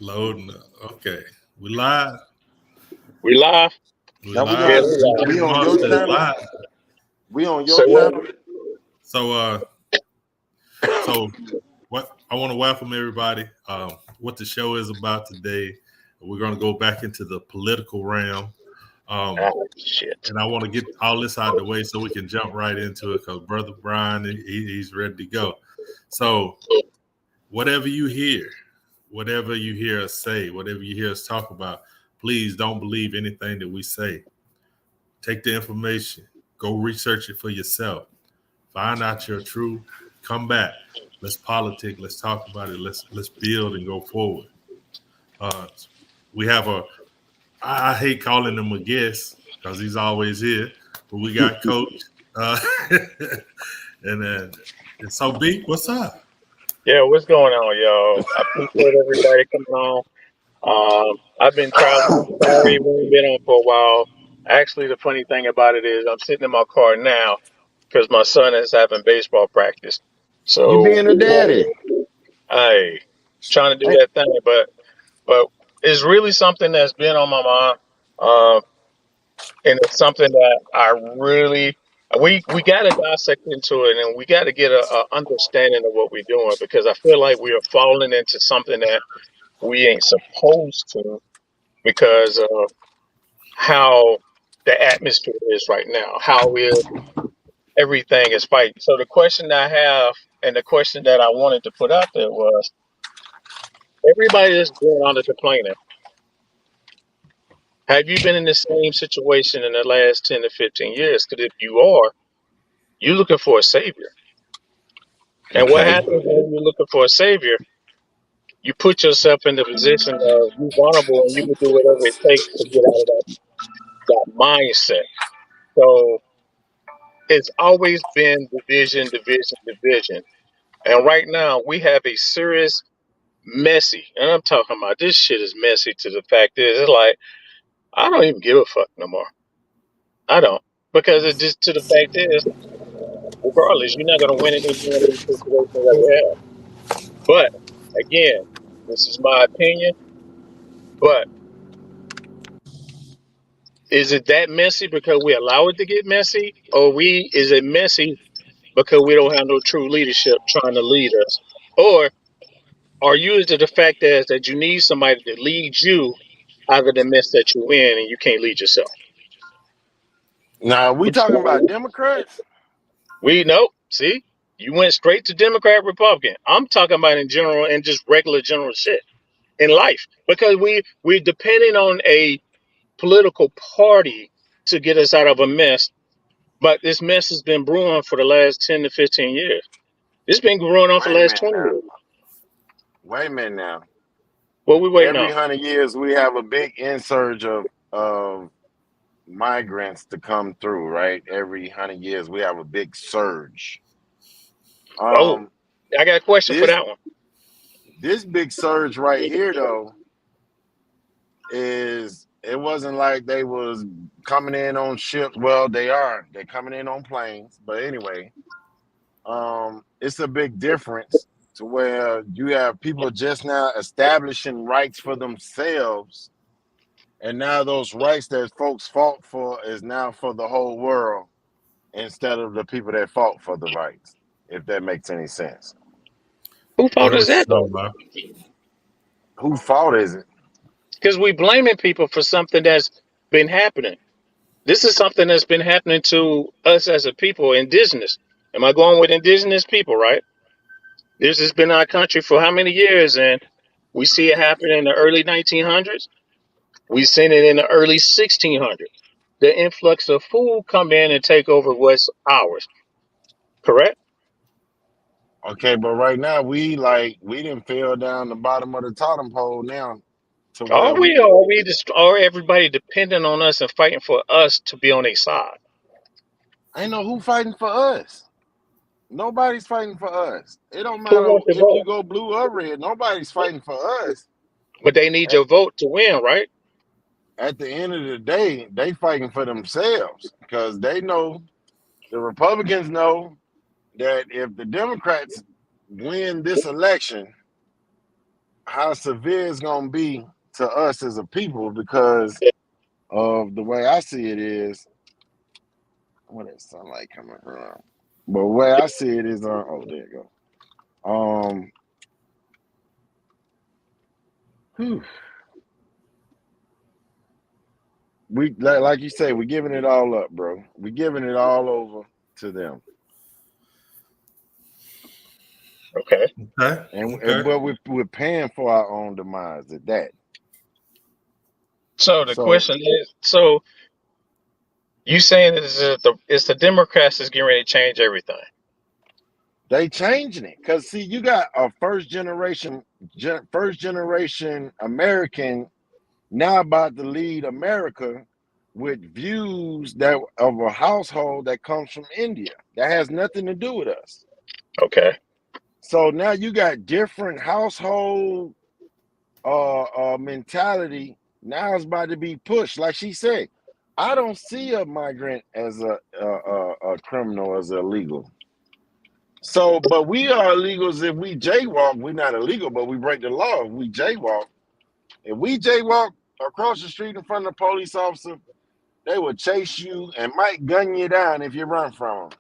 Loading up. Okay. We live. We live. We Now Yeah, live. we live. we Big on your Monster is channel. live. We on So your channel. So so what I want to welcome everybody. What the show is about today. We're gonna go back into the political realm. Um, shit. and I want to get all this out of the way so we can jump right into it because Brother Brian, he's ready to go. So whatever you hear us say, whatever you hear us talk about, please don't believe anything that we say. Take the information, go research it for yourself, find out your truth, come back. Let's politic. Let's talk about it. Let's build and go forward. Uh, we have I hate calling him a guest because he's always here, but we got Coach. Uh, and so B, what's up? Yeah, what's going on, y'all? I appreciate everybody coming on. I've been traveling. Sorry, we ain't been on for a while. Actually, the funny thing about it is I'm sitting in my car now because my son is having baseball practice. You So being a daddy. I trying to do Hey, that thing, but it's really something that's been on my mind. Um, and it's something that I really we got to dissect into it, and we got to get a understanding of what we're doing because I feel like we are falling into something that we ain't supposed to because of how the atmosphere is right now, how everything is fighting. So the question I have, and the question that I wanted to put out there was, everybody that's going on the complaining, have you been in the same situation in the last 10 to 15 years? Because if you are, you're looking for a savior. And what okay. happens when you're looking for a savior? You put yourself in the position of you vulnerable and you can do whatever it takes to get out of that mindset. So it's always been division, division, division. And right now we have a serious messy, and I'm talking about this shit is messy to the fact is it's like I don't even give a fuck no more. I don't. Because it just to the fact is, regardless, you're not gonna win any more of these situations that we have. But again, this is my opinion. But is it that messy because we allow it to get messy, or we is it messy because we don't have no true leadership trying to lead us, or are you is it the fact that you need somebody to lead you out of the mess that you're in and you can't lead yourself? Now we talking about Democrats. We know. See, you went straight to Democrat, Republican. I'm talking about in general and just regular general shit in life because we're depending on a political party to get us out of a mess. But this mess has been brewing for the last 10 to 15 years. It's been growing on for Wait the a last minute 20 now. years. Wait a minute now. What we waiting Every on? 100 years we have a big insurge of migrants to come through, right? Every 100 years we have a big surge. Oh, Um, I got a question for this that one. this big surge right here though is it wasn't like they was coming in on ships. Well, they are. They're coming in on planes. But anyway, it's a big difference to where you have people just now establishing rights for themselves, and now those rights that folks fought for is now for the whole world instead of the people that fought for the rights. If that makes any sense. Who I fault know is what that you're though? talking about. Whose fault is it? Because we blaming people for something that's been happening. This is something that's been happening to us as a people, indigenous. Am I going with indigenous people, right? This has been our country for how many years? And we see it happen in the early 1900s. We seen it in the early 1600s. The influx of food come in and take over what's ours, correct? Okay, but right now we didn't fell down the bottom of the totem pole now to where Are everybody depending on us and fighting for us to be on their side? ain't no who fighting for us. Nobody's fighting for us. It don't Who matter wants to if you vote? go blue or red. Nobody's fighting for us. But they need At, your vote to win, right? at the end of the day, they fighting for themselves because they know the Republicans know that if the Democrats win this election, how severe it's gonna be to us as a people because of the way I see it is what is sunlight coming from. But the way I see it is oh there you go. Whew, we like you say, we're giving it all up, bro. We're giving it all over to them. Okay. Okay. And Okay. but we're paying for our own demise at that. So the So question is, so you saying is that it's the Democrats is getting ready to change everything? they changing it because see, you got a first generation American now about to lead America with views that of a household that comes from India that has nothing to do with us. Okay. So now you got different household mentality. Now it's about to be pushed. Like she said, I don't see a migrant as a criminal, as illegal. So, but we are illegals if we jaywalk. We're not illegal, but we break the law if we jaywalk. If we jaywalk across the street in front of a police officer, they will chase you and might gun you down if you run from them.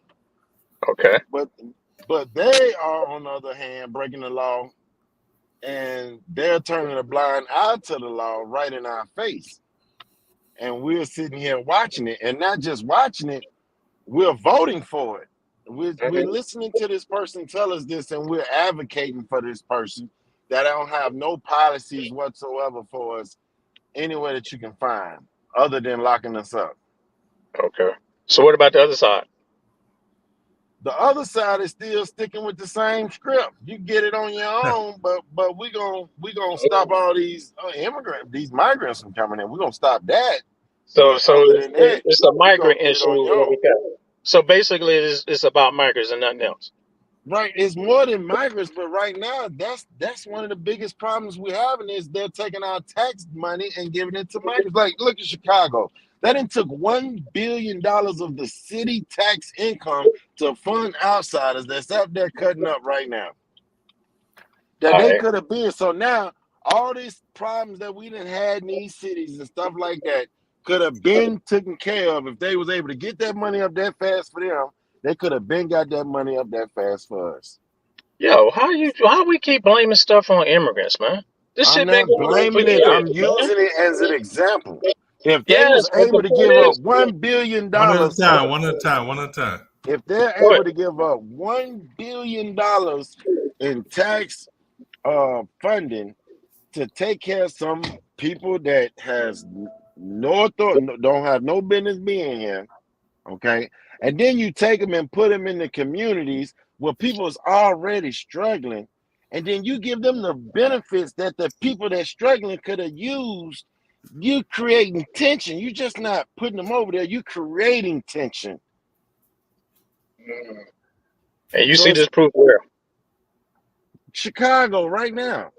Okay. But they are on the other hand breaking the law and they're turning a blind eye to the law right in our face. And we're sitting here watching it, and not just watching it, we're voting for it. We're Mhm. listening to this person tell us this, and we're advocating for this person that don't have no policies whatsoever for us anywhere that you can find, other than locking us up. Okay. So what about the other side? The other side is still sticking with the same script. You get it on your own, but we gonna stop all these immigrants, these migrants from coming in. We're gonna stop that. So But so other than that, it's a you're gonna migrant get it issue on is your what own. we got. So basically, it's about migrants and nothing else. Right, it's more than migrants, but right now that's one of the biggest problems we're having is they're taking our tax money and giving it to migrants. Like, look at Chicago. That done took $1 billion of the city tax income to fund outsiders that's out there cutting up right now. That All they right. could have been. So now all these problems that we done had in these cities and stuff like that could have been taken care of if they was able to get that money up that fast for them. They could have been got that money up that fast for us. Yo, how we keep blaming stuff on immigrants, man? This I'm shit been not going on for blaming it. years, I'm man. using it as an example. If they was Yes, but the able to point give up is, One at a $1 billion, time. One at a time. One at a time. if they're what? able to give up $1 billion in tax funding to take care of some people that has no authority, don't have no business being here, okay? And then you take them and put them in the communities where people's already struggling, and then you give them the benefits that the people that's struggling could have used. You creating tension. You just not putting them over there. You creating tension. Mm. And you So see it's this proof where? Chicago right now.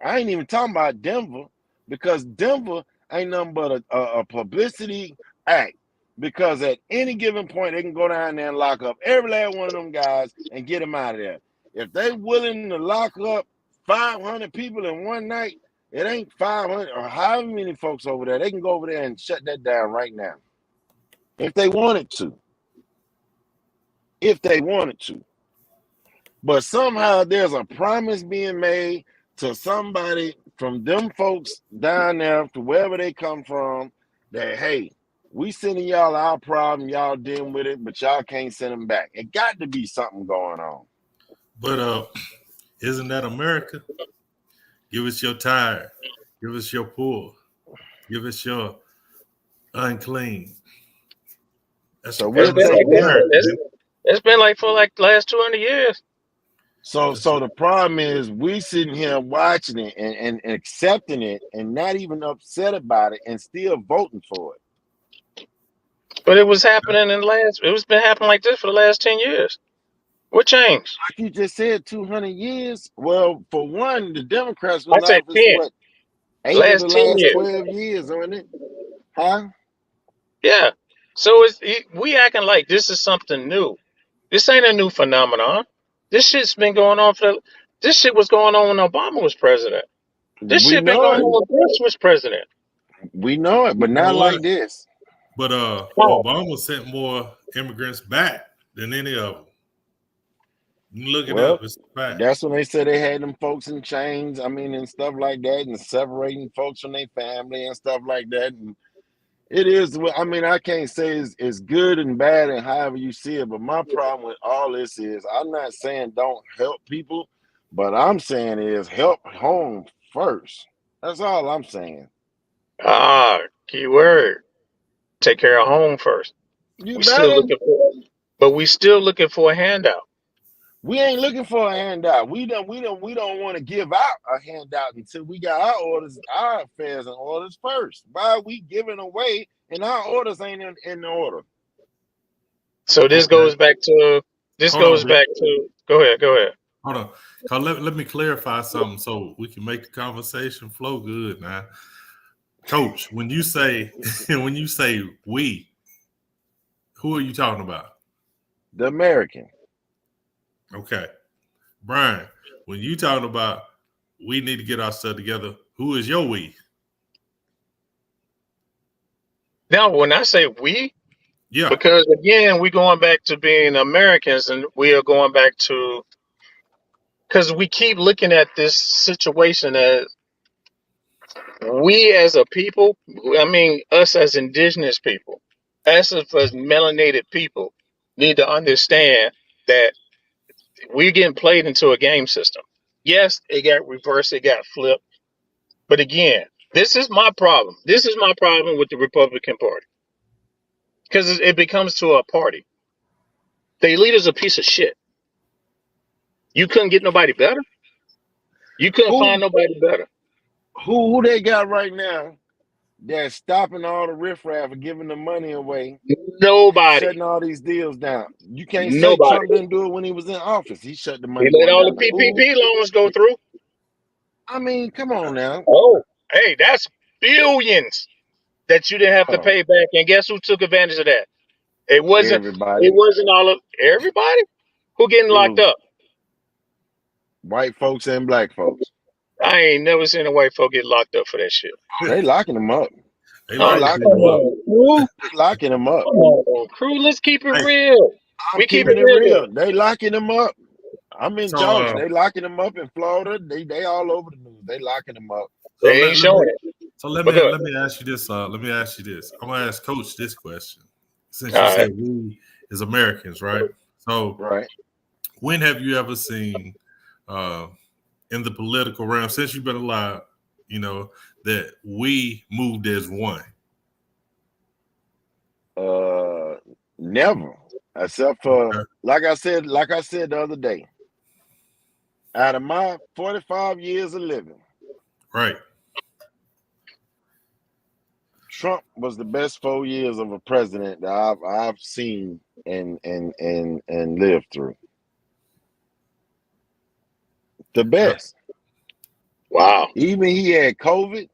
I ain't even talking about Denver because Denver ain't nothing but a publicity act. Because at any given point, they can go down there and lock up every last one of them guys and get them out of there. If they willing to lock up 500 people in one night, it ain't 500 or however many folks over there. They can go over there and shut that down right now if they wanted to. If they wanted to. But somehow there's a promise being made to somebody from them folks down there to wherever they come from that, hey, we sending y'all our problem, y'all dealing with it, but y'all can't send them back. It got to be something going on. But isn't that America? Give us your tired. Give us your poor. Give us your unclean. That's So It's we'll been that's take like this. them. America, dude. It's been like for like the last 200 years. That's So the problem is we sitting here watching it and accepting it and not even upset about it and still voting for it. But it was happening in the last. It was been happening like this for the last 10 years. What changed? Like you just said, 200 years. Well, for one, the Democrats was I in said office, 10. what, 8 of Last the ten last years. 12 years, wasn't it? Huh? Yeah. So we acting like this is something new. This ain't a new phenomenon. This shit's been going on This shit was going on when Obama was president. This We shit been know going it. on when Bush was president. We know it, but You know not what? like this. But Oh, Obama sent more immigrants back than any of them. You can look it Well, up. It's a fact. that's when they said they had them folks in chains. I mean, and stuff like that, and separating folks from their family and stuff like that. And it is. I mean, I can't say it's good and bad and however you see it. But my problem with all this is, I'm not saying don't help people, but I'm saying is help home first. That's all I'm saying. key word. Take care of home first. You We still better. looking for, but we still looking for a handout. We ain't looking for a handout. We don't want to give out a handout until we got our affairs and orders first. Why are we giving away and our orders ain't in order? So this Okay. goes back to. This Hold on, goes Vic. back to. Go ahead. Go ahead. Hold on. 'Cause let me clarify something so we can make the conversation flow good now. Coach, when you say when you say we, who are you talking about? The American. Okay. Brian, when you talking about we need to get our stuff together, who is your we? Now, when I say we, Yeah. because again, we're going back to being Americans, and we are going back to because we keep looking at this situation as we as a people. I mean, us as indigenous people, us as melanated people, need to understand that we're getting played into a game system. Yes, it got reversed, it got flipped, but again, this is my problem. This is my problem with the Republican Party because it becomes to a party. The leader's a piece of shit. You couldn't get nobody better. You couldn't Who find nobody better. who they got right now that's stopping all the riffraff and giving the money away and Nobody. shutting all these deals down? You can't say Trump Nobody. didn't do it when he was in office. He shut the He money let going all the down to who? PPP loans go through. I mean, come on now. Oh, hey, that's billions that you didn't have to Oh, pay back. And guess who took advantage of that? It wasn't. It everybody. wasn't all of everybody who getting It locked was up. white folks and black folks. I ain't never seen a white folk get locked up for that shit. They locking them up. They They Oh, locking locking come them people up. up. on, crew. They locking them up. Come on, crew. Let's keep it Hey, real. I'm We keep it keeping it real here. real. They locking them up. I'm in so Georgia. They locking them up in Florida. They all over the news. They locking them up. so They ain't let me showing it. so let But me go ahead. let me ask you this. Let me ask you this. I'm gonna ask Coach this question. Since All you right. said we as Americans, right? So Right. when have you ever seen uh in the political realm, since you've been alive, you know, that we moved as one? Uh, never. Except for Okay. like I said the other day. Out of my 45 years of living, Right. Trump was the best 4 years of a president that I've seen and lived through. The Okay. best. Wow. Even he had COVID.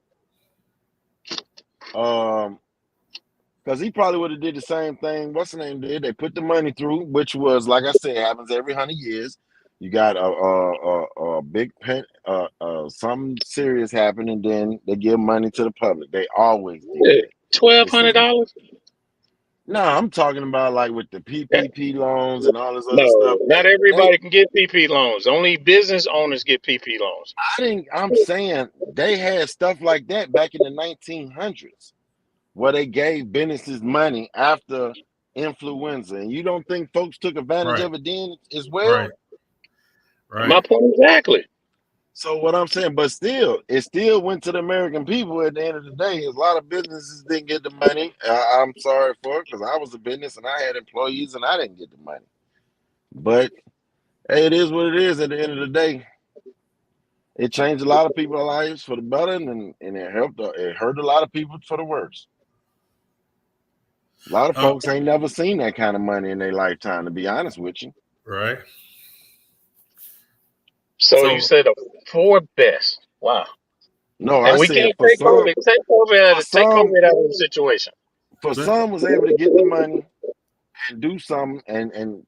Because he probably would have did the same thing. What's the name did? They put the money through, which was like I said, happens every 100 years. You got a big pen, something serious happen, and then they give money to the public. They always did that. Twelve This hundred is dollars? no, I'm talking about like with the PPP loans and all this other stuff. No, not They everybody can get PP loans. Only business owners get PP loans. I didn't. I'm saying they had stuff like that back in the 1900s, where they gave businesses money after influenza. And you don't think folks took advantage Right. of it then as well? Right. Right. My point exactly. So what I'm saying, but still, it still went to the American people at the end of the day. A lot of businesses didn't get the money. I'm sorry for it because I was a business and I had employees and I didn't get the money. But hey, it is what it is at the end of the day. It changed a lot of people's lives for the better and it helped. It hurt a lot of people for the worse. A lot of Uh, folks ain't never seen that kind of money in their lifetime, to be honest with you. right. So you So said a four best. Wow. No, And I we said can't take COVID. for Take some, COVID out of the situation. for let, some was able to get the money and do something and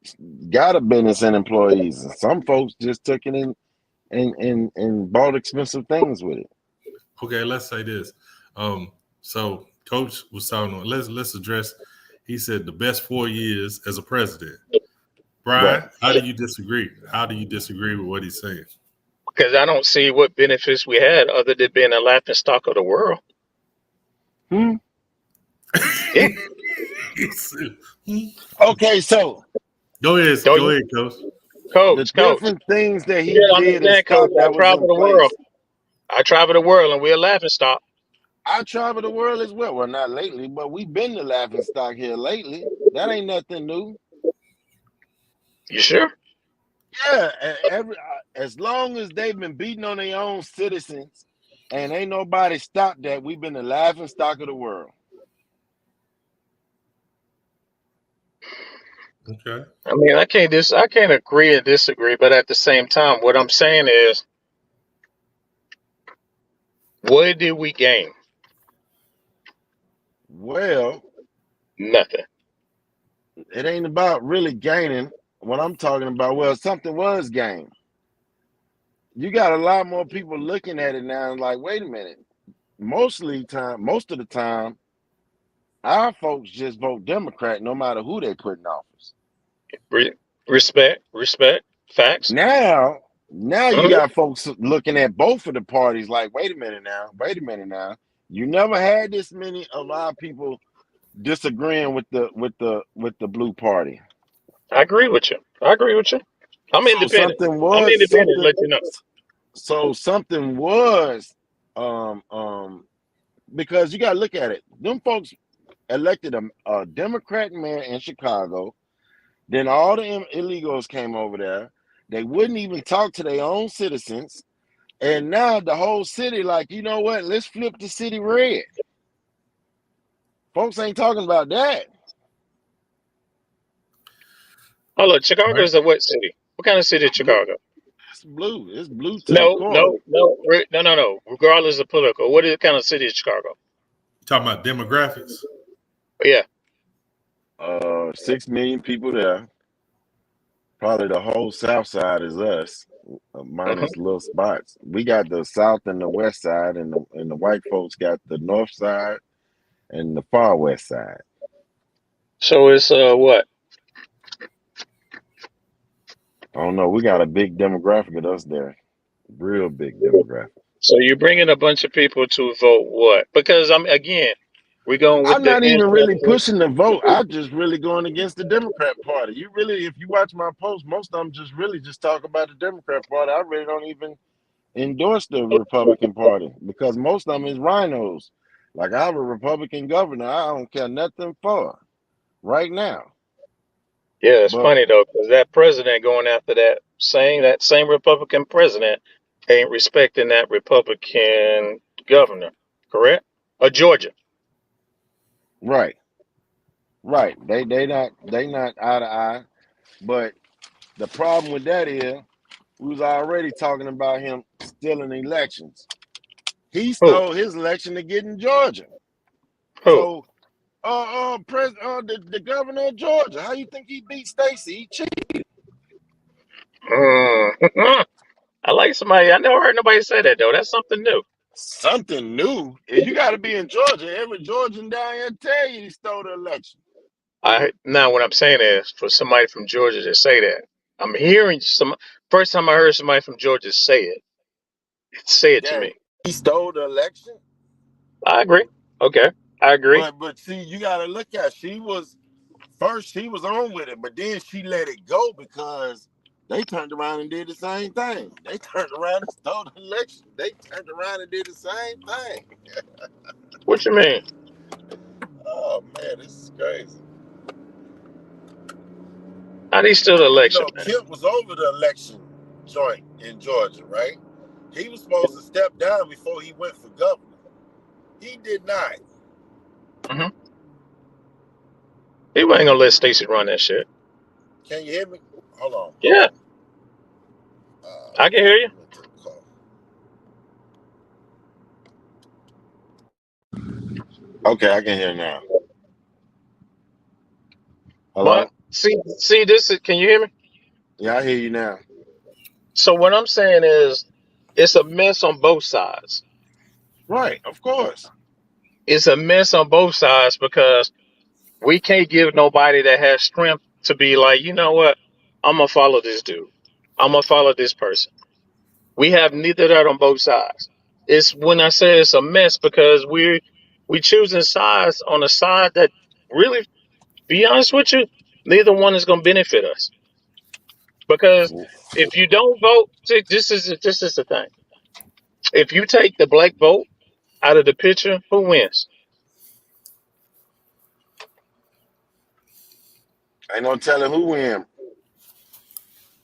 got a business and employees. And some folks just took it and bought expensive things with it. Okay, let's say this. So Coach was talking. Let's address. He said the best 4 years as a president. Right. Brian, how do you disagree? How do you disagree with what he's saying? Because I don't see what benefits we had other than being a laughing stock of the world. Hmm. Yeah. Okay, so Go ahead, Don't go you, ahead, Coach. the coach? different things that You he gotta did and understand, coach. stuff I that was travel in the world. place. I travel the world, and we're a laughing stock. I travel the world as well. Well, not lately, but we've been the laughing stock here lately. That ain't nothing new. You sure? Yeah, as long as they've been beating on their own citizens, and ain't nobody stopped that, we've been the laughing stock of the world. Okay. I mean, I can't agree and disagree, but at the same time, what I'm saying is, what did we gain? Well, Nothing. it ain't about really gaining. What I'm talking about, well, something was gained. You got a lot more people looking at it now and like, wait a minute. Most of the time, our folks just vote Democrat no matter who they put in office. Re- respect, facts. Now you Mhm. got folks looking at both of the parties like, wait a minute now. You never had this many of our people disagreeing with the blue party. I agree with you. I agree with you. I'm So independent. something I'm was independent. something Let you know. so something was um um because you gotta look at it. Them folks elected a Democrat mayor in Chicago. Then all the illegals came over there. They wouldn't even talk to their own citizens. And now the whole city, like, you know what? Let's flip the city red. Folks ain't talking about that. Oh, look, All Chicago right. is a what city? What kind of city is Blue. Chicago? It's blue. It's blue to the No, core. no, no, no. Regardless of political, what is kind of city is Chicago? You talking about demographics? Yeah. 6 million people there. Probably the whole south side is us, Hmm. minus little spots. We got the south and the west side, and the white folks got the north side and the far west side. So it's what? I don't know. We got a big demographic of us there. Real big demographic. So you're bringing a bunch of people to vote what? Because I'm again, we're going with I'm the not even really ancestors. pushing the vote. I'm just really going against the Democrat Party. You really, if you watch my posts, most of them just really just talk about the Democrat Party. I really don't even endorse the Republican Party because most of them is rhinos. Like I have a Republican governor, I don't care nothing for right now. Yeah, it's But funny though, because that president going after that same Republican president ain't respecting that Republican governor, correct? Or Georgia. right, right, they not eye to eye. But the problem with that is we was already talking about him stealing elections. He Who? stole his election to get in Georgia. Who? So, the governor of Georgia, how you think he beat Stacey? He cheated. Mm. I like somebody. I never heard nobody say that though. That's something new. Something new. You got to be in Georgia. Every Georgian down here tell you he stole the election. I now what I'm saying is for somebody from Georgia to say that. I'm hearing some. First time I heard somebody from Georgia say it. Say it to That me. he stole the election. I agree. Okay, I agree. But see, you got to look at. She was on with it, but then she let it go because they turned around and did the same thing. They turned around and stole the election. They turned around and did the same thing. What you mean? Oh man, this is crazy. How they steal the You election, know, man? Kemp was over the election joint in Georgia, right? He was supposed to step down before he went for governor. He did not. Hmm. He wasn't gonna let Stacey run that shit. Can you hear me? Hold on, hold Yeah, on. I can hear you. Let me take a call. Okay, I can hear now. But Hello? see, this is. Can you hear me? Yeah, I hear you now. So what I'm saying is, it's a mess on both sides. Right, of course. It's a mess on both sides because we can't give nobody that has strength to be like, you know what, I'm gonna follow this dude. I'm gonna follow this person. We have neither of that on both sides. It's when I say it's a mess because we choosing sides on a side that really, be honest with you, neither one is gonna benefit us. Because if you don't vote, see, this is the thing. If you take the black vote out of the picture, who wins? Ain't no telling who win.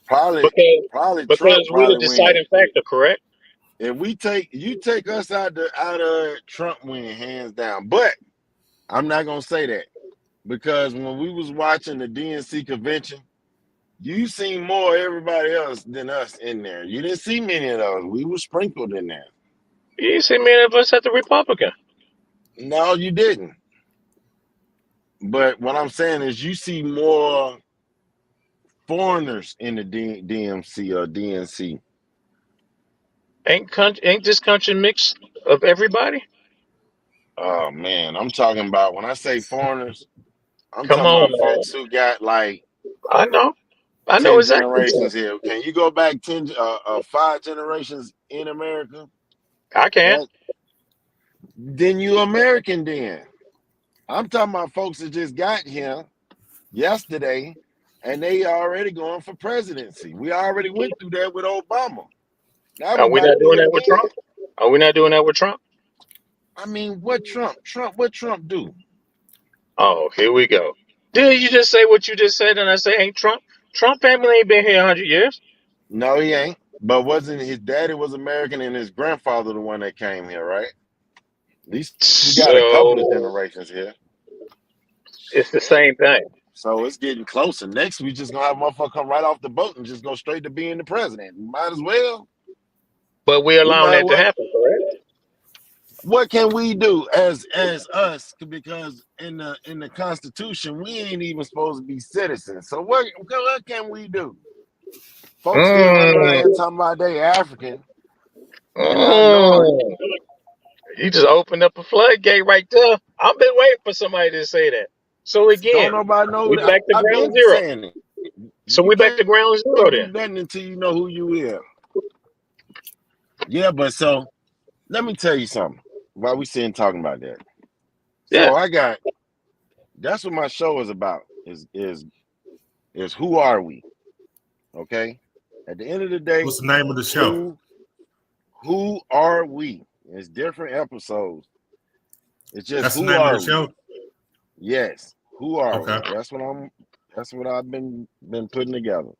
Probably, Because probably Trump because we the probably win. deciding factor, correct? If we take us out of Trump win hands down. But I'm not gonna say that because when we was watching the DNC convention, you seen more everybody else than us in there. You didn't see many of those. We were sprinkled in there. You ain't see many of us at the Republican. No, you didn't. But what I'm saying is, you see more foreigners in the DMC or DNC. Ain't this country mixed of everybody? Oh man, I'm talking about when I say foreigners, I'm Come talking on, about man. folks who got like I know. I know 10 exactly what you're generations here. Can you go back 5 generations in America? saying. I can. That then you American then. I'm talking about folks that just got here yesterday and they already going for presidency. We already went through that with Obama. Now we Are we about to not do doing it that with Trump? again. Are we not doing that with Trump? I mean, what Trump? What Trump do? Oh, here we go. Did you just say what you just said? And I say, ain't Trump? Trump family ain't been here 100 years. No, he ain't. But wasn't his daddy was American and his grandfather the one that came here, right? At least we got a couple of So generations here. it's the Shit. same thing. So it's getting closer. Next, we just gonna have a motherfucker come right off the boat and just go straight to being the president. Might as well. But we're We allowing might that to well. happen, correct? What can we do as us? Because in the Constitution, we ain't even supposed to be citizens. So what can we do? Folks still running around Mm, here talking about they African and not knowing. mm. You just opened up a floodgate right there. I've been waiting for somebody to say that. So Don't again, nobody know we that. back to I've ground been zero. saying it. So You we back can't to ground zero do then. nothing until you know who you is. Yeah, but so let me tell you something. While we sitting talking about that, Yeah. so that's what my show is about. Is who are we? Okay. At the end of the day, What's the name of the show? who are we? It's different episodes. It's just That's the who name of are the we? show. Yes, who are Okay. we? That's what I've been putting together.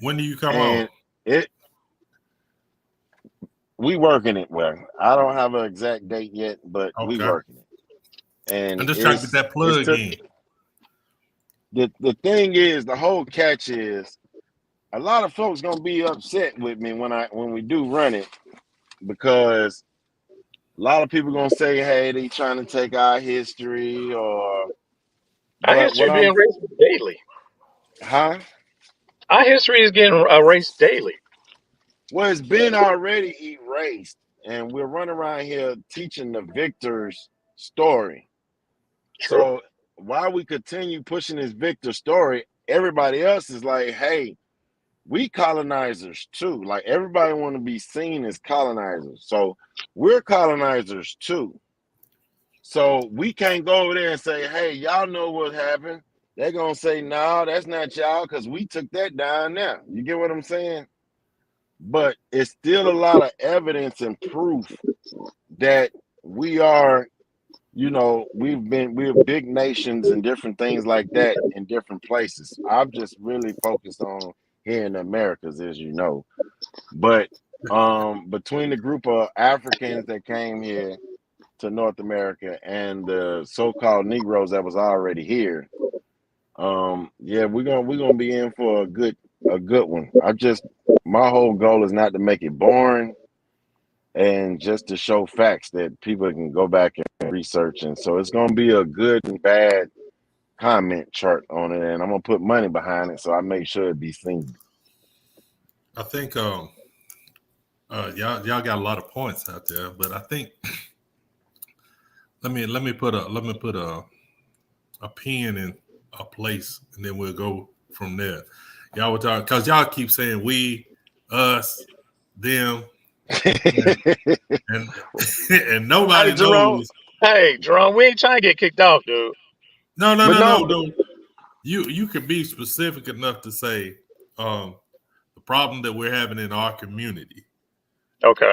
When do you come on? And it we working it well. I don't have an exact date yet, but we Okay. working it. I'm And just trying to get that it's plug to in. the thing is, the whole catch is a lot of folks gonna be upset with me when we do run it because a lot of people gonna say, "Hey, they trying to take our history," or Our but history what I'm, being erased daily. huh? Our history is getting erased daily. Well, it's been already erased, and we're running around here teaching the victor's story. True. So while we continue pushing this victor story, everybody else is like, "Hey, we colonizers too." Like everybody want to be seen as colonizers, so we're colonizers too. So we can't go over there and say, "Hey, y'all know what happened." They're gonna say, "No, that's not y'all," because we took that down now. You get what I'm saying? But it's still a lot of evidence and proof that we are, we're big nations and different things like that in different places. I'm just really focused on here in the Americas, as you know. But between the group of Africans that came here to North America and the so-called Negroes that was already here, yeah, we're gonna be in for a good one. My whole goal is not to make it boring and just to show facts that people can go back and research. And so it's gonna be a good and bad comment chart on it, and I'm gonna put money behind it, so I make sure it be seen. I think Y'all got a lot of points out there, but I think let me put a pin in a place, and then we'll go from there. Y'all were talking because y'all keep saying we, us, them, and and nobody Hey, Jerome. knows. Hey, Jerome, we ain't trying to get kicked off, dude. No, no, But no, no, no, no. You could be specific enough to say the problem that we're having in our community, Okay.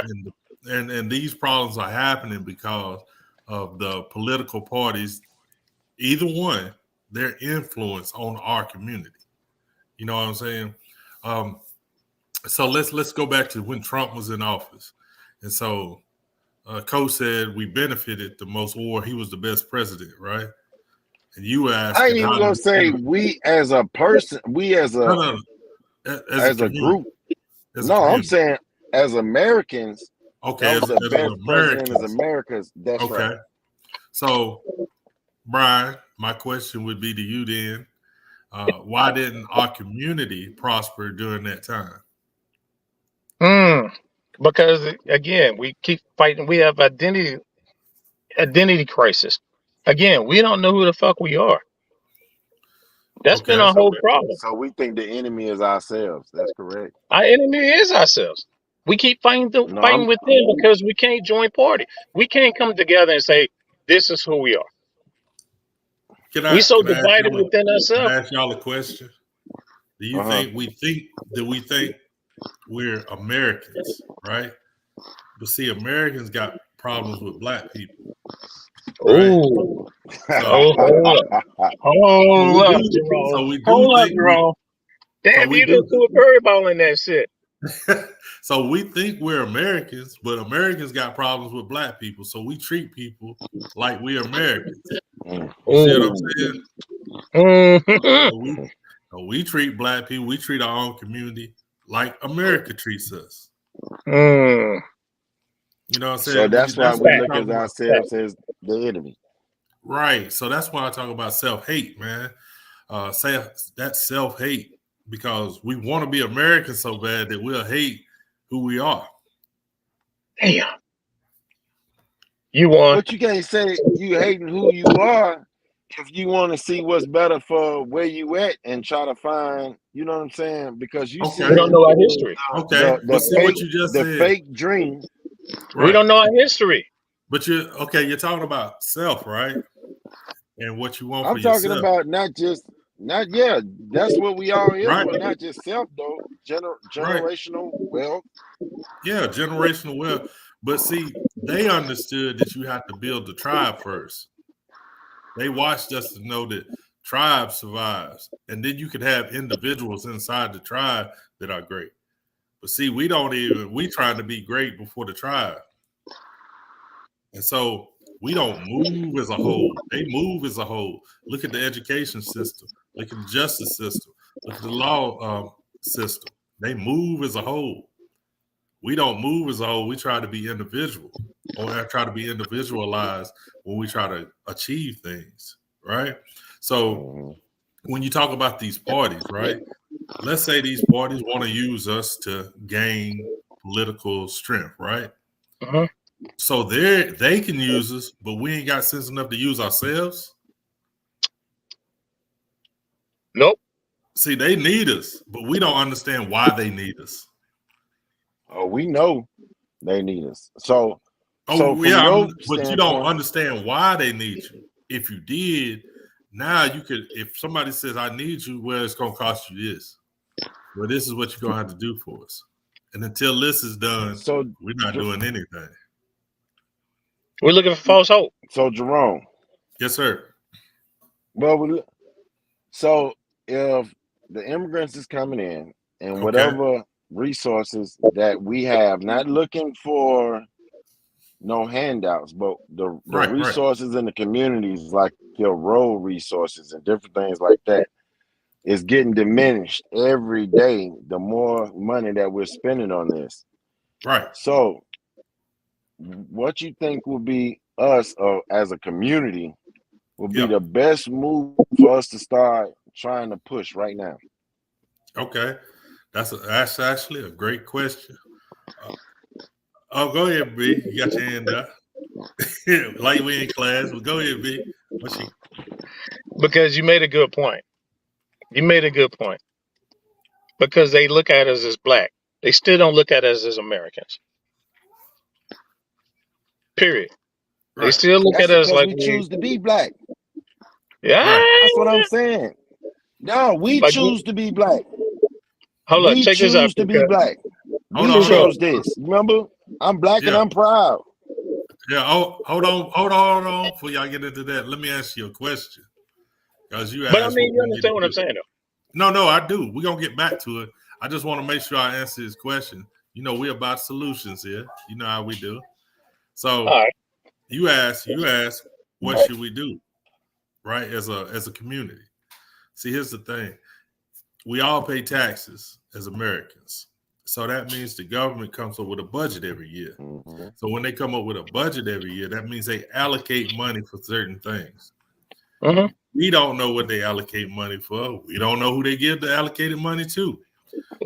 and these problems are happening because of the political parties, either one, their influence on our community. You know what I'm saying? Um, so let's go back to when Trump was in office, and so Coach said we benefited the most, or he was the best president, right? And you were I ain't asking even how do gonna we say feel? we as a person, we No, no, as a as a community, group. as a No, I'm community. saying as Americans, that Okay, was the as best president as Americans. America's. That's right. Okay, so Brian, my question would be to you then: why didn't our community prosper during that time? Because again, we keep fighting. We have identity crisis. Again, we don't know who the fuck we are. That's been Okay, our whole problem. So we think the enemy is ourselves. That's correct. Our enemy is ourselves. We keep No, fighting within because we can't join party. We can't come together and say this is who we are. can We I so can I ask divided y'all a, within can I ourselves. ask y'all a question? Do you uh-huh. think we're Americans, right? But see, Americans got problems with black people, right? Oh, So oh, hold up, so we hold up, do Jerome. so we do Hold up, think we Jerome. so Damn, we you just do threw a curry ball in that shit. so we think we're Americans, but Americans got problems with black people. So we treat people like we're Americans. Mm. You see what I'm Oh. saying? Mhm. So we treat black people, we treat our own community like America treats us. Mm. You know what I'm So saying? that's why That's we what we look talk at about. Fact. ourselves as the enemy. Right. So that's why I talk about self-hate, man. Say that self-hate because we want to be American so bad that we'll hate who we are. Damn, you won. But you can't say you hating who you are if you want to see what's better for where you at and try to find, you know what I'm saying? Because you Okay. We don't seeing know our history. Okay. But see what you just the said. fake dream. We Right. don't know our history. But you're talking about self, right? And what you want for I'm talking yourself. about not yeah, that's what we all here Right. for, not just self though. Right. Generational wealth. Yeah, generational wealth. But see, they understood that you have to build the tribe first. They watched us to know that tribe survives. And then you could have individuals inside the tribe that are great. But see, we trying to be great before the tribe. And so we don't move as a whole. They move as a whole. Look at the education system. Look at the justice system. Look at the law system. They move as a whole. We don't move as a whole. We try to be individual or try to be individualized when we try to achieve things, right? So Mhm. when you talk about these parties, right? Let's say these parties want to use us to gain political strength, right? Mhm. So they can use us, but we ain't got sense enough to use ourselves. Nope. See, they need us, but we don't understand why they need us. Oh, we know they need us. So Oh from yeah, your but you don't standpoint, understand why they need you. If you did, now you could. If somebody says I need you, well, it's gonna cost you this. Well, this is what you're gonna have to do for us. And until this is done, so we're not doing anything. We're looking for false hope. so Jerome, Yes, sir. well, so if the immigrants is coming in and Okay. whatever resources that we have, not looking for no handouts, but the Right. Right. resources in the communities, like your road resources and different things like that, is getting diminished every day. The more money that we're spending on this, Right. so what you think would be us as a community would be Yeah. the best move for us to start trying to push right now? Okay. That's actually a great question. Oh, go ahead, B. You got your hand up. Like we in class, but go ahead, B. What she? Because you made a good point. You made a good point. Because they look at us as black. They still don't look at us as Americans. Period. They Right, still look That's at us because like we we. choose to be black. Yeah. right. That's what I'm saying. No, we Like, choose to be black. hold up. We Check this out, choose to be because black. Hold We on, hold on. sure. chose this. Remember? I'm black and Yeah, I'm proud. yeah. Oh, hold on. Before y'all get into that, let me ask you a question. Because you But I asked mean, what you we need to understand what I'm do. saying, though. No, I do. We're gonna get back to it. I just want to make sure I answer his question. You know, we're about solutions here. You know how we do. All So right. you ask, what should we do, right? As a community. See, here's the thing. We all pay taxes as Americans. So that means the government comes up with a budget every year. Mm-hmm. So when they come up with a budget every year, that means they allocate money for certain things. Mm-hmm. We don't know what they allocate money for. We don't know who they give the allocated money to.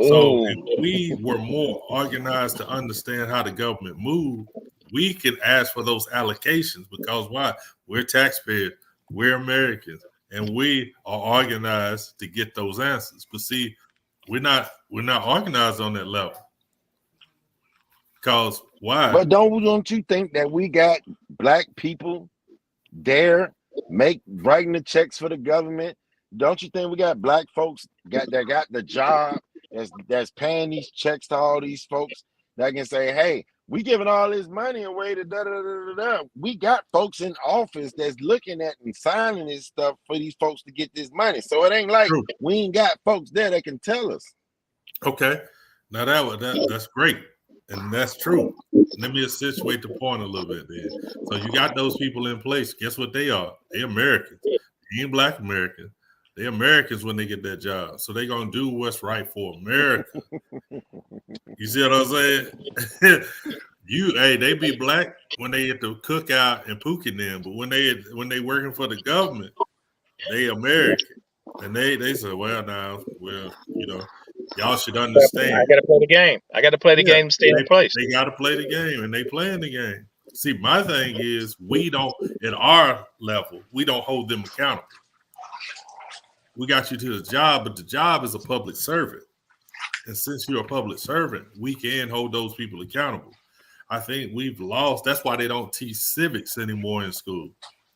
So Ooh. if we were more organized to understand how the government moves, we can ask for those allocations because why? We're taxpayers, we're Americans, and we are organized to get those answers. But see, we're not organized on that level. Because why? But don't you think that we got black people there writing the checks for the government? Don't you think we got black folks got the job that's paying these checks to all these folks that can say, hey, we giving all this money away to da da da da da. We got folks in office that's looking at and signing this stuff for these folks to get this money. So it ain't like True. we ain't got folks there that can tell us. Okay. Now that's great. And that's true. Let me accentuate the point a little bit then. So you got those people in place. Guess what they are? They Americans. They ain't black Americans. They Americans when they get that job. So they gonna do what's right for America. You see what I'm saying? They be black when they at the cookout and Pookie them, but when they working for the government, they American. And they say, y'all should I understand. got to play the game. I got to play the Yeah, game to stay in place. they got to play the game, and they playing the game. See, my thing is, we don't at our level, we don't hold them accountable. We got you to the job, but the job is a public servant, and since you're a public servant, we can hold those people accountable. I think we've lost. That's why they don't teach civics anymore in school.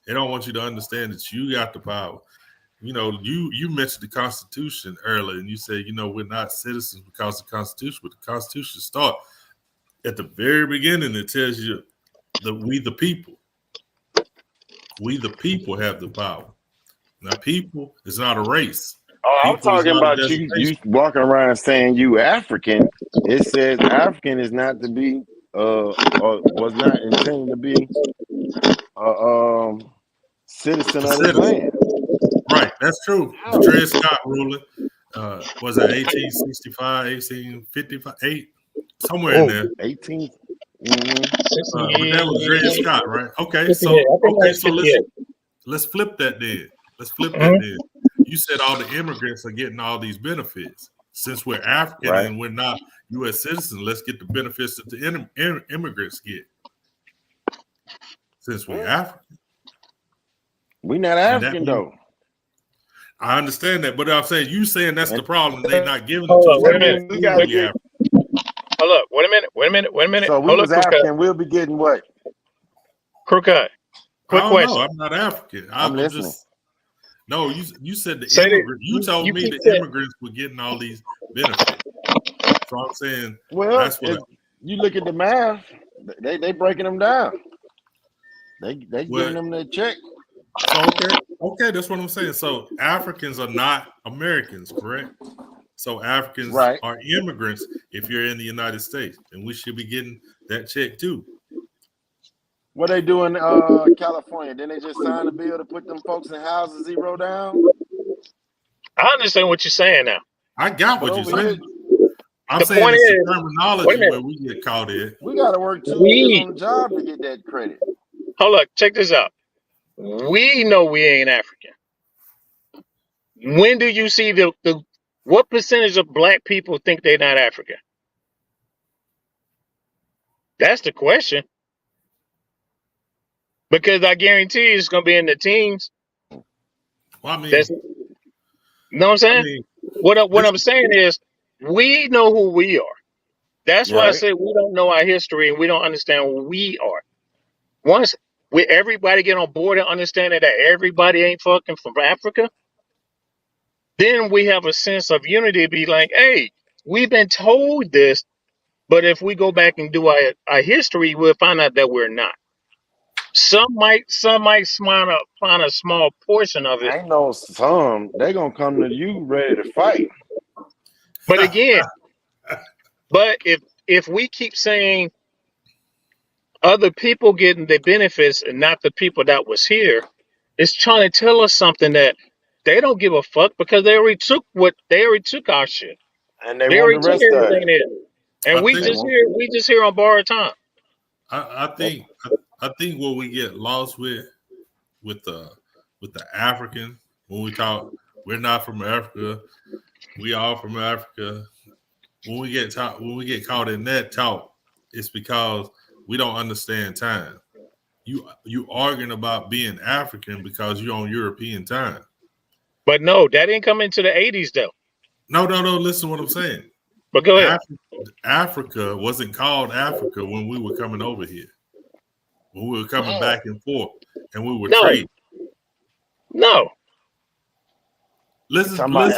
They don't want you to understand that you got the power. You know, you mentioned the Constitution earlier, and you said, we're not citizens because of the Constitution, but the Constitution start at the very beginning. It tells you that we the people have the power. Now, people is not a race. Oh, I'm People is talking not a about you designation. walking around saying you African. It says African is not to be or was not intended to be a citizen A of this citizen, land. right? That's true. The Oh, Dred Scott ruling was that 1865, 1855, somewhere in Oh, there. 18. Mm-hmm. But that was Dred 58. Scott, right? Okay, 58. I think okay, that's so 58. let's flip that then. Let's flip that Mm-hmm. then. You said all the immigrants are getting all these benefits. Since we're African Right. and we're not U.S. citizens, let's get the benefits that the immigrants get. Since we're African, We not and that African means though. I understand that, but I'm saying you saying that's the And problem. They not giving it to Hold us on. Wait that a because minute. means we we gotta Quick. be get African. Hold up. Wait a minute. Wait a minute. Wait a minute. so we Hold up, was crew cut. African, we'll be getting what? Crew cut. I Quick don't know. question. I'm not African. I'm I'm listening. just no. You said the Say that immigrant. You told you me keep the saying. immigrants were getting all these benefits. So I'm saying Well, that's what. if you look at the math, they breaking them down. They giving Well, them their check. so okay, that's what I'm saying. So Africans are not Americans, correct? So Africans Right. are immigrants if you're in the United States, and we should be getting that check too. What they do in California? Then they just sign a bill to put them folks in houses zero down. I understand what you're saying now. I got But what you're over here, saying. I'm The saying point it's the is, wait a terminology minute. where we get caught in. we got to work 2 years We on the job to get that credit. hold up. Check this out. We know we ain't African. When do you see the what percentage of black people think they're not African? That's the question. Because I guarantee you it's going to be in the teams. Well, I mean, That's, you know what I'm saying? What this, I'm saying is we know who we are. That's why I Right. say we don't know our history and we don't understand who we are. Once everybody get on board and understanding that everybody ain't fucking from Africa, then we have a sense of unity. Be like, hey, we've been told this, but if we go back and do our history, we'll find out that we're not. Some might find a small portion of it, Ain't no some. They gonna come to you ready to fight. but again, but if we keep saying other people getting the benefits and not the people that was here, it's trying to tell us something that they don't give a fuck because they already took our shit. And they They want already the took rest of everything it. there. And I we They think, just want here on borrowed time. I think, I think what we get lost with the with the African when we talk, we're not from Africa. We all from Africa. When we get caught in that talk, it's because we don't understand time. You arguing about being African because you're on European time. But no, that didn't come into the 80s though. No, no, no. Listen to what I'm saying. But go ahead. Africa wasn't called Africa when we were coming over here. When we were coming mm. back and forth, and we were No, trading. no. Listen, Talking about,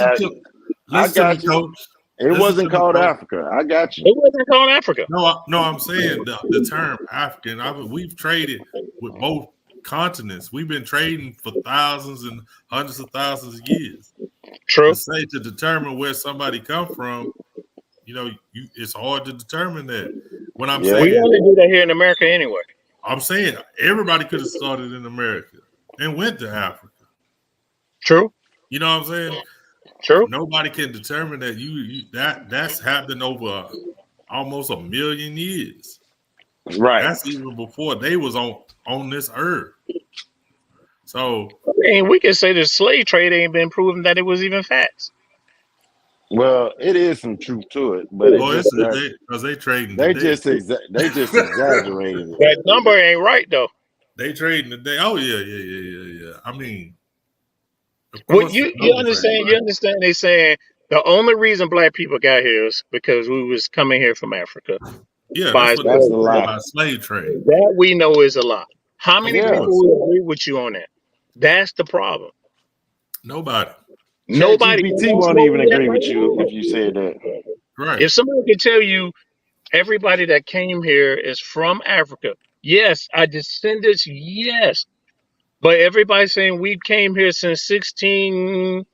I listen to me, got you. coach. It Listen to wasn't me, called coach. Africa. I got you. It wasn't called Africa. No, no, I'm saying the term African. We've traded with both continents. We've been trading for thousands and hundreds of thousands of years. True. To determine where somebody come from, it's hard to determine that. What I'm Yeah. We saying, only do that here in America anyway. I'm saying everybody could have started in America and went to Africa. True. You know what I'm saying? True. Nobody can determine that that's happened over almost a million years. Right. That's even before they was on this earth. So, I mean, we can say the slave trade ain't been proven that it was even facts. Well, it is some truth to it, but it oh, just not. because they trading They today. just they just exaggerated it. That number ain't right though. They trading today. Oh yeah. I mean, of What course the you numbers ain't understand? You right. understand? They saying the only reason black people got here is because we was coming here from Africa Yeah, by that's what they That's a slave say trade. lie. by slave trade. That we know is a lie. How Of many Yeah. people course, will agree with you on that? That's the problem. nobody. Chat Nobody, and GPT that's won't where even we at agree right with you if you said that. now. Right. If somebody could tell you everybody that came here is from Africa, yes, our descendants, yes, but everybody saying we came here since 1613?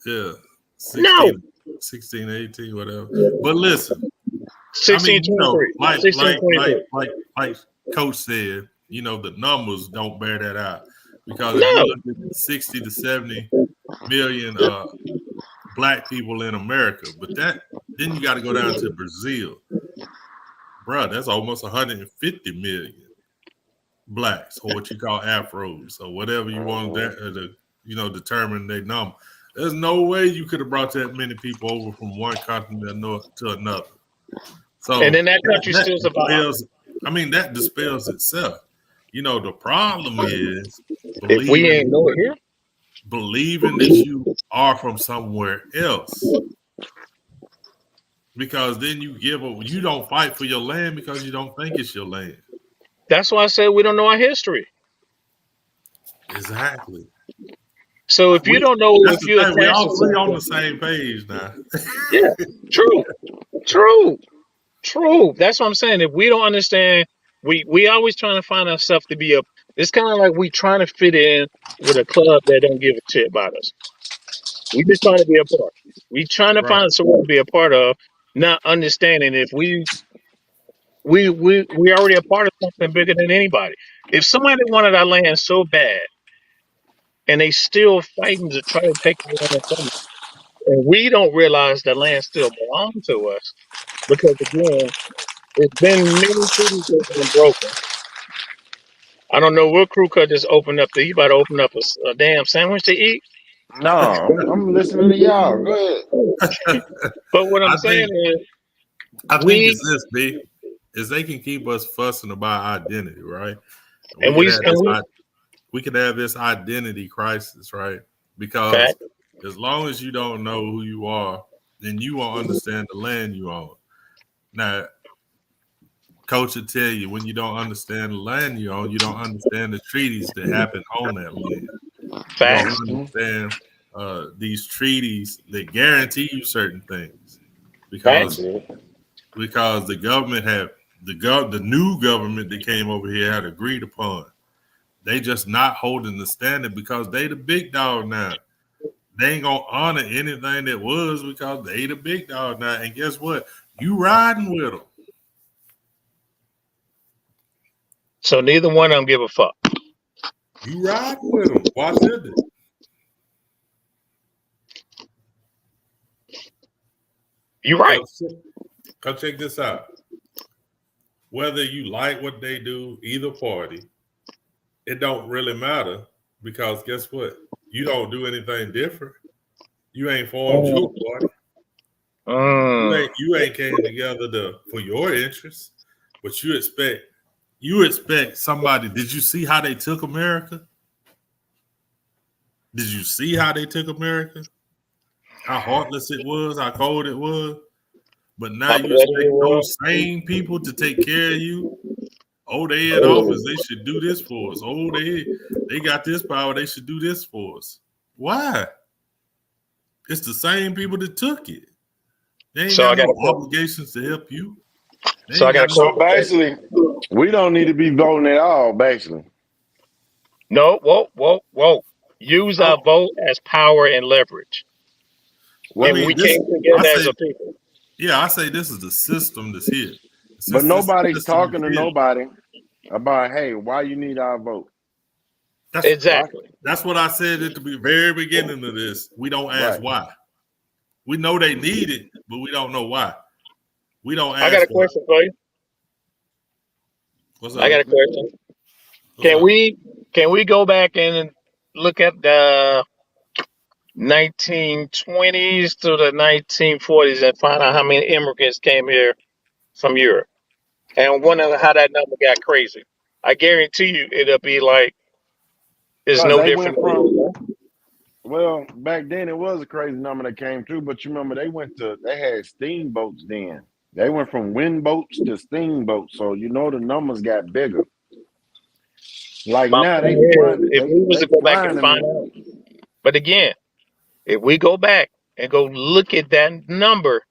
Yeah, No, 16, 16, 18, whatever. But listen, I mean, 1623, like 1623. Coach said, the numbers don't bear that out because if you No, look at 60 to 70 million black people in America, but then you got to go down to Brazil, bro. That's almost 150 million blacks, or what you call Afros, or whatever you want to determine their number. There's no way you could have brought that many people over from one continent to another. and So then that country that still survived. dispels. I mean, that dispels itself. The problem is If we believing ain't know it here, believing that you are from somewhere else, because then you don't fight for your land because you don't think it's your land. that's why I said we don't know our history. Exactly. So if you don't know, That's if the you thing. We attach all to three on the something, same page now. yeah, true, true, true. That's what I'm saying. If we don't understand, we always trying to find ourselves to be a. It's kind of like we trying to fit in with a club that don't give a shit about us. We just trying to be a part. We trying to Right. find someone to be a part of, not understanding if we already a part of something bigger than anybody. If somebody wanted our land so bad and they still fighting to try to take the land from us, and we don't realize the land still belongs to us because again, it's been many cities that have been broken. I don't know what crew cut just opened up. He about to open up a damn sandwich to eat. No, I'm listening to y'all. Go ahead. But what I'm I saying think is, I think we it's this, B. is they can keep us fussing about identity, right? We And could we have and this we we could have this identity crisis, right? Because fact. as long as you don't know who you are, then you won't understand the land you own. Now, coach will tell you when you don't understand the land you own, you don't understand the treaties that happen on that land. You don't Facts. Mm-hmm. understand these treaties that guarantee you certain things because Facts. Yeah. the government had the new government that came over here had agreed upon. They just not holding the standard because they the big dog now. They ain't gonna honor anything that was because they the big dog now. And guess what? You riding with them. So neither one of them give a fuck. You riding with them. Why should they? You're right. Come check this out. Whether you like what they do, either party, it don't really matter because guess what? You don't do anything different. You ain't formed your party. Mm. You ain't came together for your interests, but you expect somebody. Did you see how they took America? Did you see how they took America? How heartless it was, how cold it was. But now How you bloody it expect was. those same people to take care of you. Oh, they in office, they should do this for us. Oh, they got this power, they should do this for us. Why? It's the same people that took it. They ain't So got I got no a obligations to help you. They so I ain't got a got So question no. for you. basically, we don't need to be voting at all. Basically, No, whoa. Use our Oh, vote as power and leverage. I what? If mean, we this. came I together as say, a people. yeah, I say this is the system that's here. But Since this nobody's system is talking to here, nobody about, hey, why you need our vote? that's Why? Exactly. that's what I said at the very beginning of this. We don't ask Right. why. We know they need it, but we don't know why. We don't I got ask a why. question for you. What's I got up? a question. What's Can up? we can we go back and look at the 1920s to the 1940s and find out how many immigrants came here from Europe and wonder how that number got crazy? I guarantee you it'll be like it's Because no they different went than it from, is now. well, back then it was a crazy number that came through, but you remember they had steamboats then. They went from wind boats to steamboats. So you know the numbers got bigger. Like My now point they is, flying if we was they to go back and flying them find in. out, but again, if we go back and go look at that number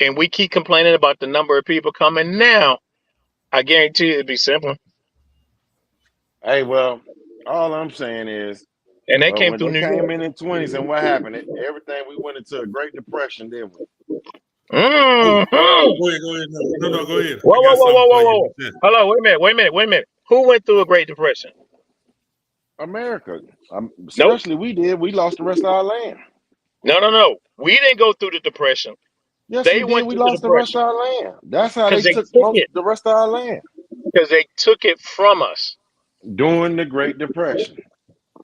and we keep complaining about the number of people coming now, I guarantee you it'd be simple. Hey, well, all I'm saying is, And they well, came when through they New came York. in the 20s and what happened, everything we went into a Great Depression, didn't we? Oh, Mm-hmm. go ahead, go ahead. No, no, go ahead. I Whoa, whoa, got whoa, something whoa, for whoa, you. whoa. Hello, wait a minute. Who went through a Great Depression? America, Nope. especially we did. We lost the rest of our land. No. We didn't go through the Depression. Yes, we They did. went We through the lost the rest Depression of our land. That's how they because they took took it the rest of our land because they took it from us during the Great Depression.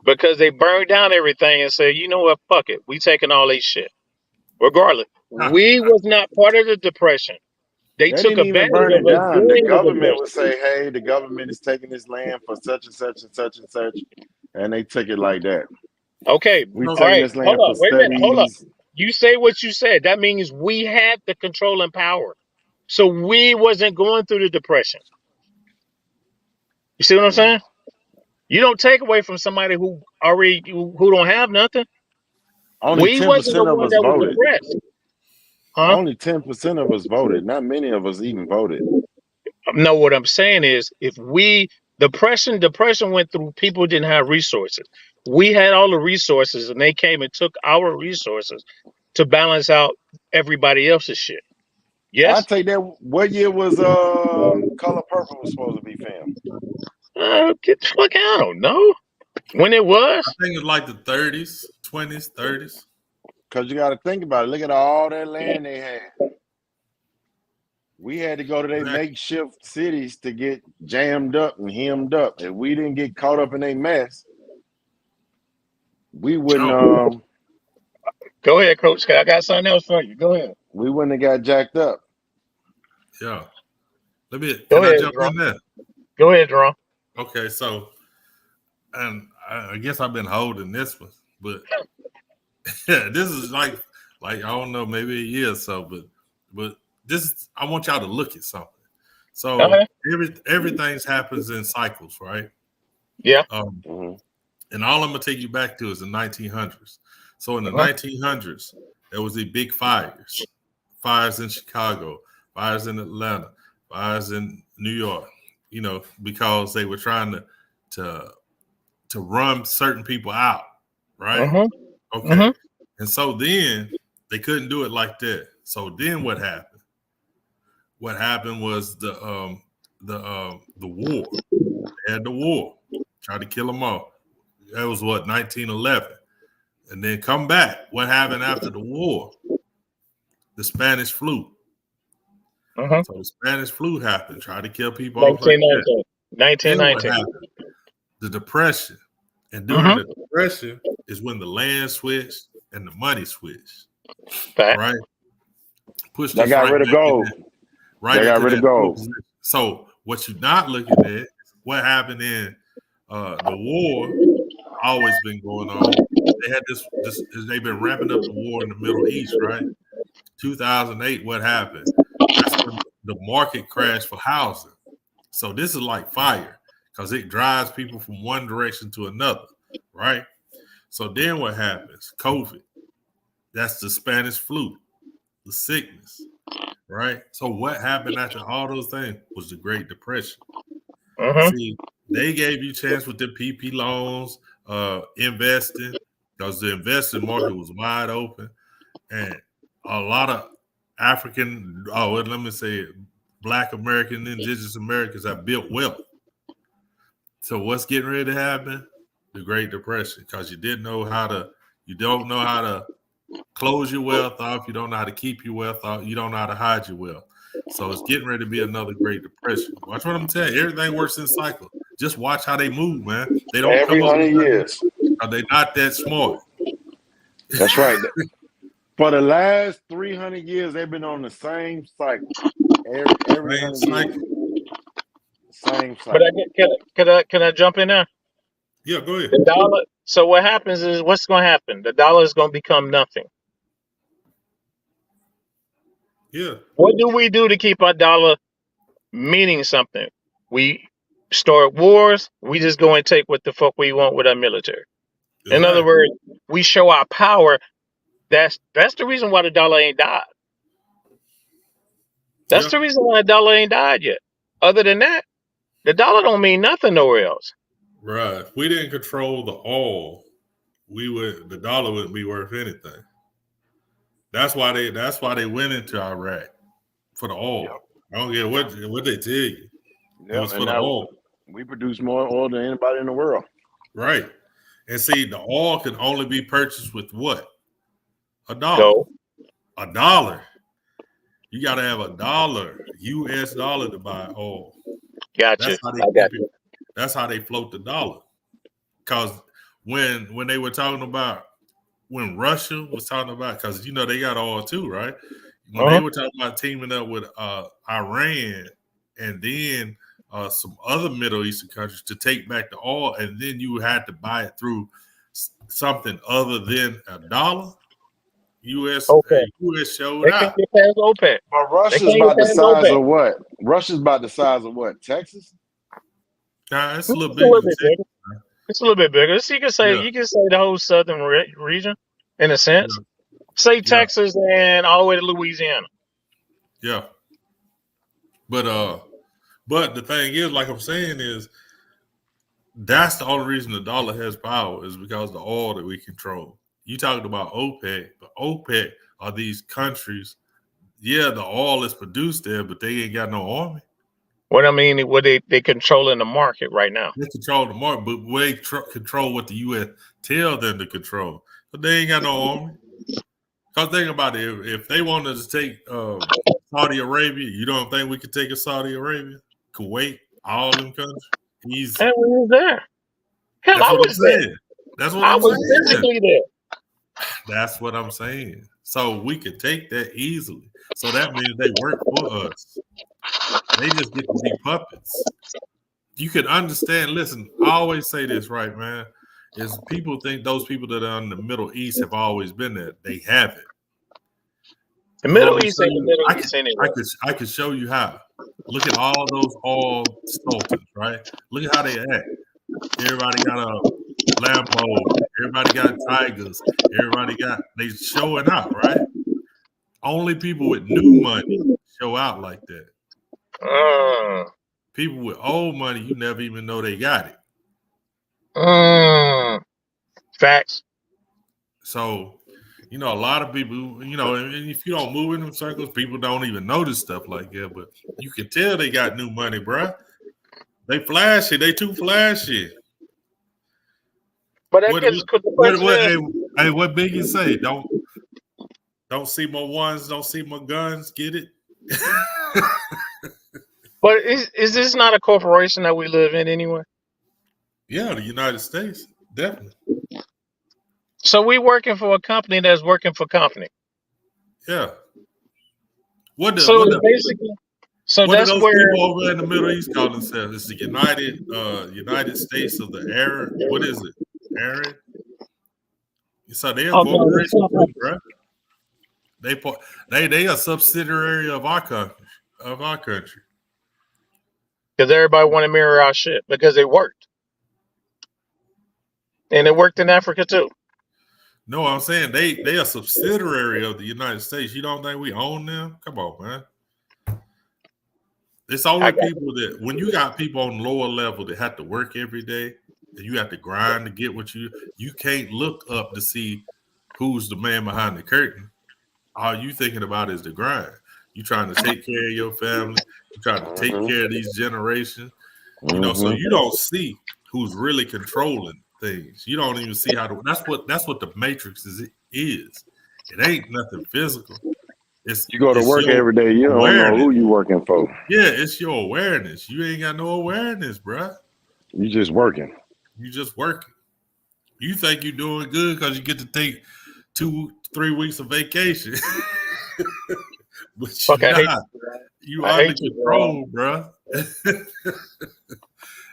because they burned down everything and said, you know what, fuck it, we taking all these shit. Regardless, we was not part of the Depression. They They took didn't even advantage burn of it us down. The during the government would Depression. say, "Hey, the government is taking this land for such and such and such and such," and they took it like that. Okay, We So, all taking right, this hold land up, for wait a minute, hold up. studies. You say what you said. That means we had the control and power. So we wasn't going through the Depression. You see what I'm Hmm. saying? You don't take away from somebody who already who don't have nothing. Only We wasn't the 10% of one us that was voted. depressed, huh? Only 10% of us voted. Not many of us even voted. No, what I'm saying is, if we depression went through people who didn't have resources. We had all the resources, and they came and took our resources to balance out everybody else's shit. I Yes. take that. What year was Color Purple was supposed to be filmed? Get the fuck out! I don't know when it I was. think it's like the 30s, 20s, 30s. Because you got to think about it. Look at all that land they had. We had to go to their Exactly. makeshift cities to get jammed up and hemmed up. If we didn't get caught up in a mess, we wouldn't Oh, Go ahead, Coach. I got something else for you. Go ahead. we wouldn't have got jacked up. Yeah. Go Can I ahead, jump Jerome. in there? Go ahead, Jerome. Okay, so and I guess I've been holding this one, but yeah, this is like I don't know, maybe a year or so, but this I want y'all to look at something. So Okay. everything's happens in cycles, right? Yeah. Mhm. And all I'm gonna take you back to is the 1900s. So in the Uh-huh. 1900s, there was the big fires in Chicago, fires in Atlanta, fires in New York. You know, because they were trying to to run certain people out, right? Uh-huh. Okay. Uh-huh. And so then they couldn't do it like that. So then what happened? What happened was the war. They had the war, tried to kill them all. That was what 1911, and then come back. What happened after the war? The Spanish flu. Uh-huh. So the Spanish flu happened, tried to kill people off like that. 1919. Then what 1919. happened? The Depression. And during Uh-huh. the Depression is when the land switched and the money switched. Fact. Right? Pushed They us got rid of gold. right They got into rid of that poor gold. position. So what you're not looking at is what happened in the war. Always been going on. They had this. They've been ramping up the war in the Middle East, right? 2008. What happened? That's when the market crashed for housing. So this is like fire because it drives people from one direction to another, right? So then what happens? COVID. That's the Spanish flu, the sickness, right? So what happened after all those things was the Great Depression. Uh-huh. See, they gave you a chance with the PP loans, investing, because the investing market was wide open, and a lot of African, let me say it, Black American, Indigenous Americans have built wealth. So what's getting ready to happen? The Great Depression, because you don't know how to close your wealth off, you don't know how to keep your wealth off, you don't know how to hide your wealth. So it's getting ready to be another Great Depression. Watch what I'm telling you. Everything works in cycles. Just watch how they move, man. They don't Every come up with 100 nothing. years. They're not that smart. That's right. For the last 300 years, they've been on the same cycle. Every Same 100 years, cycle. same But cycle. can I jump in there? Yeah, go ahead. The dollar. So what happens is what's going to happen? The dollar is going to become nothing. Yeah. What do we do to keep our dollar meaning something? We start wars. We just go and take what the fuck we want with our military. In other Exactly. words, we show our power. That's the reason why the dollar ain't died. That's Yeah. the reason why the dollar ain't died yet. Other than that, the dollar don't mean nothing nowhere else. Right. If we didn't control the oil, the dollar wouldn't be worth anything. That's why they went into Iraq for the Yep. oil. I don't care what they tell you. It Yep. was for And the now oil. we produce more oil than anybody in the world. Right. And see, the oil can only be purchased with what? A dollar. Go. A dollar. You got to have a dollar, US dollar, to buy oil. Gotcha. That's how they I got keep it. you. That's how they float the dollar. Because when they were talking about when Russia was talking about, because they got oil too, right? When they Uh-huh. were talking about teaming up with Iran and then some other Middle Eastern countries to take back the oil, and then you had to buy it through something other than a dollar. OPEC. US showed They can't out. get past OPEC. But They Russia's can't get about the past size OPEC. of what? Russia's about the size of what? Texas? Nah, it's a It's little a bigger little than bit Texas. bigger. It's a little bit bigger. So Yeah, you can say the whole southern region, in a sense. yeah, Say yeah, Texas and all the way to Louisiana. yeah. But the thing is, like I'm saying, is that's the only reason the dollar has power is because of the oil that we control. You talked about OPEC, but OPEC are these countries. Yeah, the oil is produced there, but they ain't got no army. What I mean, what they controlling the market right now. They control the market, but they control what the U.S. tell them to control. But they ain't got no army. Because think about it, if they wanted to take Saudi Arabia, you don't think we could take a Saudi Arabia, Kuwait, all them countries? Easy. And we was there. Hell, That's I what I'm was there. saying. That's what I I'm was saying. physically there. That's what I'm saying. So we could take that easily. So that means they work for us. They just get to be puppets. You can understand. Listen, I always say this, right, man? Is people think those people that are in the Middle East have always been there. They haven't. The You want Middle me to East show ain't the you? Middle East anyway. I could show you how. Look at all those oil sultans, right? Look at how they act. Everybody got a Lambo. Everybody got Tigers. Everybody got they showing out, right? Only people with new money show out like that. Mm, People with old money, you never even know they got it. mm. Facts. So, a lot of people, and if you don't move in them circles, people don't even notice stuff like that. But you can tell they got new money, bruh. They flashy. They too flashy. But I What guess the what question what is, hey, what Biggie say? Don't see my ones, don't see my guns, get it? but is this not a corporation that we live in anyway? Yeah, the United States, definitely. So we working for a company that's working for company. Yeah. What the So what it's the basically, so what do that's those where. people over in the Middle East call themselves? It's the United States of the Arab. What is it? Arab? So they're a Oh no, that's corporation not too, bro. They po- they a subsidiary of our country. Of our country. because everybody want to mirror our shit because it worked, and it worked in Africa too. No, I'm saying they a subsidiary of the United States. You don't think we own them? Come on, man. It's I only got people that when you got people on lower level that have to work every day and you have to grind to get what you can't look up to see who's the man behind the curtain. All you thinking about is the grind. You trying to take care of your family. You trying to take Mm-hmm. care of these generations. So Mm-hmm. you don't see who's really controlling things. You don't even see how to. That's what the matrix is. It ain't nothing physical. It's You go to it's work your every day, you don't know awareness. who you working for. Yeah, it's your awareness. You ain't got no awareness, bruh. You just working. You just working. You think you're doing good because you get to take 2-3 weeks of vacation, but fuck. you're not. You I under hate you, bro. control, bruh.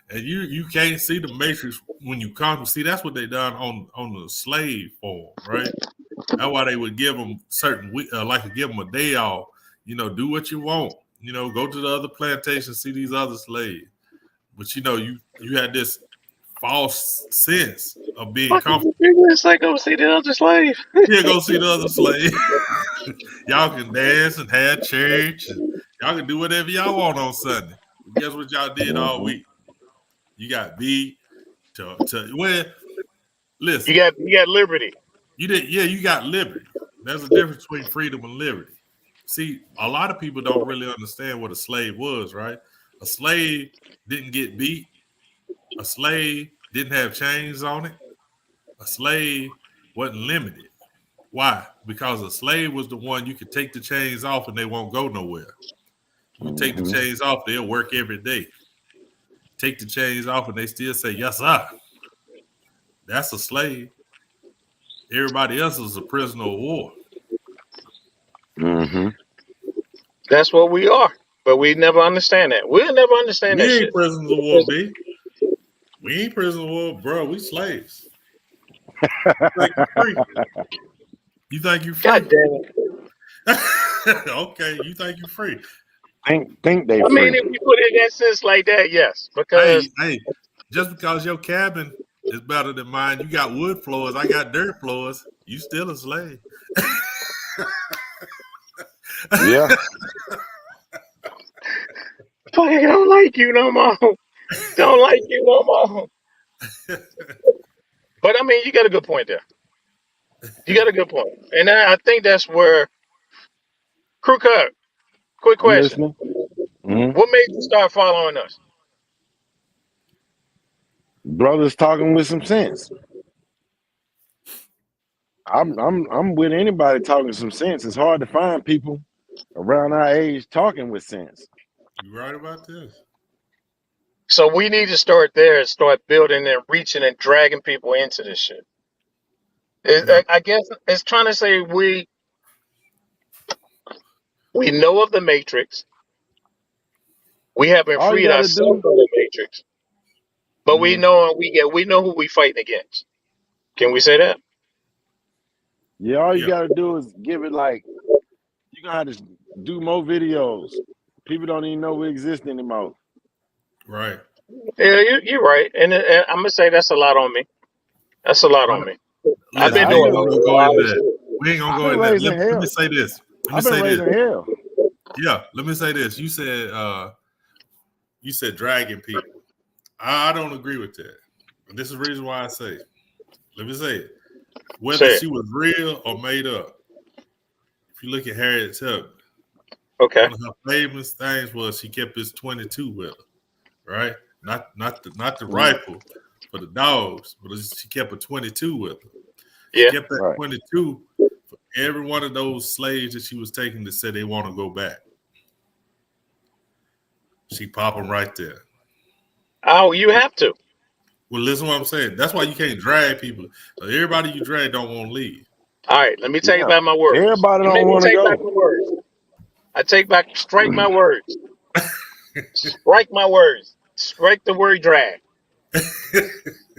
And you can't see the matrix when you come. See, that's what they done on the slave form, right? That's why they would give them certain like give them a day off. Do what you want. Go to the other plantation, see these other slaves. But you had this false sense of being Fucking comfortable. it's like go see the other slave. Yeah, go see the other slave. Y'all can dance and have church, and y'all can do whatever y'all want on Sunday. But guess what y'all did all Mm-hmm. week? You got beat to well. You Listen, got liberty. you did. Yeah, you got liberty. There's a difference between freedom and liberty. See, a lot of people don't really understand what a slave was, right? A slave didn't get beat. A slave didn't have chains on it. A slave wasn't limited. Why? Because a slave was the one you could take the chains off and they won't go nowhere. You take the Mm-hmm. chains off, they'll work every day. Take the chains off and they still say, yes, sir. That's a slave. Everybody else is a prisoner of war. Mm-hmm. That's what we are. But we never understand that. We'll never understand that We ain't shit. prisoners of war, B. We ain't prisoners of war, bro. We slaves. You think you free? You think you God free? damn it. Okay, you think you free. Think they I mean, free. if you put it in that sense like that, yes. Because Hey, just because your cabin is better than mine, you got wood floors, I got dirt floors, you still a slave. Yeah. fuck, I don't like you no more. Don't like you no more. But I mean, you got a good point there. You got a good point. And I think that's where crew cut. Quick I'm question. listening. Mm-hmm. What made you start following us? Brothers talking with some sense. I'm with anybody talking some sense. It's hard to find people around our age talking with sense. You right about this? So we need to start there and start building and reaching and dragging people into this shit. Yeah. I guess it's trying to say we. We know of the matrix. We haven't All you freed got to ourselves do, from the matrix, but we mm, know we know who we fighting against. Can we say that? yeah, all you Yeah, got to do is give it like you gonna have to do more videos. People don't even know we exist anymore. right. Yeah, you're right, and I'm gonna say that's a lot on me. That's a lot But on me. I've listen, been Now we I've ain't doing been gonna a go lot into of that. shit. We ain't gonna I've go been in that. raising Let me hell. say this. Let me I've been say this. raising hell. Yeah, let me say this. You said dragging people. I don't agree with that. And this is the reason why I say. Let me say it. Whether Say it. she was real or made up. If you look at Harriet Tubman, Okay. one of her famous things was she kept his 22 with her, right? Not the Mm, rifle for the dogs, but she kept a 22 with her. She Yeah. kept that right. 22 for every one of those slaves that she was taking that said they want to go back. She pop them right there. Oh, you have to. Well, listen to what I'm saying. That's why you can't drag people. Everybody you drag don't want to leave. All right. Let me take Yeah. back my words. Everybody You made don't me want to take back go. my words. I take back. Strike my words. Strike my words. Strike the word drag.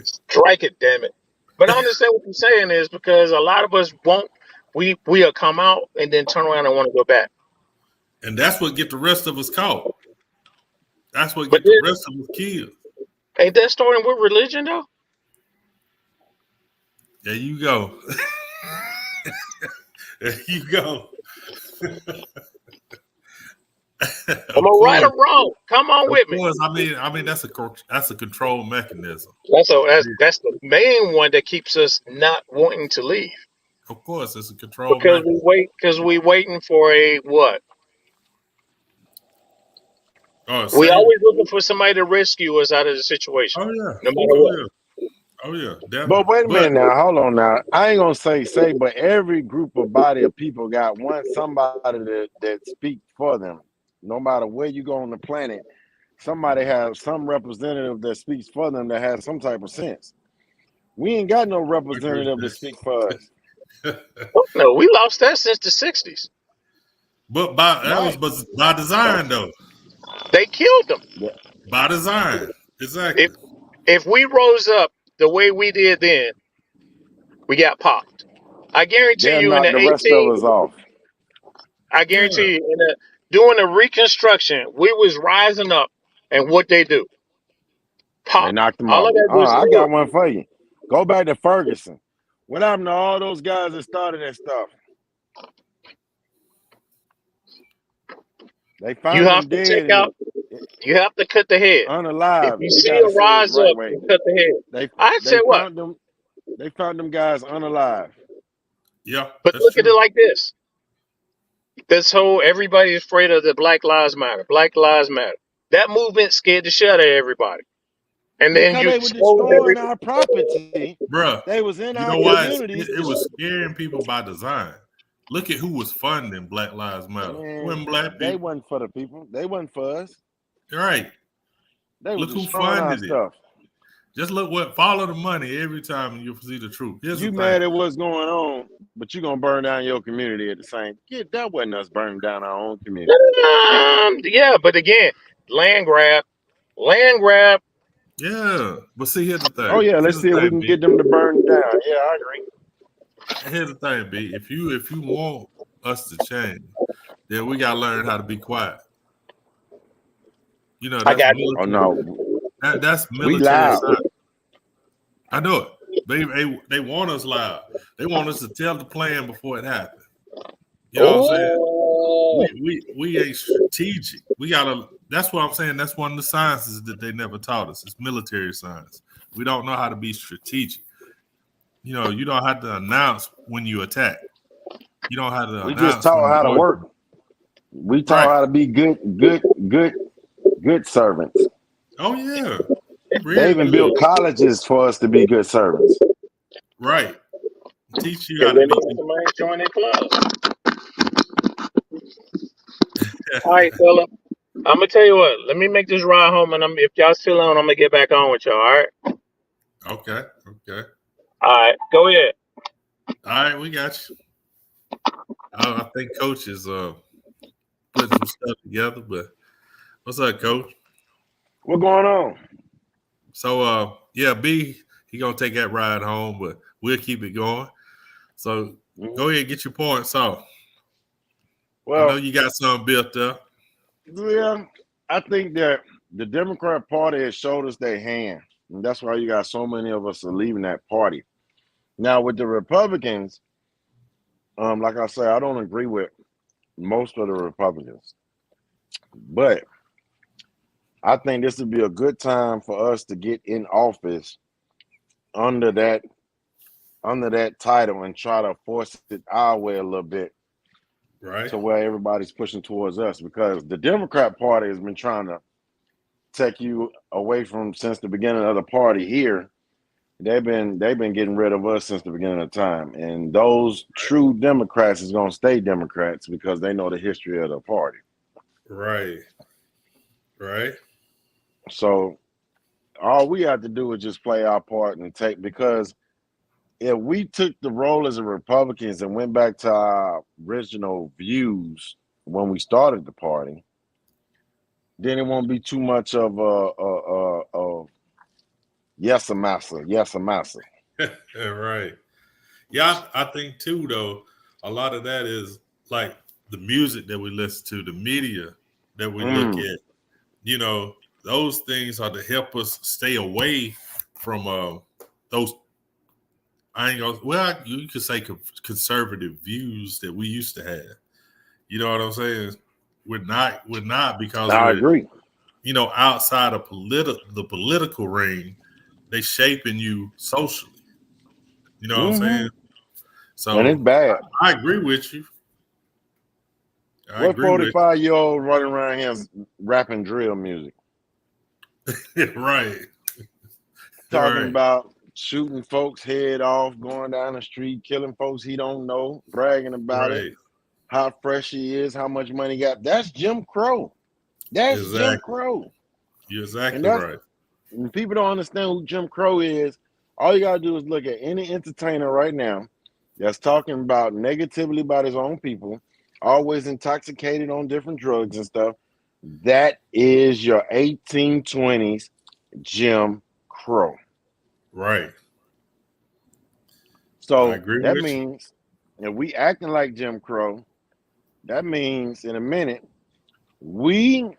Strike it, damn it. But I understand what you're saying is because a lot of us won't. We'll come out and then turn around and want to go back. And that's what get the rest of us caught. That's what But get the then, rest of us killed. ain't that starting with religion though? There you go. There you go. Am I Of right course, or wrong? Come on of with me. course. I mean that's a control mechanism. That's the main one that keeps us not wanting to leave Of course, it's a control because mechanism. we waiting for a what? Oh, We save it. always looking for somebody to rescue us out of the situation, Oh yeah. no matter Oh what. yeah. Oh yeah. But Definitely. wait a But minute now. Hold on now. I ain't gonna say, but every group of body of people got somebody that speak for them. No matter where you go on the planet, somebody has some representative that speaks for them that has some type of sense. We ain't got no I agree representative to with speak for us. that. No, we lost that since the '60s. But that was Right. by design though. They killed them. Yeah. By design. If Exactly. if we rose up the way we did then, we got popped. I guarantee They'll you in knock the the rest of 18, us off. I Yeah. guarantee you in the doing the reconstruction, we was rising up, and what they do, They pop. knocked them All I off. gotta do is I look. got one for you. Go back to Ferguson. What happened to all those guys that started that stuff? They You found have them to dead take and out. You have to cut the head. If unalive. you You see got to a say it the rise right up, way. you cut the head. They I they said what? found them. They found them guys unalive. Yeah. But That's look at it true. like this. This whole everybody's afraid of the Black Lives Matter. Black Lives Matter. That movement scared the shit out of everybody. And then Because you they were expose destroying every. our property. Bruh, They was in you our know why communities. it was scaring people by design. Look at who was funding Black Lives Matter. It Man, wasn't black they people. wasn't for the people. They wasn't for us. Right. They were Look who destroying our funded it. stuff. Just look what follow the money every time and you'll see the truth. Here's the You thing. mad at what's going on, but you gonna burn down your community at the same. Yeah, that wasn't us burning down our own community. Yeah, but again, land grab, land grab. Yeah. But see, here's the Oh thing. yeah, Here's let's the see if we thing, can B. get them to burn down. Yeah, I agree. Here's the thing, B. If you want us to change, then we gotta learn how to be quiet. You know, I that's got you. Oh military. no, That's we military loud. science. I know it. They want us loud. They want us to tell the plan before it happens. You know what I'm saying? Oh, We ain't strategic. We gotta. That's what I'm saying. That's one of the sciences that they never taught us. It's military science. We don't know how to be strategic. You know, you don't have to announce when you attack. You don't have to We just announce when taught you how to go in. work. We taught Right. how to be good servants. Oh yeah. They Real even good. built colleges for us to be good servants. Right. Teach you how and to then be. somebody join their clubs. All right, fella. I'm gonna tell you what. Let me make this ride home, and if y'all still on, I'm gonna get back on with y'all. All right. Okay. Okay. All right. Go ahead. All right. We got you. I think Coach is putting some stuff together. But what's up, Coach? What going on? So yeah, B, he gonna take that ride home, but we'll keep it going. So Mhm. go ahead and get your points off. I know Well, you got something built up. yeah, I think that the Democrat Party has showed us their hand, and that's why you got so many of us are leaving that party. Now with the Republicans, like I say, I don't agree with most of the Republicans, but I think this would be a good time for us to get in office under that under that title and try to force it our way a little bit Right, to where everybody's pushing towards us, because the Democrat Party has been trying to take you away from since the beginning of the party here. They've been getting rid of us since the beginning of time, and those true Democrats is gonna stay Democrats because they know the history of the party. right, right, So all we have to do is just play our part and take, because if we took the role as a Republicans and went back to our original views when we started the party, then it won't be too much of a yes a massa, yes a massa. right. Yeah, I think too. Though a lot of that is like the music that we listen to, the media that we look Mm, at. You know, those things are to help us stay away from those. I ain't gonna. Well, you could say conservative views that we used to have. You know what I'm saying? We're not because I we're agree. outside of the political ring. They shaping you socially. You know what I'm saying? Hmm. And it's So bad. I agree with you. I What agree with 45-year-old running around here rapping drill music, you. Right. talking Right. about shooting folks' head off, going down the street, killing folks he don't know, bragging about it, Right. how fresh he is, how much money he got. That's Jim Crow. That's Jim Exactly. Crow. You're And exactly that's right. when people don't understand who Jim Crow is. All you gotta do is look at any entertainer right now that's talking about negatively about his own people, always intoxicated on different drugs and stuff. That is your 1820s Jim Crow. Right. I So agree that with you. means if we acting like Jim Crow, that means in a minute we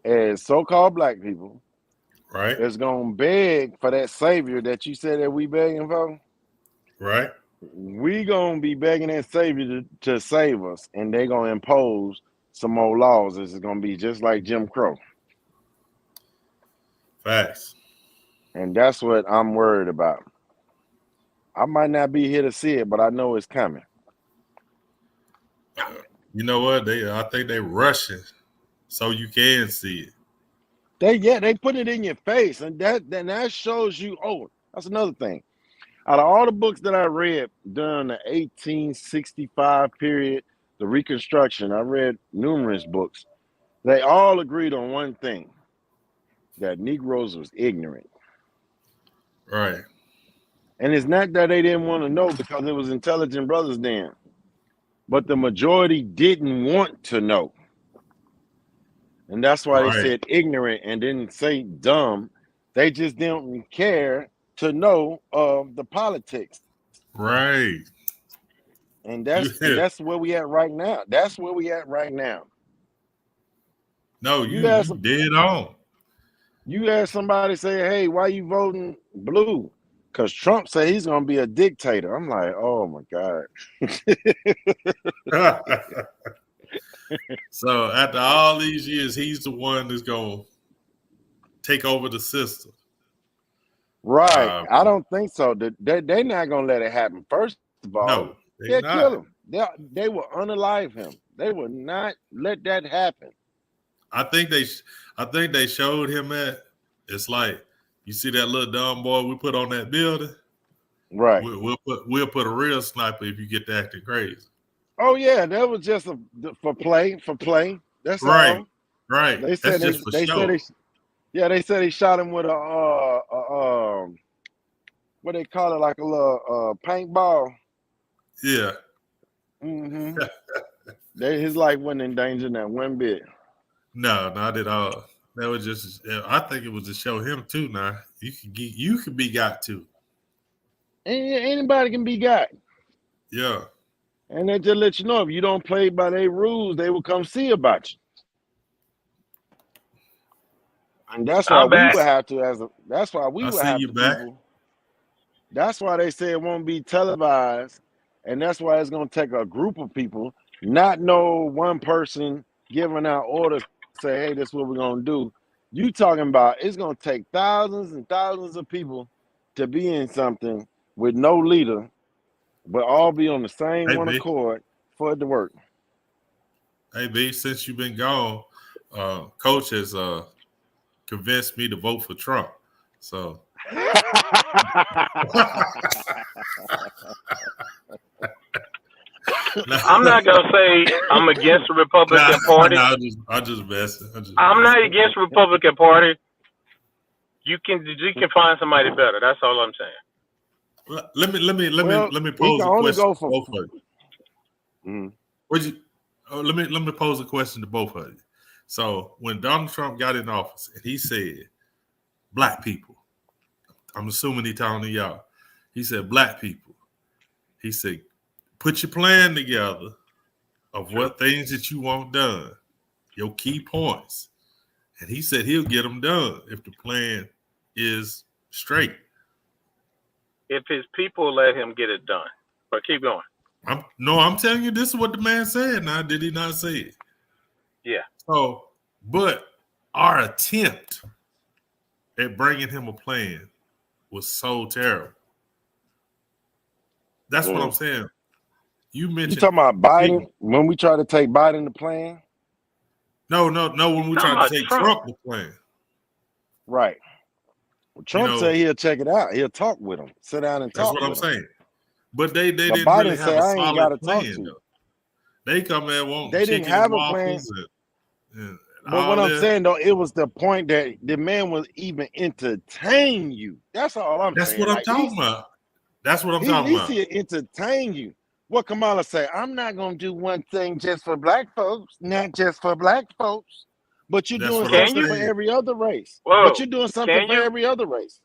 as so-called black people Right. is gonna beg for that savior that you said that we begging for. Right. We gonna be begging that savior to save us, and they gonna impose some more laws. This is gonna be just like Jim Crow, Facts. and that's what I'm worried about. I might not be here to see it, but I know it's coming. You know what? I think they rushing so you can see it. They put it in your face, and that shows you. Oh, that's another thing. Out of all the books that I read during the 1865 period, the Reconstruction, I read numerous books. They all agreed on one thing: that Negroes was ignorant. Right. And it's not that they didn't want to know, because it was intelligent brothers then, but the majority didn't want to know. And that's why they Right. said ignorant and didn't say dumb. They just didn't care to know of the politics. Right. And You that's where we at right now. That's where we at right now. no, You you ask dead on. you ask somebody, say, hey, why you voting blue? Because Trump said he's gonna be a dictator. I'm like, oh my God. So after all these years, he's the one that's gonna take over the system. Right. Uh, I don't think so. They're not gonna let it happen. First of all, no, they they'll kill not. him. They will unalive him. They will not let that happen. I think they, I think they showed him that. It's like you see that little dumb boy we put on that building. Right. We'll put a real sniper if you get to acting crazy. Oh yeah, that was just for play, for play. That's Right, all. right. They That's said just for they said show. yeah, they said he shot him with what they call it, like a little paintball. Yeah. Mm-hmm. His life wasn't in danger not one bit. No, not at all. That was just. I think it was to show him too. Now you could be got too. Anybody can be got. Yeah. And they just let you know if you don't play by their rules, they will come see about you. And that's why I'm we back. would have to, that's why we I would see have you to back. people. That's why they say it won't be televised. And that's why it's going to take a group of people, not no one person giving out orders, say, hey, this is what we're going to do. You talking about it's going to take thousands and thousands of people to be in something with no leader, but all be on the same Hey, one B. accord for it to work. Hey, B. Since you've been gone, Coach has convinced me to vote for Trump. So. I'm not gonna say I'm against the Republican Party. I just messing. I'm not against the Republican Party. You can find somebody better. That's all I'm saying. Let me he pose can a only question go to for. both of you. Let me pose a question to both of you. So when Donald Trump got in office and he said, "Black people," I'm assuming he talking to y'all. He said, "Black people." He said, "Put your plan together of what things that you want done, your key points." And he said he'll get them done if the plan is straight. If his people let him get it done. But keep going. I'm telling you, this is what the man said. Now, did he not say it? Yeah. So, but our attempt at bringing him a plan was so terrible. That's what I'm saying. You mentioned. You talking about Biden when we try to take Biden the plan? No. When we try to take Trump the plan. Right. Well, Trump said he'll check it out. He'll talk with him. Sit down and talk. That's what I'm saying. But they didn't Biden really have a solid plan. Though. They come in wanting they chicken didn't have and a plan. And but what I'm saying though, it was the point that the man was even entertain you. That's all I'm saying. That's what I'm talking about. That's what I'm talking about. He'll entertain you. What Kamala say? I'm not gonna do one thing just for black folks, not just for black folks. But you're doing something for every other race. Whoa. But you're doing something for every other race.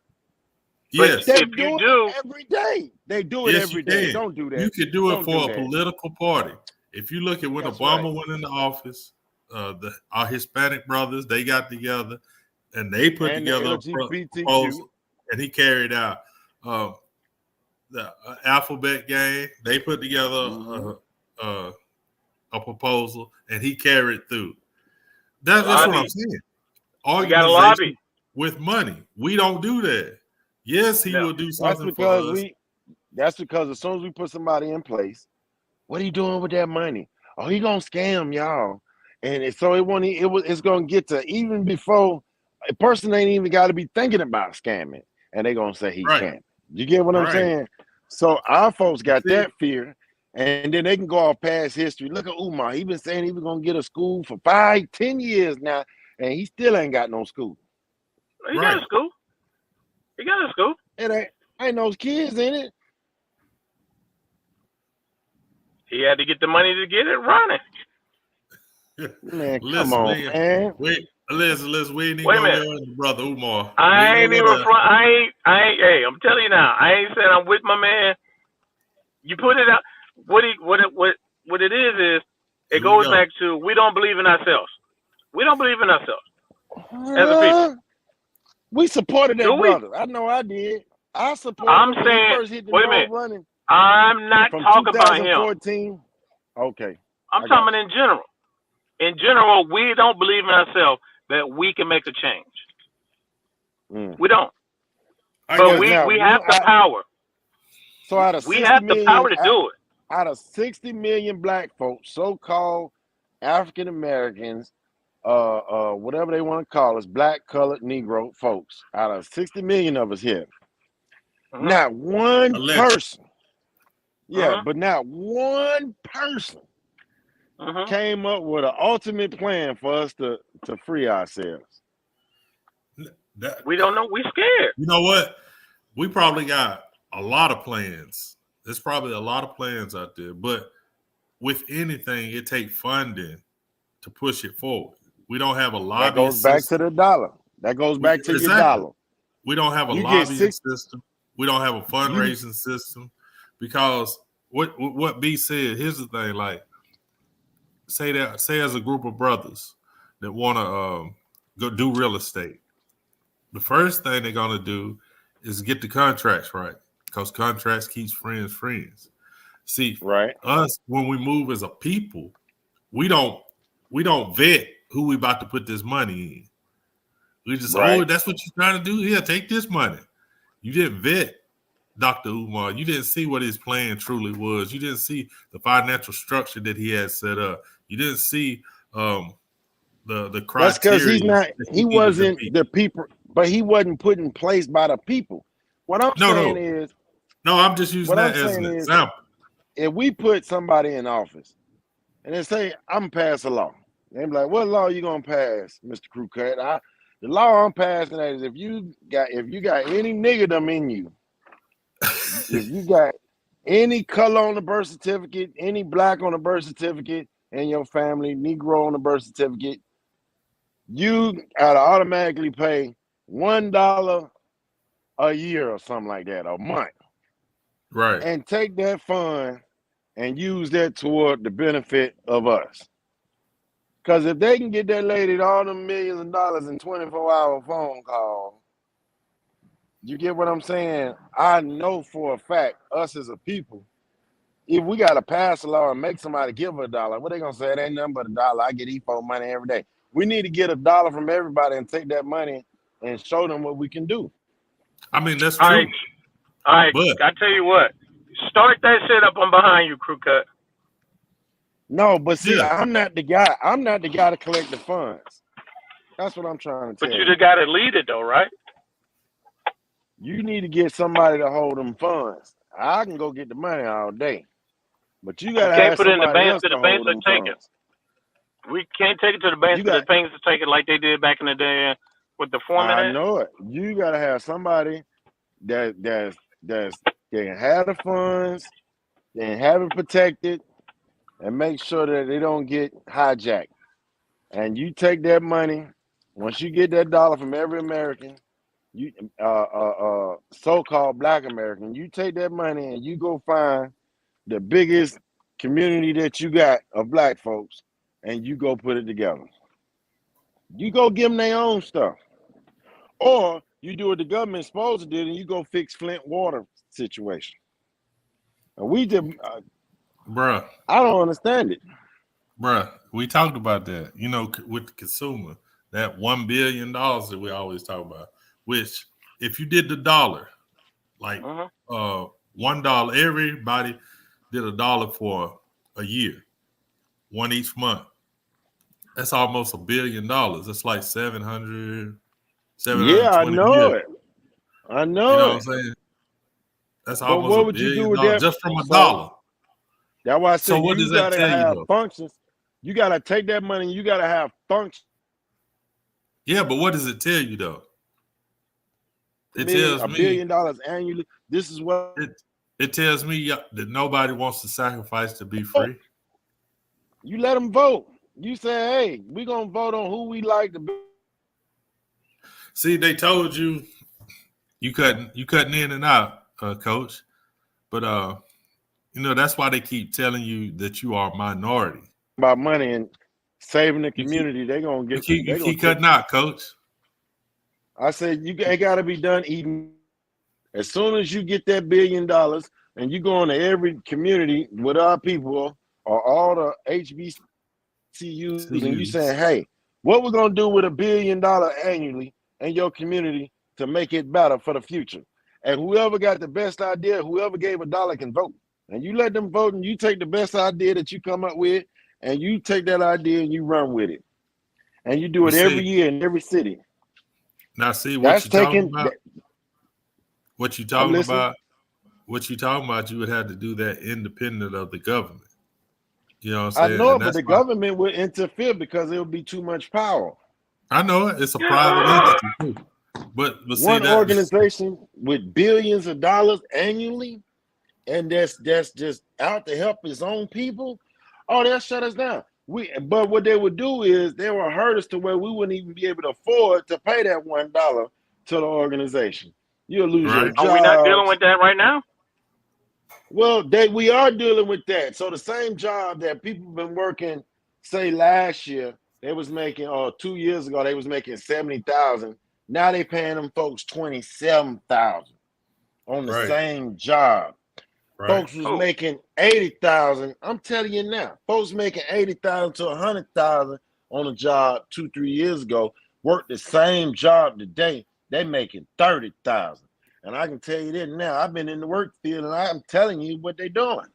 Yes. They do it every day. They do it every day. Don't do that. You could do it for a political party. If you look at when Obama went into office, our Hispanic brothers, they got together and they put together a proposal, and he carried out the alphabet game. They put together a proposal, and he carried through. That's what I'm saying. Organization with money. We don't do that. Yes, he will do something for us. That's because as soon as we put somebody in place, what are you doing with that money? Oh, he gonna scam y'all, and so it's gonna get to even before a person ain't even got to be thinking about scamming, and they gonna say he can't. You get what I'm saying? So our folks got that fear, and then they can go off past history. Look at Umar. He been saying he was gonna get a school for 5-10 years now, and he still ain't got no school. He got a school. He got a school. It ain't no kids in it. He had to get the money to get it running. Man, come on, man. Listen, we ain't even there, brother Umar. I ain't even hey, I'm telling you now, I ain't saying I'm with my man. You put it out. What it is it goes back to we don't believe in ourselves. We don't believe in ourselves as a people. We supported that brother. I know I did. I supported I'm him saying, when he first hit the wait a minute. running. I'm not talking about him. 2014. Okay. I'm talking in general. In general, we don't believe in ourselves that we can make a change. We don't. But we have the power. So out of we have the power to do it. Out of 60 million black folks, so-called African Americans, whatever they want to call us, black, colored, Negro folks, out of 60 million of us here, not one person, but not one person came up with an ultimate plan for us to free ourselves. We don't know. We're scared. You know what? We probably got a lot of plans. There's probably a lot of plans out there, but with anything, it takes funding to push it forward. We don't have a That goes lobbying back to system. the dollar. That goes back to your Exactly. dollar. We don't have a You get lobbying 6. system. We don't have a You fundraising system because what B said. Here's the thing: like, say as a group of brothers that want to go do real estate. The first thing they're gonna do is get the contracts right because contracts keeps friends friends. See, right, us when we move as a people, we don't vet who we about to put this money in. We just, oh, right. that's what you're trying to do? Here, take this money. You didn't vet Dr. Umar. You didn't see what his plan truly was. You didn't see the financial structure that he had set up. You didn't see the That's because he's criteria not. that He he needed to wasn't meet. the people, but he wasn't put in place by the people. What I'm No, saying no, is, no. I'm just using what I'm that as saying an is, example. if we put somebody in office and they say, "I'm pass a law," they be like, "What law you gonna pass, Mr. Crew Cut?" The law I'm passing that is if you got any niggerdom in you, if you got any color on the birth certificate, any black on the birth certificate in your family, Negro on the birth certificate, you gotta automatically pay $1 a year or something like that, a month, Right. and take that fund and use that toward the benefit of us. Because if they can get that lady all them millions of dollars in 24-hour phone call, you get what I'm saying? I know for a fact, us as a people, if we got to pass a law and make somebody give her $1, what they going to say? It ain't nothing but $1. I get EFO money every day. We need to get $1 from everybody and take that money and show them what we can do. I mean, that's All right, true. all right. But I tell you what, start that shit up. I'm behind you, Crew Cut. No, but see, yeah, I'm not the guy. I'm not the guy to collect the funds. That's what I'm trying to But tell you you. the guy to lead it, though, right? You need to get somebody to hold them funds. I can go get the money all day, but you We gotta can't have put it in the somebody banks else till to the banks hold are them taken. funds. We can't take it to the banks You till the got. banks are taken like they did back in the day with the foreman I at. know it. You gotta have somebody that's can have the funds, and have it protected, and make sure that they don't get hijacked. And you take that money once you get that dollar from every American, you so-called Black American, you take that money and you go find the biggest community that you got of Black folks, and you go put it together. You go give them their own stuff, or you do what the government's supposed to do, and you go fix Flint water situation. And we just, bruh, I don't understand it. we talked about that. You know, with the consumer, that $1 billion that we always talk about. Which, if you did the dollar, like Uh-huh. $1, everybody did $1 for a year, one each month. That's almost $1 billion. That's like 700, Yeah, I 720 know million. it. I You know know what I'm it. saying? That's But almost a what would you do billion with dollars that? just from a So dollar. that's why I So said what does you that gotta tell you have though? functions. You gotta take that money and you gotta have functions. Yeah, but what does it tell you though? It Million, tells $1 me billion annually. This is what it it tells me that nobody wants to sacrifice to be free. you let them vote. You say, hey, we're gonna vote on who we like to be. See, they told you cutting in and out, coach. But that's why they keep telling you that you are a minority. About money and saving the You keep community. They're gonna you get. keep you They're gonna keep take. cutting out, coach. I said it got to be done. Even as soon as you get that $1 billion and you go into every community with our people or all the HBCUs, and you CUs. saying, hey, what we're gonna do with $1 billion annually in your community to make it better for the future? And whoever got the best idea, whoever gave $1 can vote. And you let them vote, and you take the best idea that you come up with, and you take that idea and you run with it. And you do But it every see, year in every city. now see what That's you talking taking. about. What you I'm talking listening. about? What you talking about? You would have to do that independent of the government. You know what I'm I saying? know And it, but that's the why government would interfere because it would be too much power. I know it. It's a private entity too. But see One that organization with billions of dollars annually, and that's just out to help his own people. Oh, they'll shut us down. But what they would do is they will hurt us to where we wouldn't even be able to afford to pay that $1 to the organization. You'll lose your Right. Are we not dealing jobs. with that right now? Well, we are dealing with that. So the same job that people been working, say last year, they was making, or 2 years ago, they was making 70,000. Now they paying them folks 27,000 on the Right. same job. Right. Folks was Oh, making 80,000. I'm telling you now, folks making 80,000 to 100,000 on a job 2-3 years ago. Work the same job today. They making 30,000. And I can tell you this now. I've been in the work field, and I'm telling you what they're doing.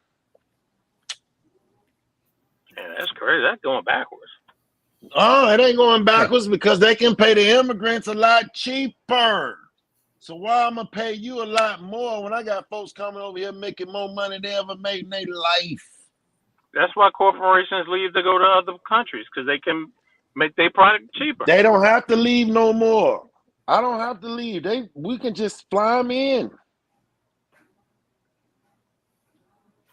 man, that's crazy. That's going backwards. Oh, it ain't going backwards because they can pay the immigrants a lot cheaper. So why I'm gonna pay you a lot more when I got folks coming over here making more money they ever made in their life? That's why corporations leave to go to other countries because they can make their product cheaper. They don't have to leave no more. I don't have to leave. We can just fly them in.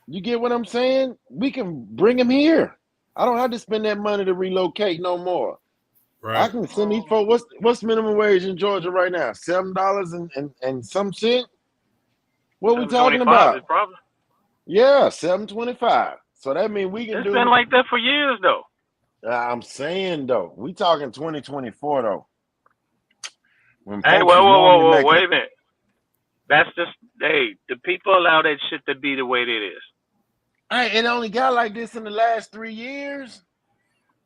You get what I'm saying? We can bring them here. I don't have to spend that money to relocate no more. I Right. can send these folks. What's minimum wage in Georgia right now? $7 and some shit. What we talking 725 about? is probably. Yeah, $7.25. So that means we can It's do. been like that for years though. I'm saying though, we talking 2024 though. When Hey, folks was normally whoa, making. wait a minute. That's just the people allow that shit to be the way it is. Hey, it only got like this in the last 3 years.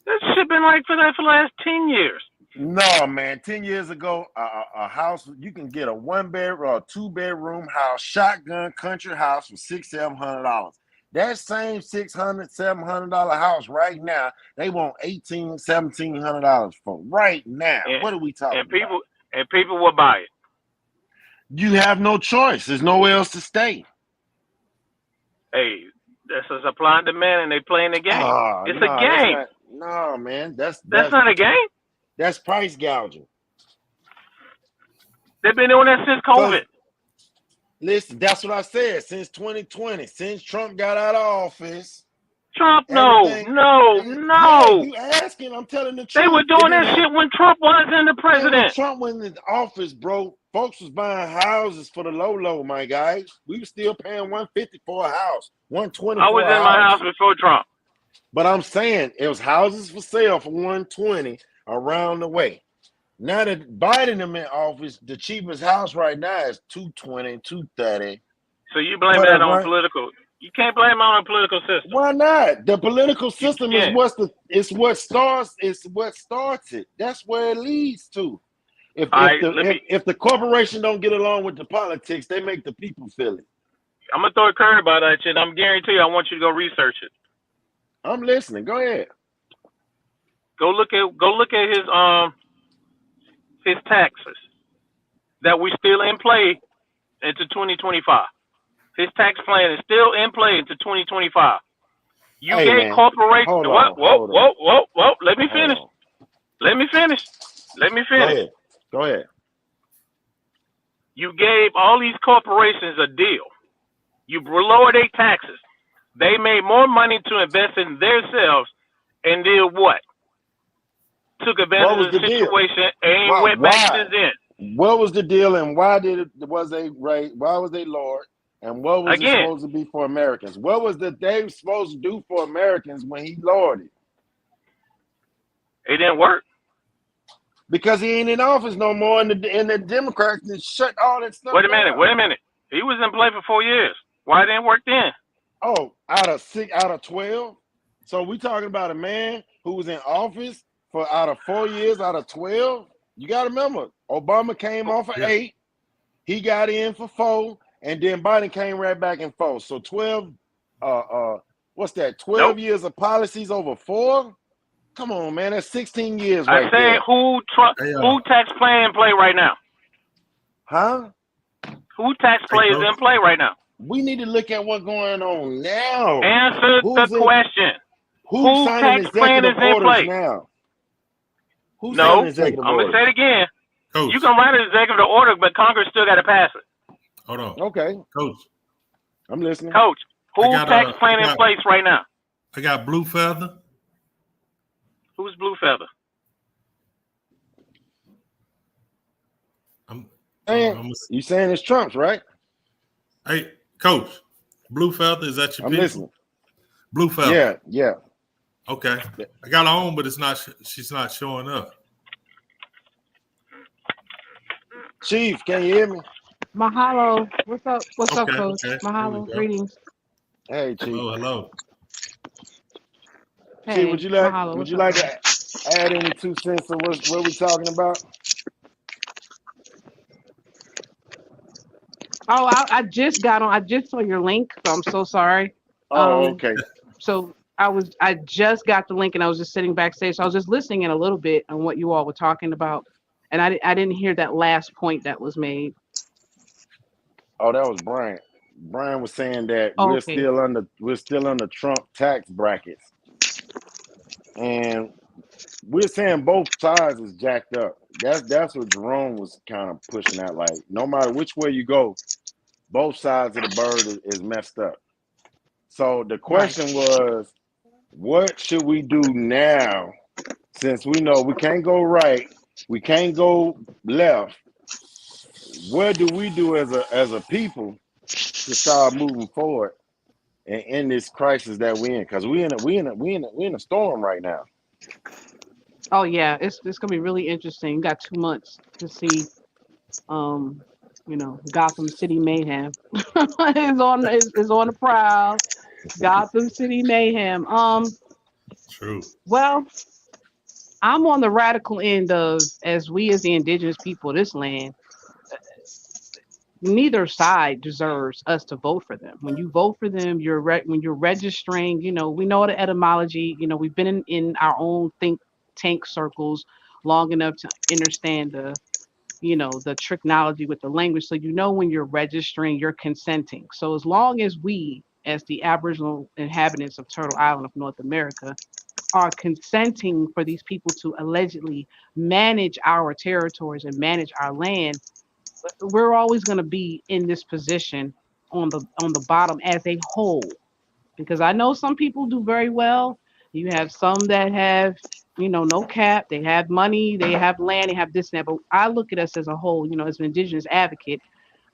That shit been like for that for the last 10 years. No, man. 10 years ago, a house, you can get a 1-bedroom or a 2-bedroom house, shotgun country house for $600-700. That same $600-700 house right now, they want $1,800-1,700 for right now. And, What are we talking about? and people will buy it. You have no choice. There's nowhere else to stay. Hey, that's a supply and demand, and they playing the game. It's a No, that's game. not. No, man. That's not a game. That's price gouging. They've been doing that since COVID. Listen, that's what I said. Since 2020, since Trump got out of office. Trump, no. Yeah, you asking? I'm telling the truth. They were doing that shit when Trump wasn't the president. Man, when Trump went in office, bro, folks was buying houses for the low, my guy. We were still paying $150 for a house, $120. I was in my house before Trump. But I'm saying it was houses for sale for $120 around the way. Now that Biden them in office, the cheapest house right now is $220, $230. So you blame that on political? You can't blame it on a political system. Why not? The political system is what starts it. That's where it leads to. If the corporation don't get along with the politics, they make the people feel it. I'm gonna throw a curveball at you, and I'm guarantee you, I want you to go research it. I'm listening. Go ahead. Go look at his taxes that we still in play into 2025. His tax plan is still in play into 2025. You gave corporations. Whoa. Let me finish. Go ahead. You gave all these corporations a deal. You lowered their taxes. They made more money to invest in themselves and did what? Took advantage of the situation and went back since then. What was the deal and why was they lowered? And what was it supposed to be for Americans? What was they supposed to do for Americans when he lowered it? It didn't work. Because he ain't in office no more, and the Democrats just shut all that stuff Wait a minute. He was in play for 4 years. Why it didn't work then? Oh, out of 12? So we talking about a man who was in office for out of 4 years, out of 12? You got to remember, Obama came off of 8. He got in for 4. And then Biden came right back and 4. So 12, what's that? 12 years of policies over 4? Come on, man. That's 16 years right there. I said who tax plan in play right now? Huh? Who tax play is in play right now? We need to look at what's going on now. Answer the question. Who tax plan is in play? Now? I'm going to say it again. Coach. You can write an executive order, but Congress still got to pass it. Hold on. Okay. Coach. I'm listening. Coach, who tax plan in place right now? I got Blue Feather. Who's Blue Feather? I'm, And I'm you saying it's Trump's, right? hey, Coach. Blue Feather, is that your I'm people? listening. Blue Feather. Yeah, yeah. Okay. I got her on, but it's not. She's not showing up. Chief, can you hear me? Mahalo. What's up? What's up, Okay. Coach? Okay. Here we Mahalo. go. Greetings. Hey, Chief. Hello. Hello. Chief, Hey, Mahalo. would What's you up, like brother? to add any 2 cents of what we talking about? Oh, I just got on. I just saw your link, so I'm so sorry. Oh, Um, okay. so I just got the link and I was just sitting backstage. So I was just listening in a little bit on what you all were talking about, and I didn't hear that last point that was made. Oh, that was Brian. Brian was saying that Okay, we're still under Trump tax brackets, and we're saying both sides is jacked up. That's what Jerome was kind of pushing out. Like no matter which way you go, both sides of the bird is messed up. So the right. question was, what should we do now? Since we know we can't go right, we can't go left. What do we do as a people to start moving forward and end this crisis that we're in? Because we in a storm right now. Oh yeah, it's gonna be really interesting. You got 2 months to see. Um, Gotham City Mayhem is on the prowl. Gotham City Mayhem. True. Well, I'm on the radical end of as we as the indigenous people of this land, neither side deserves us to vote for them. When you vote for them, when you're registering, we know the etymology, we've been in our own think tank circles long enough to understand the technology with the language. So when you're registering, you're consenting. So as long as we, as the Aboriginal inhabitants of Turtle Island of North America, are consenting for these people to allegedly manage our territories and manage our land, we're always going to be in this position on the bottom as a whole. Because I know some people do very well. You have some that have no cap. They have money. They have land. They have this and that. But I look at us as a whole. As an indigenous advocate,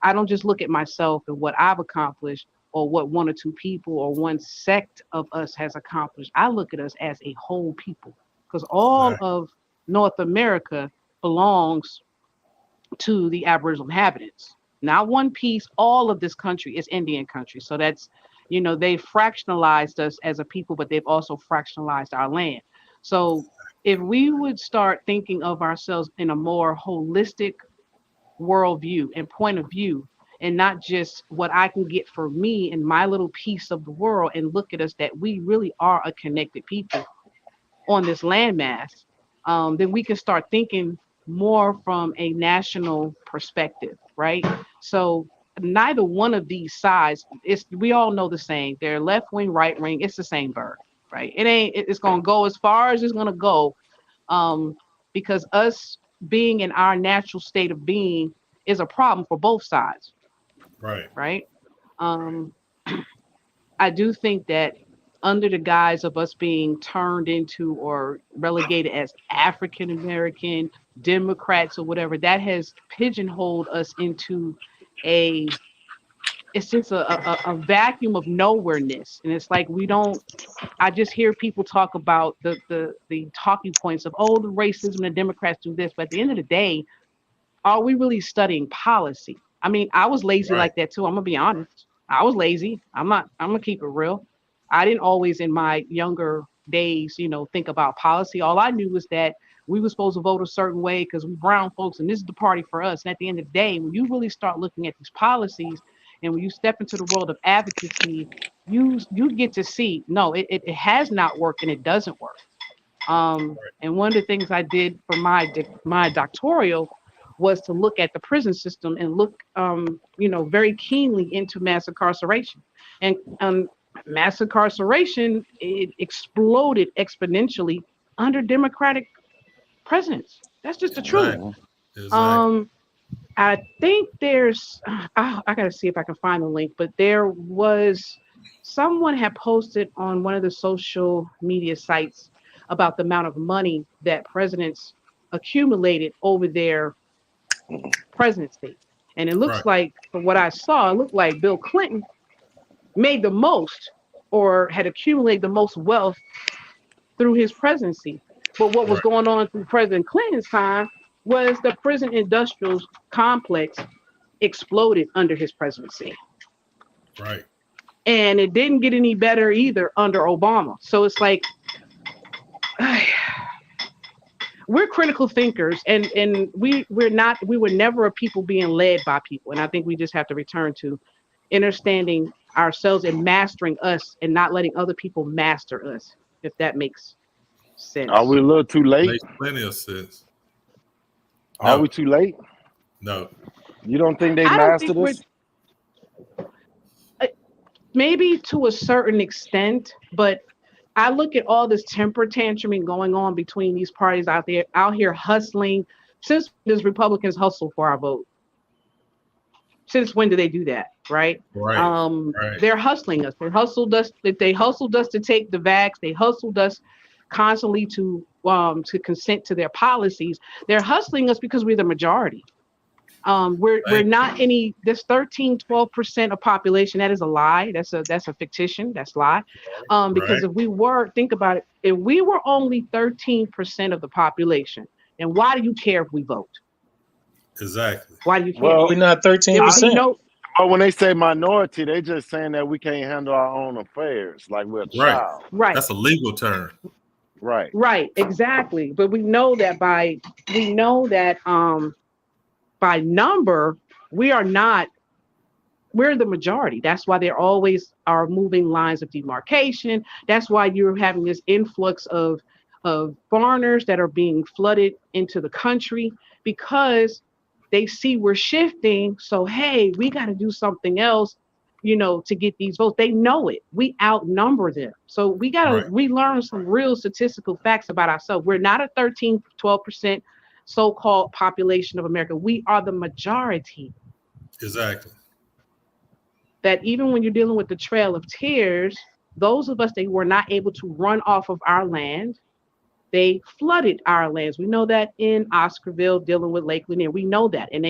I don't just look at myself and what I've accomplished or what one or two people or one sect of us has accomplished. I look at us as a whole people because all Exactly. of North America belongs to the Aboriginal inhabitants. Not one piece, all of this country is Indian country. So they fractionalized us as a people, but they've also fractionalized our land. So if we would start thinking of ourselves in a more holistic worldview and point of view, and not just what I can get for me and my little piece of the world, and look at us that we really are a connected people on this landmass, then we can start thinking more from a national perspective, right? So neither one of these sides, we all know the same. They're left wing, right wing. It's the same bird, right? It's gonna go as far as it's gonna go, um, because us being in our natural state of being is a problem for both sides, Right. right? Um, I do think that under the guise of us being turned into or relegated as African American Democrats or whatever, that has pigeonholed us into a it's just a vacuum of nowhereness. And it's like we don't I just hear people talk about the talking points of the racism, the Democrats do this, but at the end of the day, are we really studying policy? I mean, I was lazy Right. like that too. I'm gonna be honest. I was lazy. I'm not. I'm gonna keep it real. I didn't always, in my younger days, think about policy. All I knew was that we were supposed to vote a certain way because we brown folks, and this is the party for us. And at the end of the day, when you really start looking at these policies, and when you step into the world of advocacy, you get to see no, it has not worked and it doesn't work. And one of the things I did for my doctoral was to look at the prison system and look, very keenly into mass incarceration. And mass incarceration, it exploded exponentially under Democratic presidents. That's just the truth. Exactly. Hmm. Exactly. Um, I think there's, I got to see if I can find the link, but there was. someone had posted on one of the social media sites about the amount of money that presidents accumulated over their presidency. And it looks Right. like, from what I saw, it looked like Bill Clinton made the most or had accumulated the most wealth through his presidency. But what was Right. going on through President Clinton's time was the prison industrial complex exploded under his presidency. Right. And it didn't get any better either under Obama. So it's like we're critical thinkers, and we were never a people being led by people. And I think we just have to return to understanding ourselves and mastering us and not letting other people master us, if that makes Are sense. we a little too late? Makes plenty of sense. Are we No. too late? No. You don't think they I don't think mastered we're us? uh, maybe to a certain extent, but I look at all this temper tantruming going on between these parties out here hustling. Since does Republicans hustle for our vote? Since when do they do that? Right? Right. Right. They're hustling us. They hustled us. They hustled us to take the vax. They hustled us constantly to consent to their policies. They're hustling us because we're the majority. We're Thank not any this 13-12% of population. That is a lie. That's a fictitious. That's a lie. Because Right. if we were, think about it, if we were only 13% of the population, then why do you care if we vote? Exactly. Why do you care? Well, We're not There would I, be 13%. no but when they say minority, they just saying that we can't handle our own affairs, like we're a Right. child. right, That's a legal term. Right. right, exactly. But we know that by number, we are not we're the majority. That's why there always are moving lines of demarcation. That's why you're having this influx of foreigners that are being flooded into the country because they see we're shifting. So hey, we got to do something else, to get these votes. They know it. We outnumber them. So we got to Right. relearn some real statistical facts about ourselves. We're not a 13, 12% so-called population of America. We are the majority. Exactly. That even when you're dealing with the Trail of Tears, those of us that were not able to run off of our land, they flooded our lands. We know that in Oscarville, dealing with Lake Lanier. We know that. And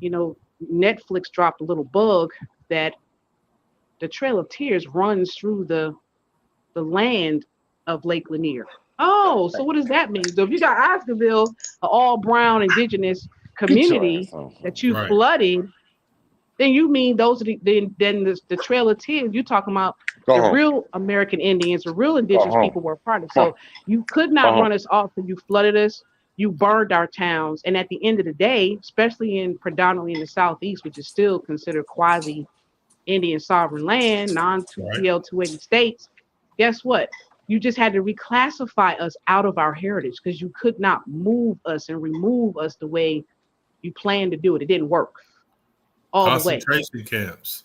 you know, Netflix dropped a little bug that the Trail of Tears runs through the land of Lake Lanier. Oh, so what does that mean? So if you got Oscarville, an all brown indigenous Get your community ass on. that you Right. flooded, then you mean those are then the Trail of Tears, you're talking about Go the home. real American Indians, the real Go indigenous home. people were a part of it. Come on. So you could Go not home. run us off and you flooded us, you burned our towns. And at the end of the day, especially in predominantly in the southeast, which is still considered quasi Indian sovereign land, non Right. 2PL 280 states, guess what? You just had to reclassify us out of our heritage because you could not move us and remove us the way you planned to do it. It didn't work all the way. Concentration camps.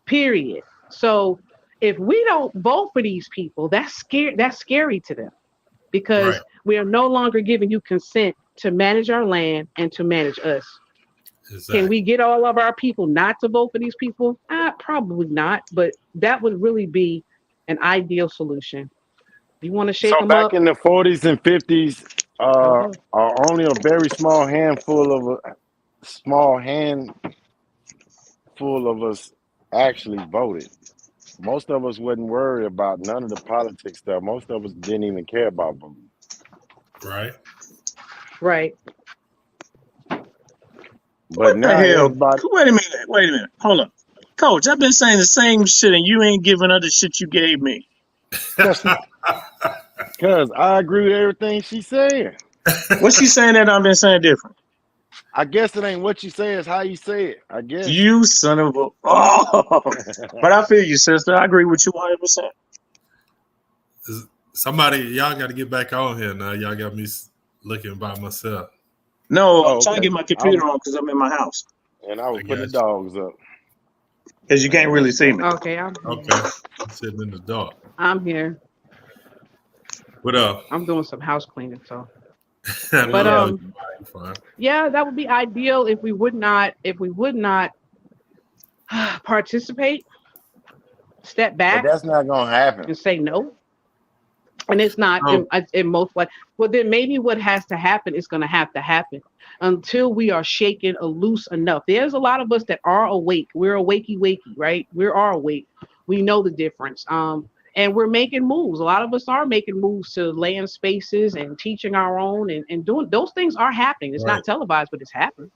Period. So if we don't vote for these people, that's scary to them Right. because we are no longer giving you consent to manage our land and to manage us. Can Exactly. we get all of our people not to vote for these people? Probably not, but that would really be an ideal solution. You want to So shake them back up? in the 40s and 50s, Okay. only a very small handful of us actually voted. Most of us wasn't worried about none of the politics stuff. Most of us didn't even care about voting. Right. Right. But What the now hell? everybody, Wait a minute. Wait a minute. Hold up. Coach, I've been saying the same shit and you ain't giving her the shit you gave me. cause, cause I agree with everything she said. What's she saying that I've been saying different? I guess it ain't what you say, it's how you say it. I guess. You son of a. Oh. But I feel you, sister. I agree with you 100%. Somebody, y'all got to get back on here now. Y'all got me looking by myself. No, I'm Oh, trying to okay. get my I computer was, on because I'm in my house. and I I was putting the got you. dogs up. Because you can't really see me. Okay. Okay. I'm sitting in the dark. I'm here. What up? I'm doing some house cleaning. So, I but know Yeah. you're fine. yeah, that would be ideal if we would not participate. step But back that's not gonna happen. and say no. And it's not So, in most like, well, then maybe what has to happen is going to happen until we are shaken or loose enough. There's a lot of us that are awake. We're wakey, right? We are awake. We know the difference. And we're making moves. A lot of us are making moves to land spaces and teaching our own and doing those things are happening. It's right, not televised, but it's happening.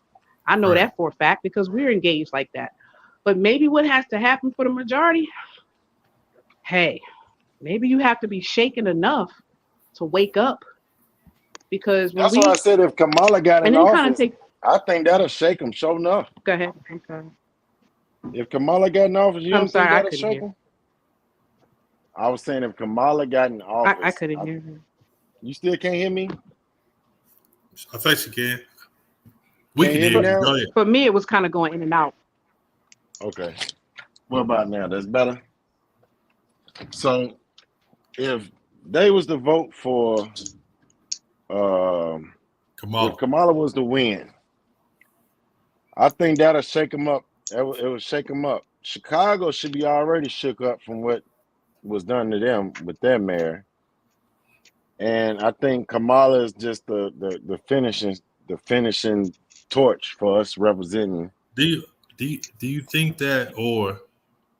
I know right. that for a fact because we're engaged like that. But maybe what has to happen for the majority, hey, maybe you have to be shaken enough to wake up because when That's why I we said if Kamala got and in then kind of office, take I think that'll shake him. Sure enough. go ahead. I'm sorry. If Kamala got in office, you I'm don't think sorry, I that'll couldn't shake hear. him? I was saying if Kamala got in I office, couldn't hear her. you still can't hear me? I think she can. We Can't can hear hear me For, you. now? Go ahead. for me, it was kind of going in and out. Okay. What about now? That's better. So if they was to vote for if Kamala. Kamala was to win, I think that'll shake them up. It would shake them up. Chicago should be already shook up from what was done to them with their mayor. And I think Kamala is just the finishing torch for us representing. Do you do you think that, or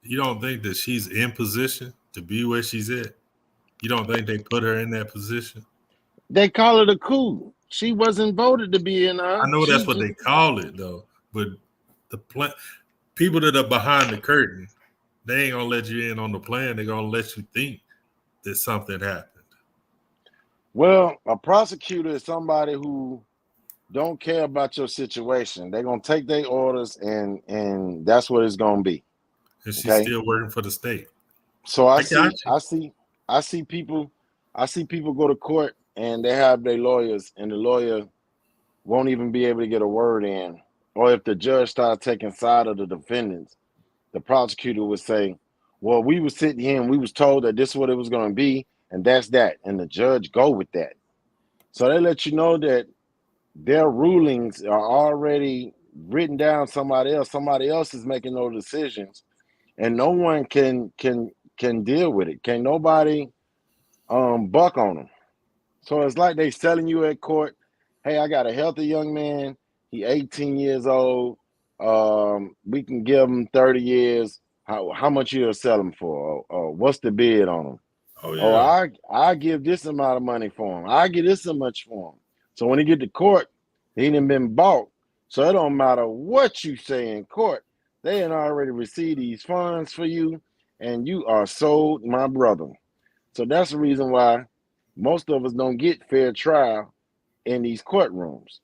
you don't think that she's in position to be where she's at? You don't think they put her in that position? They call it a coup. She wasn't voted to be in I her. know that's what they call it though, but the people that are behind the curtain, they ain't gonna let you in on the plan. They're gonna let you think that something happened. Well, a prosecutor is somebody who don't care about your situation. They're gonna take their orders and that's what it's gonna be. And she's Okay. still working for the state. So I I got see you. I see I see people go to court and they have their lawyers and the lawyer won't even be able to get a word in. Or if the judge starts taking side of the defendants, the prosecutor would say, well, we were sitting here and we was told that this is what it was going to be, and that's that. And the judge go with that. So they let you know that their rulings are already written down somebody else. Somebody else is making those decisions, and no one can deal with it. Can nobody buck on them. So it's like they telling you at court, hey, I got a healthy young man. He 18 years old. We can give him 30 years. How much you'll sell him for? Or what's the bid on him? Oh Oh, yeah. I give this amount of money for him. I get this so much for him. So when he get to court, he done been bought. So it don't matter what you say in court. They had already received these funds for you, and you are sold, my brother. So that's the reason why most of us don't get fair trial in these courtrooms.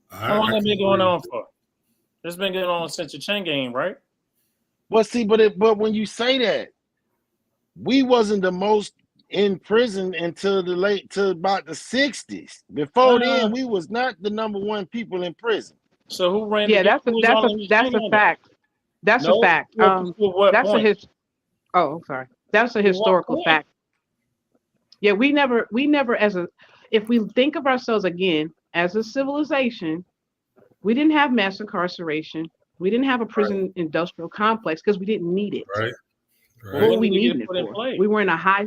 How long I that can been going agree. on for? It's been going on since the chain game, right? Well, see, but when you say that, we wasn't the most in prison until till about the 60s. Before then, Uh, we was not the number one people in prison. so who ran the Yeah, game? Who was on the that's chain a on it? fact. That's a No, fact. to what That's a point? his. Oh, I'm sorry. That's a To what historical point? fact. Yeah, we never as a if we think of ourselves again as a civilization, we didn't have mass incarceration. We didn't have a Right, prison industrial complex because we didn't need it. right, But What right. were when we did it needing get it put in for? place? We were in a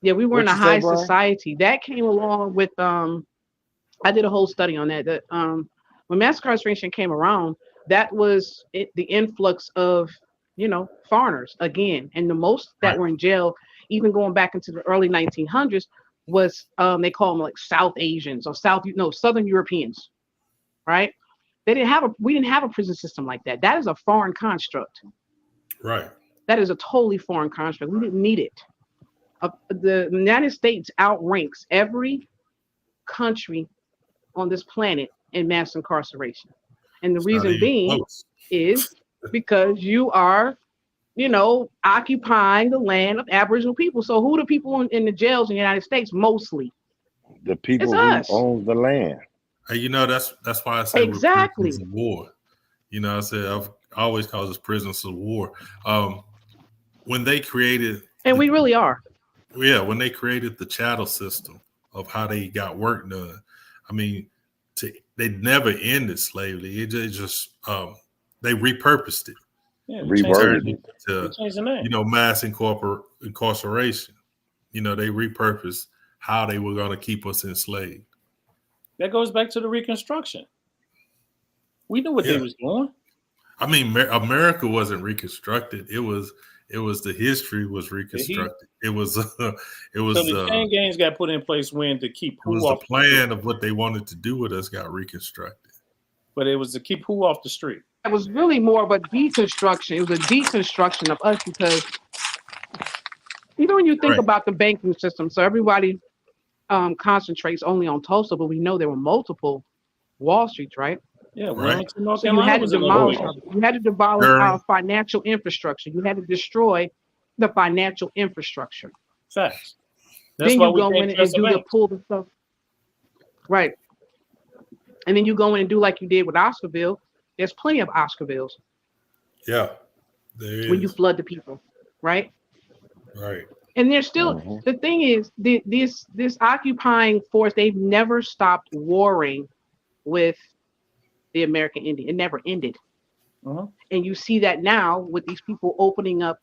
yeah, we were in What a you say, high Brian? society. That came along with I did a whole study on that. That when mass incarceration came around, that was the influx of foreigners again, and the most that Right. were in jail, even going back into the early 1900s, was they call them like South Asians or Southern Europeans, right? We didn't have a prison system like that. That is a foreign construct. Right. That is a totally foreign construct. We didn't need it. The United States outranks every country on this planet in mass incarceration. And the It's not reason even being close. is because you are, occupying the land of Aboriginal people. So who are the people in the jails in the United States mostly? The It's people who us. owns the land. Hey, that's why I say we're prisoners Exactly. of war. I said I've always called us prisoners of war. When they created And the we really are. when they created the chattel system of how they got work done, I mean, they never ended slavery. It just they repurposed it. Yeah, Reworded turned it. it they to, changed the name. mass incarceration. They repurposed how they were going to keep us enslaved. That goes back to the Reconstruction. We knew what they Yeah. was doing. I mean, America wasn't reconstructed. It was the history was reconstructed. It was it So was the chain gangs got put in place when to keep it who was the off the street. plan of what they wanted to do with us got reconstructed. But it was to keep who off the street. It was really more of a deconstruction. It was a deconstruction of us because when you think Right. about the banking system, so everybody concentrates only on Tulsa, but we know there were multiple Wall Streets, right? Yeah, Right. Wilmington, North So you Carolina had to was another demolish one. you had to demolish Very. our financial infrastructure. You had to destroy the financial infrastructure. Facts. That's Then why you we go can't in and trust the do the banks. pull the stuff. Right. And then you go in and do like you did with Oscarville. There's plenty of Oscarvilles Yeah. There when you is. flood the people, right? Right. And there's still the thing is this occupying force, they've never stopped warring with the American Indian. It never ended. Mhm. And you see that now with these people opening up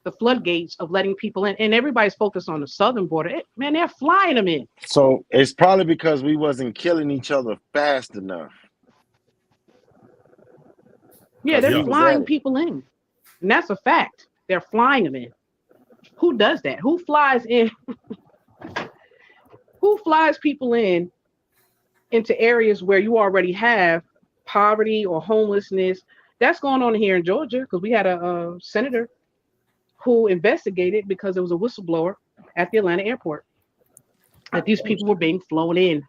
the floodgates of letting people in. And everybody's focused on the southern border. Man, they're flying them in. So it's probably because we wasn't killing each other fast enough. Yeah, 'Cause they're he was flying at it. people in. And that's a fact. They're flying them in. Who does that? Who flies in? Who flies people in into areas where you already have poverty or homelessness? That's going on here in Georgia because we had a senator who investigated because there was a whistleblower at the Atlanta airport that these people were being flown in.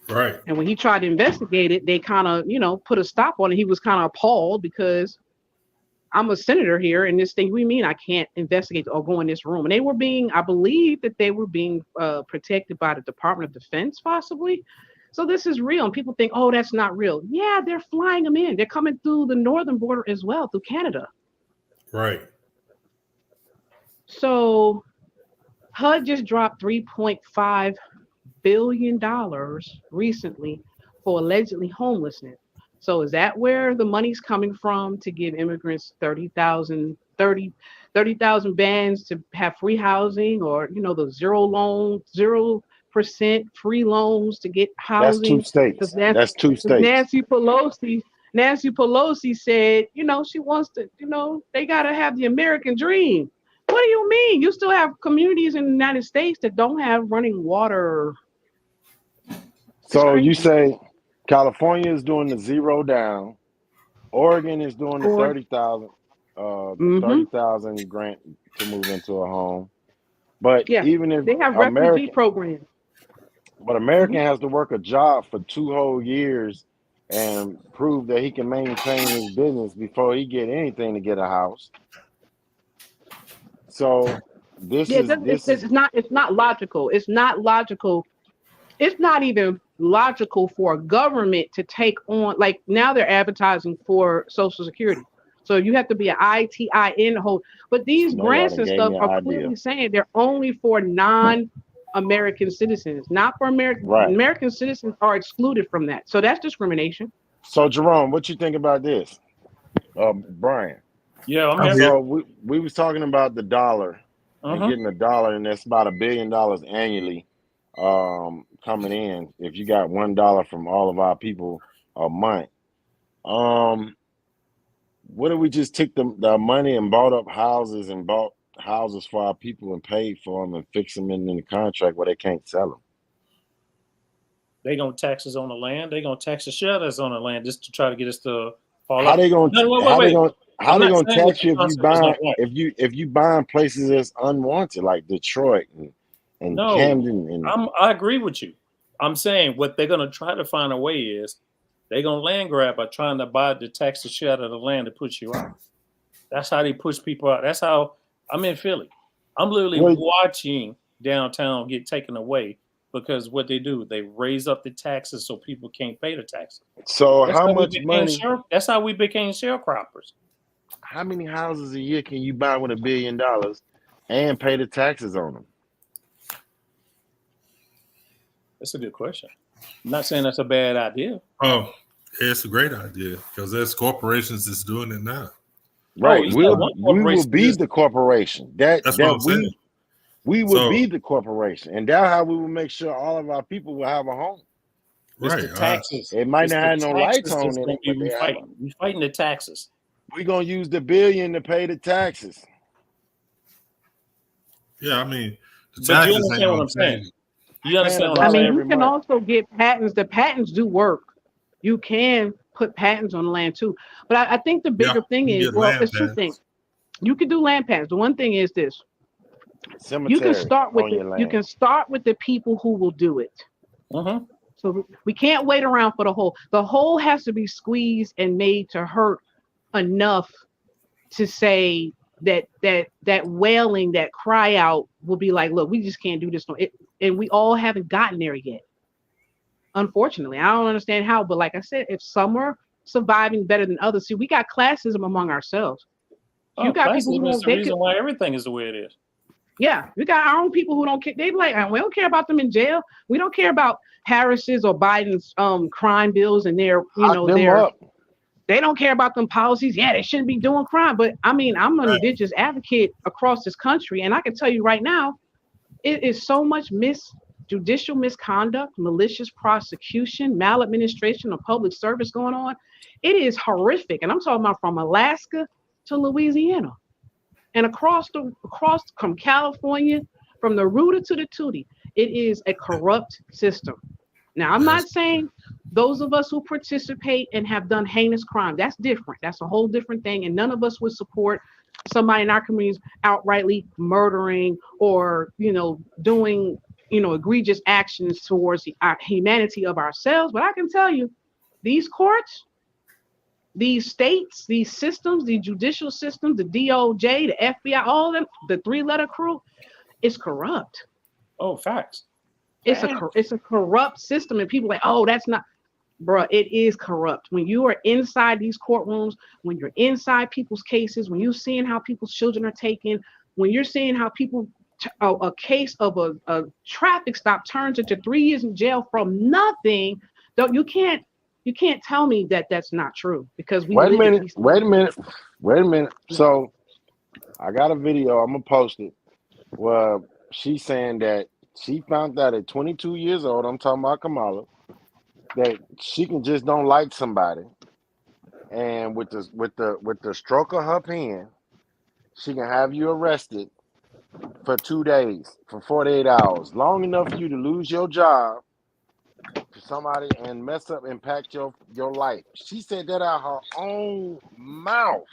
Right. And when he tried to investigate it, they kind of, put a stop on it. He was kind of appalled because I'm a senator here, and this thing, we mean I can't investigate or go in this room. And I believe that they were being protected by the Department of Defense, possibly. So this is real. And people think, oh, that's not real. Yeah, they're flying them in. They're coming through the northern border as well, through Canada. Right. So HUD just dropped $3.5 billion recently for allegedly homelessness. So is that where the money's coming from to give immigrants 30,000 bands to have free housing, or the 0% free loans to get That's two housing? states. That's two states. Nancy Pelosi said, she wants to, they got to have the American dream. What do you mean? You still have communities in the United States that don't have running water. So you say California is doing the 0 down, Oregon is doing the 30,000, Mm-hmm. 30,000 grant to move into a home. But Yeah, even if they have refugee programs. But American has to work a job for 2 whole years and prove that he can maintain his business before he get anything to get a house. So this Yeah, is it's not logical. It's not logical. It's not even logical for a government to take on, like now they're advertising for Social Security. So you have to be an ITIN hold. But these No, y'all grants done and gave stuff me an are idea. clearly saying they're only for non-American citizens, not for American. Right. American citizens are excluded from that. So that's discrimination. So Jerome, what you think about this? Brian. Yeah, I'm I'm here. here. So we was talking about the dollar and Uh-huh. getting the dollar, and that's about $1 billion annually coming in if you got $1 from all of our people a month. What if we just took the money and bought up houses and bought houses for our people and paid for them and fix them in the contract where they can't sell them? They gonna tax us on the land. They gonna tax the shelters on the land just to try to get us to fall How out. they gonna No, how they wait. gonna how I'm they not gonna saying that tax the you if you concept is buy not right. if you buying places that's unwanted like Detroit and No, Camden and I agree with you. I'm saying what they're gonna try to find a way is they're gonna land grab by trying to buy the tax the shit out of the land to push you out. That's how they push people out. That's how I'm in Philly. I'm literally Well- watching downtown get taken away because what they do, they raise up the taxes so people can't pay the taxes. so That's how we much became money, that's how we became sharecroppers. how many houses a year can you buy with $1 billion and pay the taxes on them? That's a good question. I'm not saying that's a bad idea. Oh, it's a great idea because there's corporations that's doing it now. Right. you said one We will corporation. be the corporation. That's what I'm saying. We will So- be the corporation, and that's how we will make sure all of our people will have a home. It's Right. the taxes. It might It's not the have no lights taxes on that's in gonna it, be but they we have. fighting. We fighting the taxes. We're gonna use the billion to pay the taxes. Yeah, I mean, the But you taxes ain't understand what gonna I'm saying? change. You understand what I I'm $1 mean, saying? you every can month. also get patents. The patents do work. You can put patents on land too. But I think the Yeah, bigger thing you is, get well, land it's two things. patents. You can do land patents. The one thing is this: you can Cemetery start with on your you land. can start with the people who will do it. Mm-hmm. So we can't wait around for the whole. The whole has to be squeezed and made to hurt enough to say that wailing, that cry out will be like, look, we just can't do this. And we all haven't gotten there yet. Unfortunately, I don't understand how, but like I said, if some are surviving better than others, see, we got classism among ourselves. You Oh, got people who classism is don't. the reason why everything is the way it is. Yeah, we got our own people who don't care. They be like, we don't care about them in jail. We don't care about Harris's or Biden's crime bills and their, Lock them their. up. They don't care about them policies. Yeah, they shouldn't be doing crime. But I mean, I'm an Right. indigenous advocate across this country, and I can tell you right now, it is so much judicial misconduct, malicious prosecution, maladministration of public service going on. It is horrific, and I'm talking about from Alaska to Louisiana, and across from California, from the rooter to the tootie. It is a corrupt system. Now, I'm That's not saying those of us who participate and have done heinous crime, that's different. That's a whole different thing. And none of us would support somebody in our communities outrightly murdering or, doing, egregious actions towards the humanity of ourselves. But I can tell you, these courts, these states, these systems, the judicial system, the DOJ, the FBI, all of them, the three-letter crew, is corrupt. Oh, facts. It's a corrupt system, and people are like, oh, that's not, bruh. It is corrupt. When you are inside these courtrooms, when you're inside people's cases, when you're seeing how people's children are taken, when you're seeing how people, a case of a traffic stop turns into 3 years in jail from nothing. You can't tell me that that's not true, because we Wait a live it. minute. Wait a minute. So I got a video. I'm gonna post it. Where she's saying that she found out at 22 years old. I'm talking about Kamala. That she can just don't like somebody, and with the stroke of her pen, she can have you arrested for 2 days, for 48 hours, long enough for you to lose your job to somebody and mess up, impact your life. She said that out her own mouth.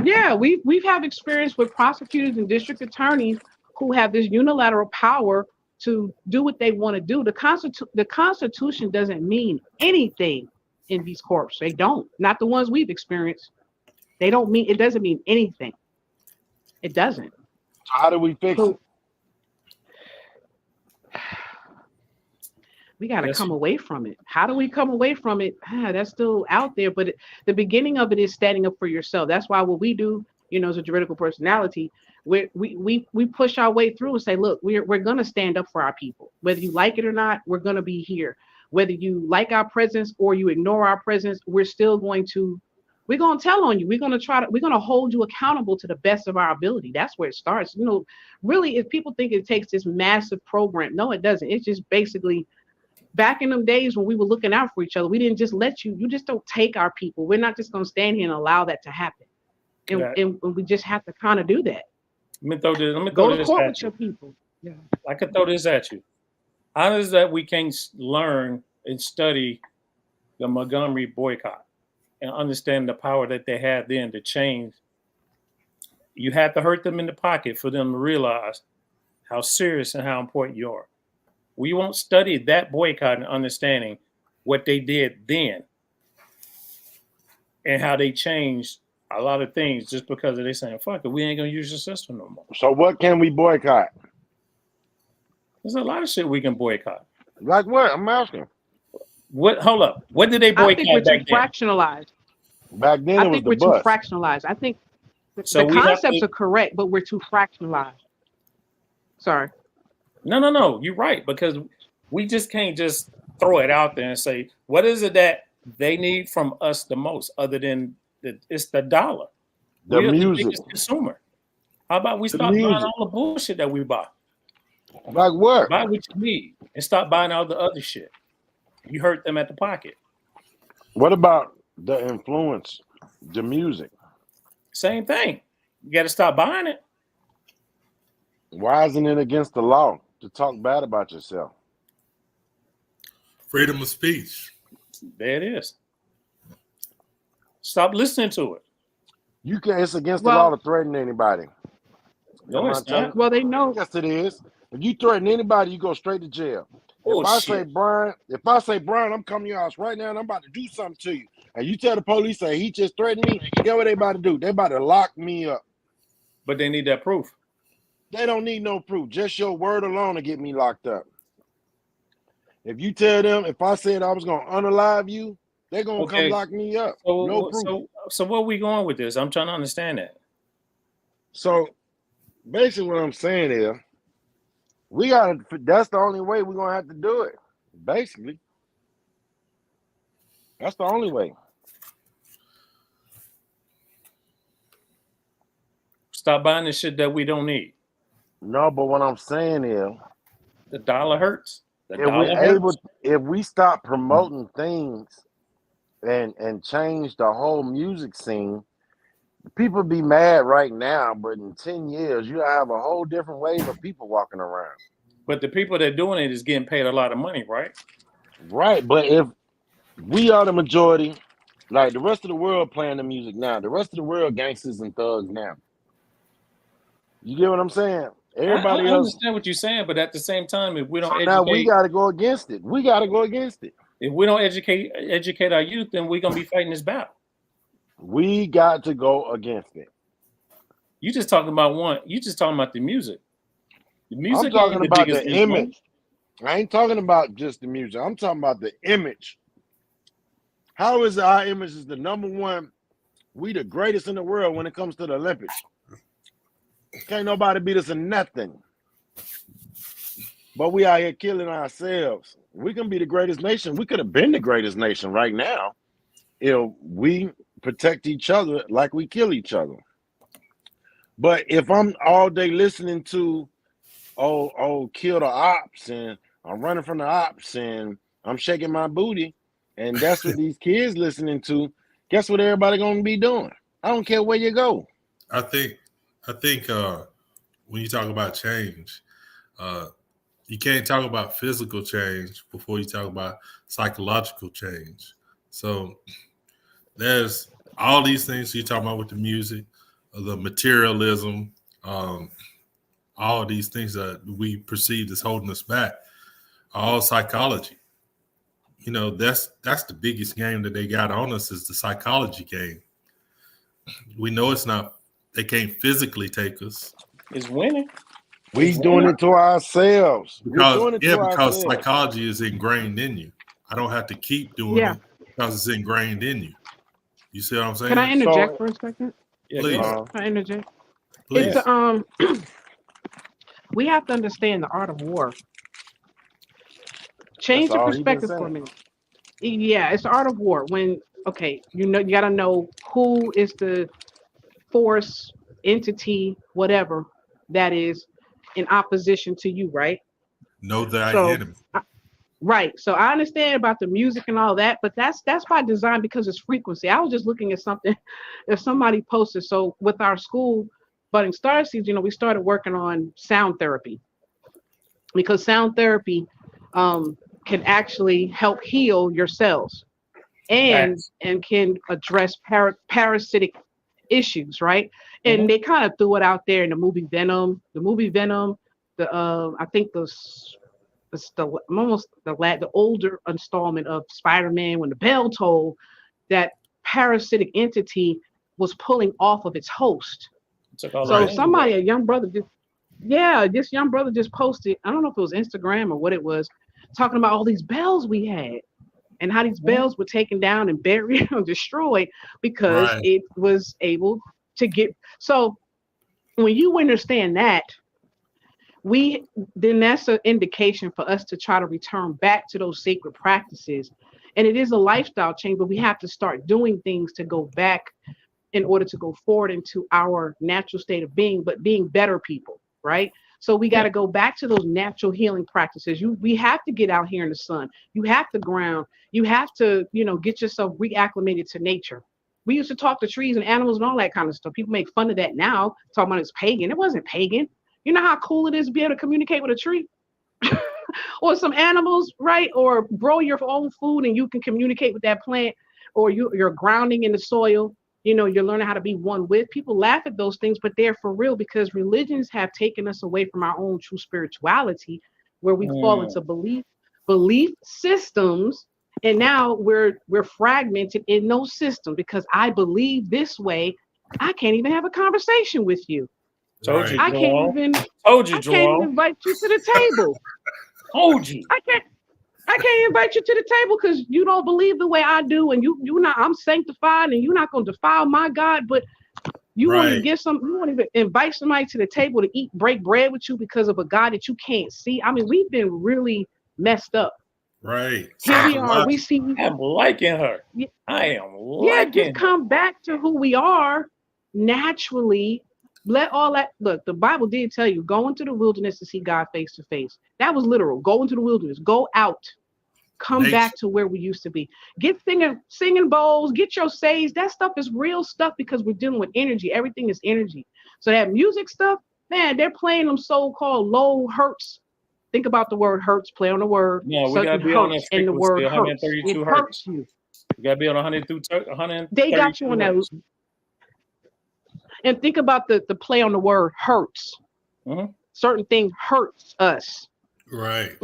Yeah, we've had experience with prosecutors and district attorneys who have this unilateral power to do what they want to do. The Constitution doesn't mean anything in these courts. They don't. Not the ones we've experienced. They don't mean. It doesn't mean anything. It doesn't. How do we fix it? So we got to Yes. come away from it. How do we come away from it? That's still out there, but the beginning of it is standing up for yourself. That's why what we do, as a juridical personality, we push our way through and say, look, we're going to stand up for our people. Whether you like it or not, we're going to be here. Whether you like our presence or you ignore our presence, we're going to tell on you. We're going to hold you accountable to the best of our ability. That's where it starts. Really, if people think it takes this massive program, no, it doesn't. It's just basically, back in them days when we were looking out for each other, we didn't just you just don't take our people. We're not just going to stand here and allow that to happen. And we just have to kind of do that. Let me throw Go to this court at with you. your people. Yeah. I could throw this at you. How is that we can't learn and study the Montgomery boycott and understand the power that they had then to change? You had to hurt them in the pocket for them to realize how serious and how important you are. We won't study that boycott and understanding what they did then and how they changed a lot of things just because of they saying, fuck it, we ain't going to use the system no more. So what can we boycott? There's a lot of shit we can boycott. Like what? I'm asking. Hold up. What did they I think we're boycott too back then? fractionalized. Back then it was the We're too bus. fractionalized. I think So the we have concepts to, are correct, but we're too fractionalized. Sorry. No. You're right, because we just can't just throw it out there and say, what is it that they need from us the most other than It's the dollar. The We are the music. biggest consumer. How about we The stop buying music. all the bullshit that we buy? Like what? Buy what you need and stop buying all the other shit. You hurt them at the pocket. What about the influence? The music. Same thing. You got to stop buying it. Why isn't it against the law to talk bad about yourself? Freedom of speech. There it is. Stop listening to it. You can. It's against the law to threaten anybody. No, it's not. Well, they know. Yes, it is. If you threaten anybody, you go straight to jail. Oh, if I say Brian, I'm coming to your house right now and I'm about to do something to you, and you tell the police that he just threatened me, guess what they about to do? They about to lock me up. But they need that proof. They don't need no proof. Just your word alone to get me locked up. If you tell them, if I said I was going to unalive you, they're going to come lock me up. No proof. So where are we going with this? I'm trying to understand that. So basically what I'm saying is, that's the only way we're going to have to do it. Basically. That's the only way. Stop buying the shit that we don't need. No, but what I'm saying is, the dollar hurts. If we stop promoting things and change the whole music scene, people be mad right now, but in 10 years, you have a whole different wave of people walking around. But the people that are doing it is getting paid a lot of money, right? Right, but if we are the majority, like the rest of the world playing the music now, the rest of the world gangsters and thugs now. You get what I'm saying? Everybody I else understand what you're saying, but at the same time, if we don't educate, now we got to go against it. We got to go against it. If we don't educate our youth, then we're gonna be fighting this battle. We got to go against it. You just talking about one. You just talking about the music. The music. I'm talking about the image. I ain't talking about just the music. I'm talking about the image. How is our image is the number one? We the greatest in the world when it comes to the Olympics. Can't nobody beat us in nothing. But we out here killing ourselves. We can be the greatest nation. We could have been the greatest nation right now if we protect each other like we kill each other. But if I'm all day listening to kill the ops and I'm running from the ops and I'm shaking my booty and that's what these kids listening to, guess what everybody gonna be doing? I don't care where you go. I think when you talk about change, you can't talk about physical change before you talk about psychological change. So there's all these things you're talking about with the music, the materialism, all these things that we perceive as holding us back, all psychology. You know, that's the biggest game that they got on us is the psychology game. We know it's not. They can't physically take us. It's winning. We doing it to ourselves. Because psychology is ingrained in you. I don't have to keep doing it because it's ingrained in you. You see what I'm saying? Can I interject for a second? Yeah, please. Can I interject? Please. It's we have to understand the art of war. Change the perspective for a minute. Yeah, it's the art of war. When you got to know who is the force, entity, whatever that is in opposition to you, right? Know thy enemy. Right. So I understand about the music and all that, but that's by design because it's frequency. I was just looking at something if somebody posted. So with our school, Budding Star Seeds, we started working on sound therapy because sound therapy can actually help heal your cells and can address parasitic issues, right? And they kind of threw it out there in the movie Venom. I think the older installment of Spider-Man when the bell tolled, that parasitic entity was pulling off of its host. So a young brother this young brother just posted, I don't know if it was Instagram or what it was, talking about all these bells we had and how these bells were taken down and buried or destroyed because it was able to get. So when you understand that, then that's an indication for us to try to return back to those sacred practices And it is a lifestyle change, but we have to start doing things to go back in order to go forward into our natural state of being, but being better people, right? So we got to go back to those natural healing practices. We have to get out here in the sun. You have to ground. You have to, get yourself reacclimated to nature. We used to talk to trees and animals and all that kind of stuff. People make fun of that now, talking about it's pagan. It wasn't pagan. You know how cool it is to be able to communicate with a tree or some animals, right? Or grow your own food and you can communicate with that plant, or you're grounding in the soil. You're learning how to be one with. People laugh at those things, but they're for real, because religions have taken us away from our own true spirituality, where we fall into belief systems. And now we're fragmented in those systems, because I believe this way. I can't even have a conversation with you. Told you, I can't even invite you to the table. Told you. I can't invite you to the table because you don't believe the way I do, and you not. I'm sanctified, and you're not going to defile my God. But you won't even you won't even invite somebody to the table to break bread with you because of a God that you can't see. I mean, we've been really messed up. Right. Here we are. We see. I'm liking her. I am liking. Just come back to who we are naturally. Let all that look. The Bible did tell you, go into the wilderness to see God face to face. That was literal. Go into the wilderness. Go out. Come back to where we used to be. Get singing bowls. Get your sage. That stuff is real stuff, because we're dealing with energy. Everything is energy. So that music stuff, man, they're playing them so-called low hertz. Think about the word hertz. Play on the word. No, we gotta be on a and the word 132 hertz. You gotta be on 100. They got you on that. And think about the play on the word hurts. Mm-hmm. Certain things hurts us. Right.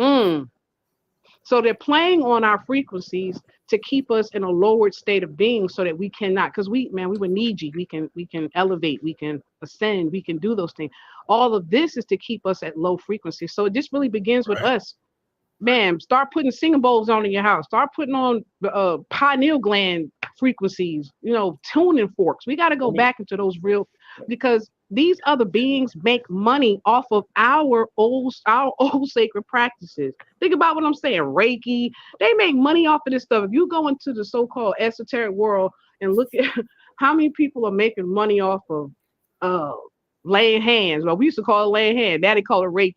So they're playing on our frequencies to keep us in a lowered state of being, so that we cannot, because we were Niji. We can elevate, we can ascend, we can do those things. All of this is to keep us at low frequency. So it just really begins with us. Man, start putting singing bowls on in your house. Start putting on pineal gland frequencies, tuning forks. We got to go back into those real, because these other beings make money off of our old sacred practices. Think about what I'm saying. Reiki, they make money off of this stuff. If you go into the so-called esoteric world and look at how many people are making money off of laying hands. Well, we used to call it laying hands. Now they call it Reiki.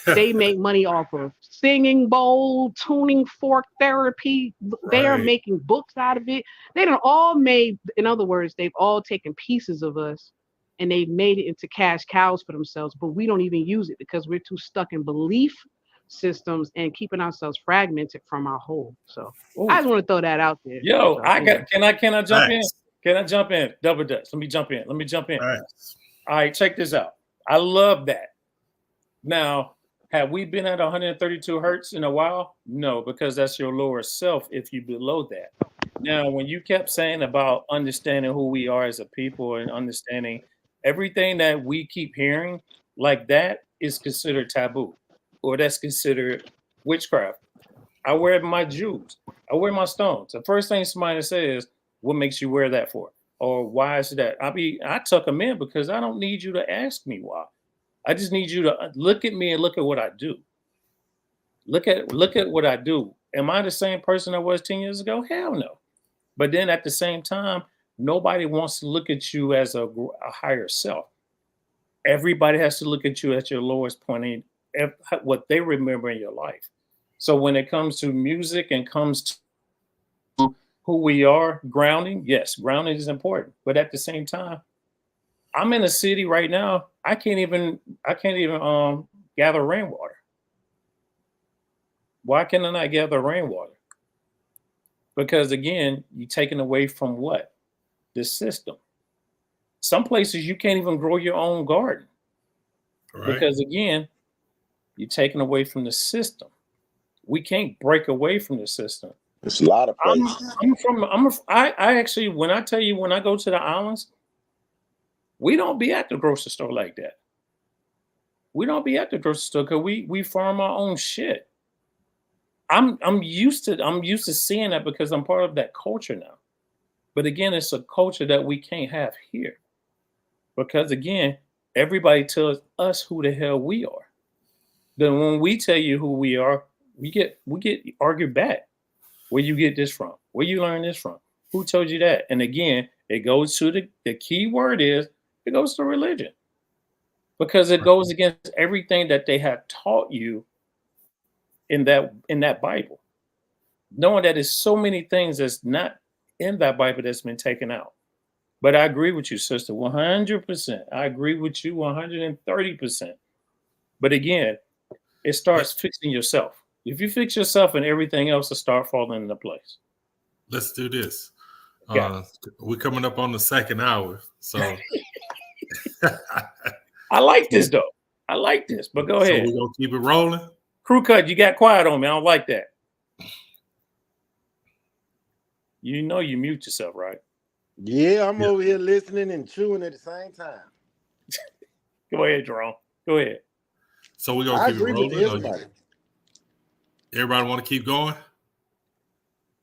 They make money off of singing bowl, tuning fork therapy. They are making books out of it. They done all made, in other words, they've all taken pieces of us and they've made it into cash cows for themselves, but we don't even use it because we're too stuck in belief systems and keeping ourselves fragmented from our whole. So I just want to throw that out there. Yo, so, can I jump in? Can I jump in? Double Dutch. Let me jump in. All right, check this out. I love that. Now, have we been at 132 hertz in a while? No, because that's your lower self if you're below that. Now, when you kept saying about understanding who we are as a people and understanding everything that we keep hearing, like that is considered taboo, or that's considered witchcraft. I wear my jewels. I wear my stones. The first thing somebody says, what makes you wear that for? Or why is that? I tuck them in because I don't need you to ask me why. I just need you to look at me and look at what I do. Look at what I do. Am I the same person I was 10 years ago? Hell no. But then at the same time, nobody wants to look at you as a higher self. Everybody has to look at you at your lowest point in what they remember in your life. So when it comes to music and comes to who we are, grounding, yes, grounding is important. But at the same time, I'm in a city right now. I can't even gather rainwater. Why can I not gather rainwater? Because again, you're taken away from what? The system. Some places you can't even grow your own garden. Right. Because again, you're taken away from the system. We can't break away from the system. There's a lot of places. I actually, when I tell you, when I go to the islands, we don't be at the grocery store like that. We don't be at the grocery store because we farm our own shit. I'm used to seeing that because I'm part of that culture now. But again, it's a culture that we can't have here. Because again, everybody tells us who the hell we are. Then when we tell you who we are, we get argued back. Where you get this from? Where you learn this from? Who told you that? And again, it goes to the key word is it goes to religion. Because it goes against everything that they have taught you in that Bible. Knowing that there's so many things that's not in that Bible that's been taken out. But I agree with you, sister, 100%. I agree with you 130%. But again, it starts fixing yourself. If you fix yourself and everything else will start falling into place. Let's do this. We're coming up on the second hour. So I like this though. I like this, but go ahead. So we're gonna keep it rolling. Crew cut, you got quiet on me. I don't like that. You know you mute yourself, right? Yeah, I'm over here listening and chewing at the same time. Go ahead, Jerome. Go ahead. So we're gonna keep it rolling. Everybody want to keep going?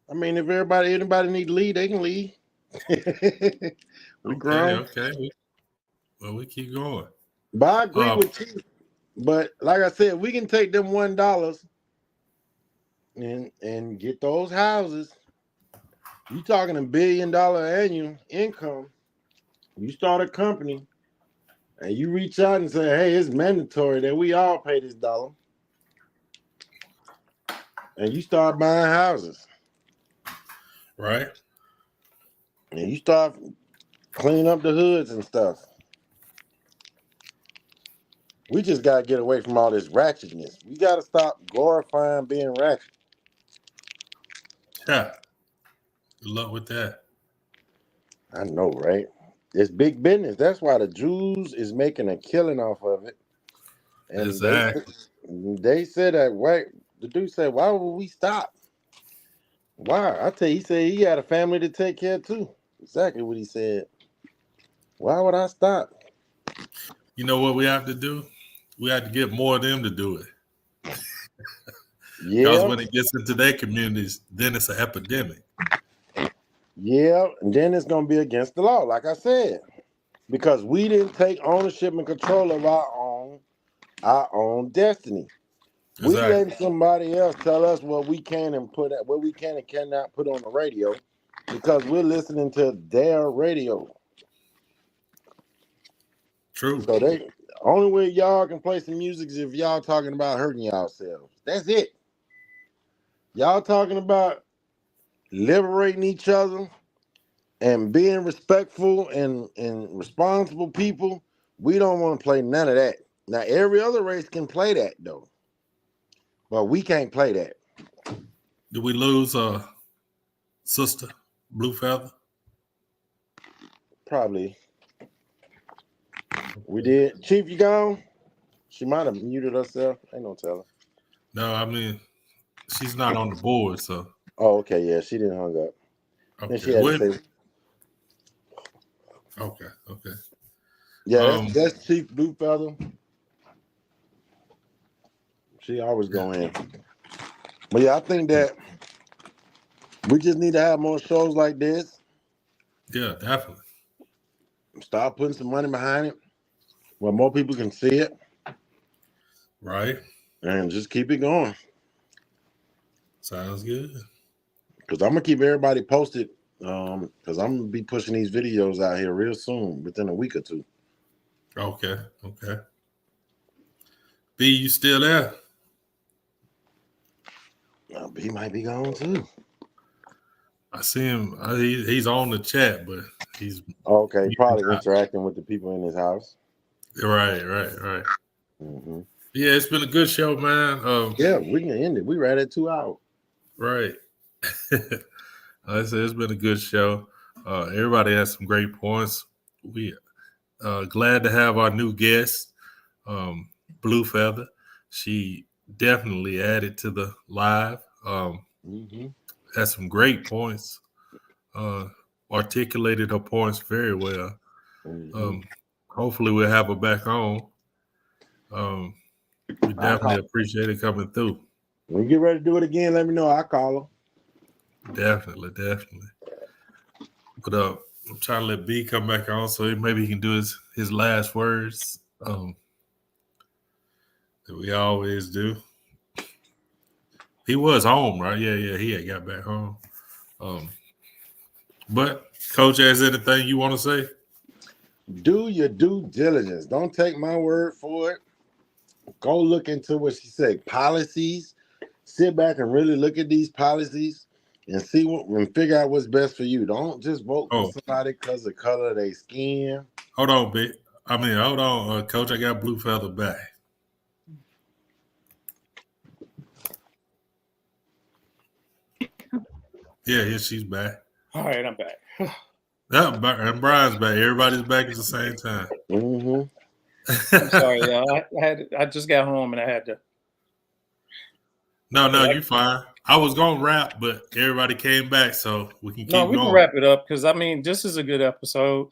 I mean, if anybody need to leave, they can leave. We grown. Okay. Well, we keep going. But I agree with you. But like I said, we can take them $1 and get those houses. You talking $1 billion annual income. You start a company and you reach out and say, hey, it's mandatory that we all pay this dollar. And you start buying houses. Right. And you start cleaning up the hoods and stuff. We just got to get away from all this ratchetness. We got to stop glorifying being ratchet. Yeah. Good luck with that. I know, right? It's big business. That's why the Jews is making a killing off of it. And exactly. They said that, right? The dude said, why would we stop? Why? I tell you, he said he had a family to take care of too. Exactly what he said. Why would I stop? You know what we have to do? We have to get more of them to do it. Yeah. Because when it gets into their communities, then it's an epidemic. Yeah, and then it's going to be against the law, like I said. Because we didn't take ownership and control of our own destiny. Exactly. We let somebody else tell us what we can and what we can and cannot put on the radio because we're listening to their radio. True. So only way y'all can play some music is if y'all talking about hurting yourselves. That's it. Y'all talking about liberating each other and being respectful and responsible people. We don't want to play none of that. Now, every other race can play that, though. But we can't play that. Did we lose sister, Blue Feather? Probably. We did. Chief, you gone? She might have muted herself. Ain't no telling. No, I mean, she's not on the board, so. Oh, okay, yeah, she didn't hung up. Okay. She had to say... Okay. Yeah, that's Chief Blue Feather. She always go in. But yeah, I think that we just need to have more shows like this. Yeah, definitely. Start putting some money behind it where more people can see it. Right. And just keep it going. Sounds good. Because I'm going to keep everybody posted because I'm going to be pushing these videos out here real soon, within a week or two. Okay. B, you still there? B might be gone too. I see him. He's on the chat, but he's okay. Probably interacting with the people in his house. Right. Mm-hmm. Yeah, it's been a good show, man. Yeah, we can end it. We right at 2 hours. Right. I said it's been a good show. Everybody has some great points. We glad to have our new guest, Blue Feather. She definitely added to the live. Has some great points. Articulated her points very well. Hopefully we'll have her back on. We definitely appreciate it coming through. When you get ready to do it again, let me know. I'll call her. Definitely. But I'm trying to let B come back on so maybe he can do his last words that we always do. He was home, right? Yeah. He had got back home. But Coach, has anything you want to say? Do your due diligence. Don't take my word for it. Go look into what she said. Policies. Sit back and really look at these policies and see what and figure out what's best for you. Don't just vote for Oh, somebody because of the color of their skin. hold on, hold on, Coach. I got Blue Feather back. Yeah, she's back. All right, I'm back. And Brian's back. Everybody's back at the same time. I'm sorry, y'all. I just got home and I had to. No, you're fine. I was gonna rap, but everybody came back, so we can keep going. We can wrap it up because this is a good episode.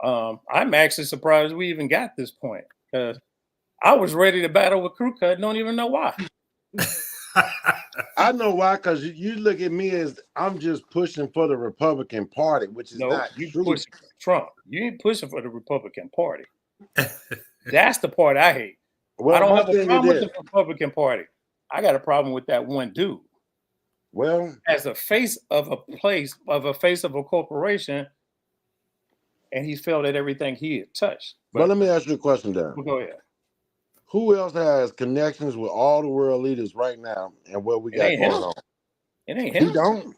I'm actually surprised we even got this point because I was ready to battle with Crew Cut. Don't even know why. I know why, because you look at me as I'm just pushing for the Republican Party, which is not you true. pushing for Trump. You ain't pushing for the Republican Party. That's the part I hate. Well, I don't have a problem with the Republican Party. I got a problem with that one dude. Well, as a face of a corporation, and he's failed at everything he had touched. But let me ask you a question, Darren. Well, go ahead. Who else has connections with all the world leaders right now and what we got going on? It ain't him. He don't.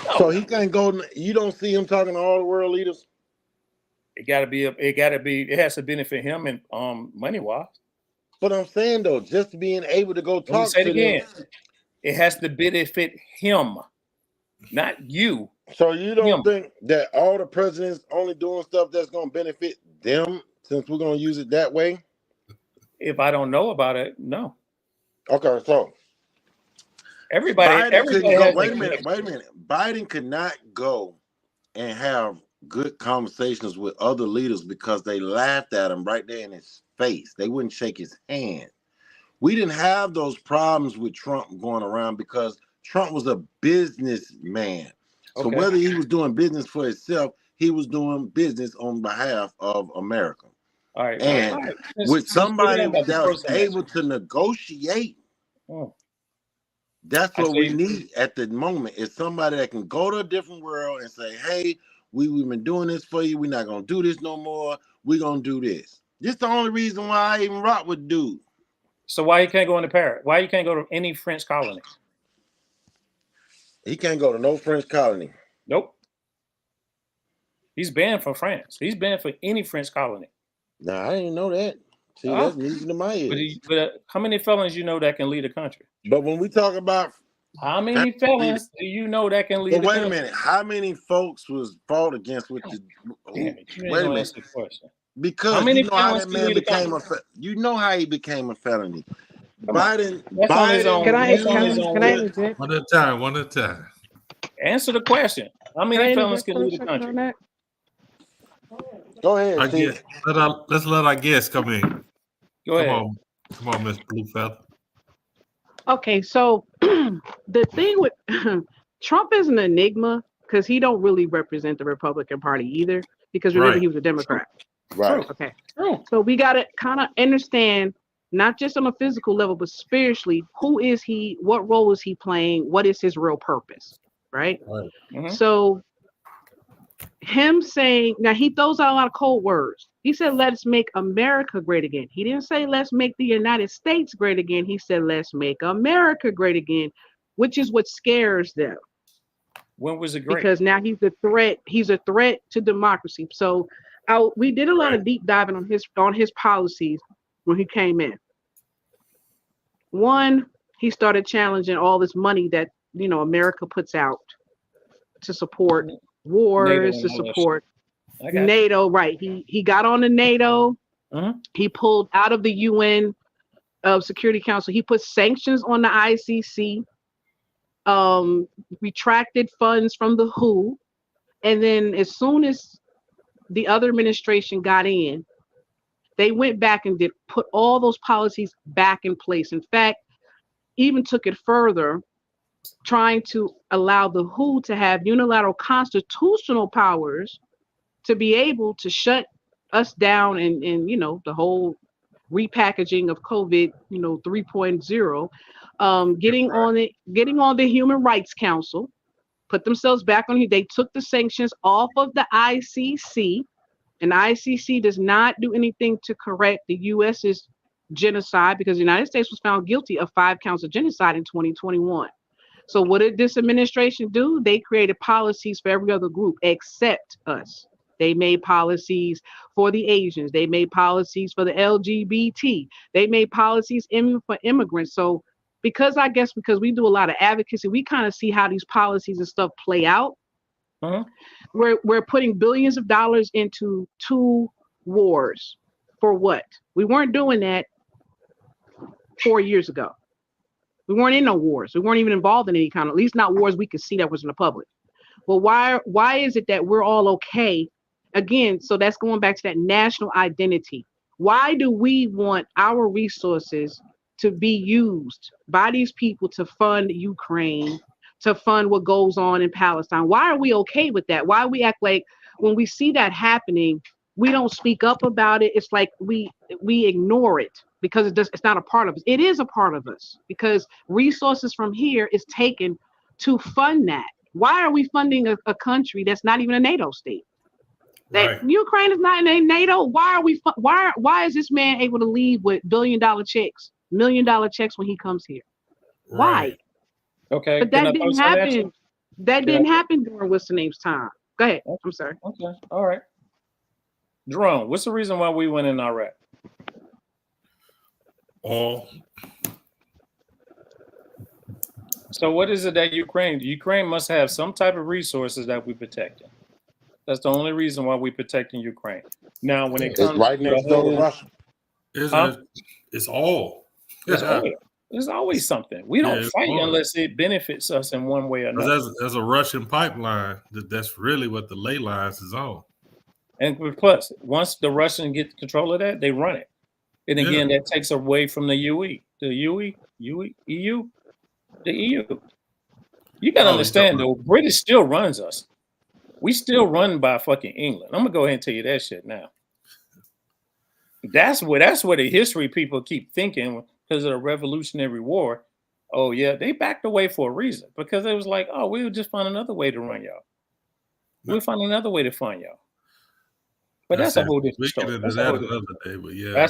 No. So he can't go. You don't see him talking to all the world leaders. It has to benefit him and money wise. But I'm saying though, just being able to go talk to them. It has to benefit him, not you. So you don't think that all the presidents only doing stuff that's going to benefit them, since we're going to use it that way? If I don't know about it, no. Okay, so everybody go, wait a minute. Biden could not go and have good conversations with other leaders because they laughed at him right there in his face. They wouldn't shake his hand. We didn't have those problems with Trump going around because Trump was a businessman. So whether he was doing business for himself, he was doing business on behalf of America. All right. And with somebody that was able to negotiate, that's what we need at the moment, is somebody that can go to a different world and say, hey, we've been doing this for you. We're not going to do this no more. We're going to do this. This is the only reason why I even rock with dude. So why he can't go into Paris? Why you can't go to any French colony? He can't go to no French colony. Nope. He's banned from France. He's banned for any French colony. Nah, I didn't know that. See, that's music to my ears. But how many felons you know that can lead a country? But when we talk about how many felons do you know that can lead a country? Wait a minute. How many folks was fought against with the wait a minute. Because how many how that man became you know how he became a felony. Biden Can I interject? One at a time. Answer the question. How many felons can lead a country? Go ahead, Steve. Let's let our guests come in. Go ahead. Come on, Miss Blue Feather. Okay, so the thing with Trump is an enigma because he don't really represent the Republican Party either. Because remember, he was a Democrat. Right. Okay. So we got to kind of understand, not just on a physical level, but spiritually, who is he? What role is he playing? What is his real purpose? Right. Mm-hmm. So him saying, now he throws out a lot of cold words. He said, let's make America great again. He didn't say, let's make the United States great again. He said, let's make America great again, which is what scares them. When was it great? Because now he's a threat. He's a threat to democracy. So we did a lot of deep diving on his policies when he came in. One, he started challenging all this money that America puts out to support wars, to support NATO. Right. He got on the NATO. Mm-hmm. He pulled out of the UN Security Council. He put sanctions on the ICC. Retracted funds from the WHO. And then as soon as the other administration got in, they went back and put all those policies back in place. In fact, even took it further, trying to allow the WHO to have unilateral constitutional powers to be able to shut us down and the whole repackaging of COVID, 3.0, getting on the Human Rights Council, put themselves back on here. They took the sanctions off of the ICC, and the ICC does not do anything to correct the U.S.'s genocide because the United States was found guilty of 5 counts of genocide in 2021. So what did this administration do? They created policies for every other group except us. They made policies for the Asians. They made policies for the LGBT. They made policies even for immigrants. So because we do a lot of advocacy, we kind of see how these policies and stuff play out. Uh-huh. We're putting billions of dollars into 2 wars. For what? We weren't doing that 4 years ago. We weren't in no wars. We weren't even involved in any kind of, at least not wars we could see that was in the public. Well, why is it that we're all okay? Again, so that's going back to that national identity. Why do we want our resources to be used by these people to fund Ukraine, to fund what goes on in Palestine? Why are we okay with that? Why we act like when we see that happening, we don't speak up about it? It's like we ignore it because it's not a part of us. It is a part of us because resources from here is taken to fund that. Why are we funding a country that's not even a NATO state? That Ukraine is not in a NATO. Why are we? Why is this man able to leave with $1 billion checks, $1 million checks when he comes here? Why? Right. Okay. But that didn't happen. That didn't happen during what's the name's time. Go ahead. I'm sorry. Okay. All right. Jerome, what's the reason why we went in Iraq? All. So what is it that Ukraine must have some type of resources that we protecting? That's the only reason why we protecting Ukraine. Now, when it comes right next door to Russia, it's all. It's oil. There's always something. We don't fight unless it benefits us in one way or another. There's a Russian pipeline that's really what the ley lines is on. And plus, once the Russians get control of that, they run it. And again, that takes away from the EU. You got to understand, though, British still runs us. We still run by fucking England. I'm going to go ahead and tell you that shit now. That's where the history people keep thinking because of the Revolutionary War. Oh, yeah, they backed away for a reason because it was like, oh, we'll just find another way to run y'all. We'll find another way to find y'all. But that's a whole different story. That's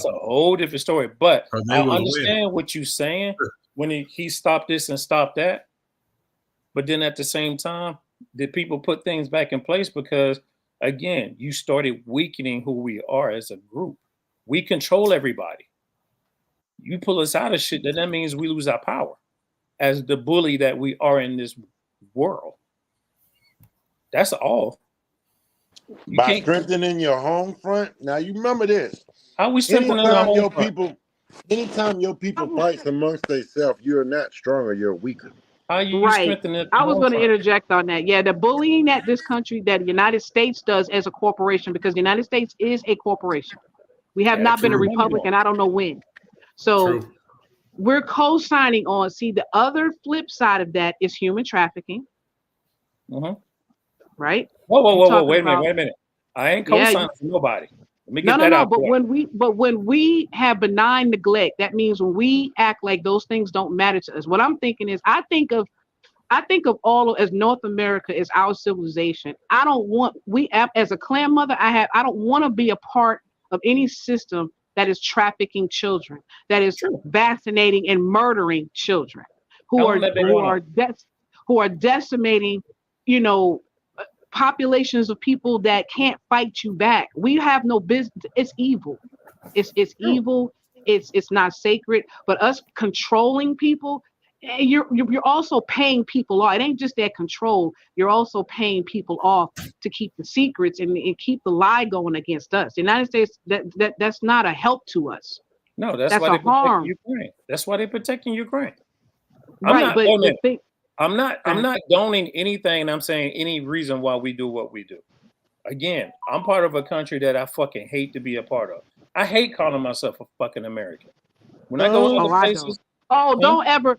a whole different story. But I understand what you're saying when he stopped this and stopped that. But then at the same time, did people put things back in place? Because, again, you started weakening who we are as a group. We control everybody. You pull us out of shit, then that means we lose our power as the bully that we are in this world. That's all. By strengthening your home front. Now you remember this. How we strengthening our home front? Anytime your people fight amongst themselves, you're not stronger, you're weaker. How you strengthening? I was going to interject on that. Yeah, the bullying that this country, that the United States does as a corporation, because the United States is a corporation. We have not been a republic, and I don't know when. So we're co-signing on. See, the other flip side of that is human trafficking. Right? Whoa! Wait a minute. I ain't co-signing for nobody. Let me get that out. But when we have benign neglect, that means when we act like those things don't matter to us. What I'm thinking is, I think of all as North America as our civilization. I don't want as a clan mother. I don't want to be a part of any system that is trafficking children, that is vaccinating and murdering children, who are decimating, populations of people that can't fight you back. We have no business. It's evil. It's evil. It's not sacred. But us controlling people, you're also paying people off. It ain't just that control. You're also paying people off to keep the secrets and keep the lie going against us. The United States, that's not a help to us. No, that's why they're protecting Ukraine. That's why they're protecting Ukraine. I'm not doning anything, and I'm saying any reason why we do what we do. Again, I'm part of a country that I fucking hate to be a part of. I hate calling myself a fucking American. When I go other places. Don't ever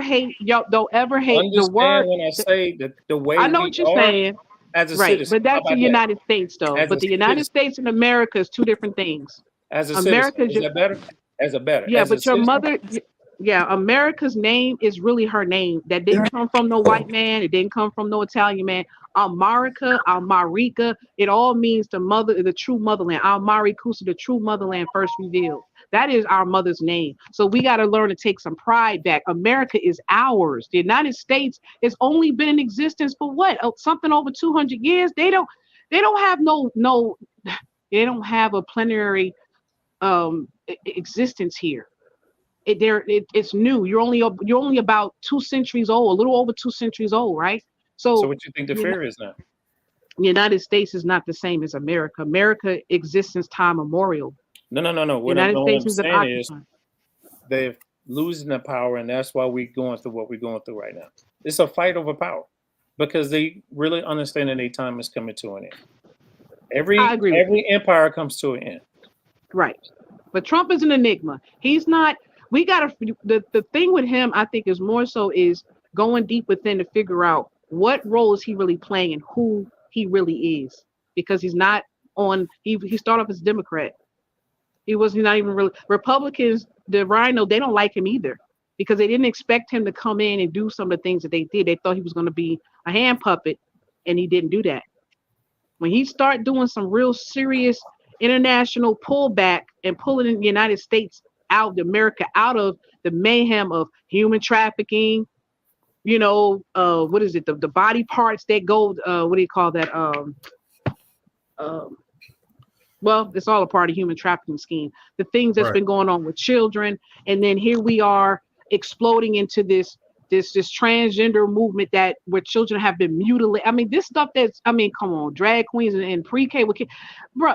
hate the word. When I say the way I know what you're saying. As a citizen, but that's the United States, though. But the United States and America is two different things. As a citizen, America's is that better? As a better, Yeah, as a but your citizen. mother, yeah, America's name is really her name. That didn't come from no white man. It didn't come from no Italian man. America, Almarika, it all means the mother, the true motherland. Almarikusa, the true motherland first revealed. That is our mother's name. So we got to learn to take some pride back. America is ours. The United States has only been in existence for what? Something over 200 years. They don't have they don't have a plenary existence here. It's new. You're only about 2 centuries old, a little over 2 centuries old, right? So So what you think the you know, fear is now? the United States is not the same as America. America exists since time memorial. No. The What United States I'm is an saying is occupant. they're losing the power, and that's why we're going through what we're going through right now. It's a fight over power because they really understand that their time is coming to an end. I agree with you. Every empire comes to an end. Right. But Trump is an enigma. He's not. We gotta. The thing with him, I think, is more so is going deep within to figure out what role is he really playing and who he really is, because he's not on. He started off as a Democrat. He's not even really Republicans. The Rhino, they don't like him either because they didn't expect him to come in and do some of the things that they did. They thought he was going to be a hand puppet, and he didn't do that. When he started doing some real serious international pullback and pulling the United States out, America out of the mayhem of human trafficking, what is it? The body parts that go, what do you call that? Um, well, it's all a part of human trafficking scheme. The things that's Right. been going on with children, and then here we are exploding into this transgender movement that where children have been mutilated. I mean, this stuff come on, drag queens and pre-K with kids, bro.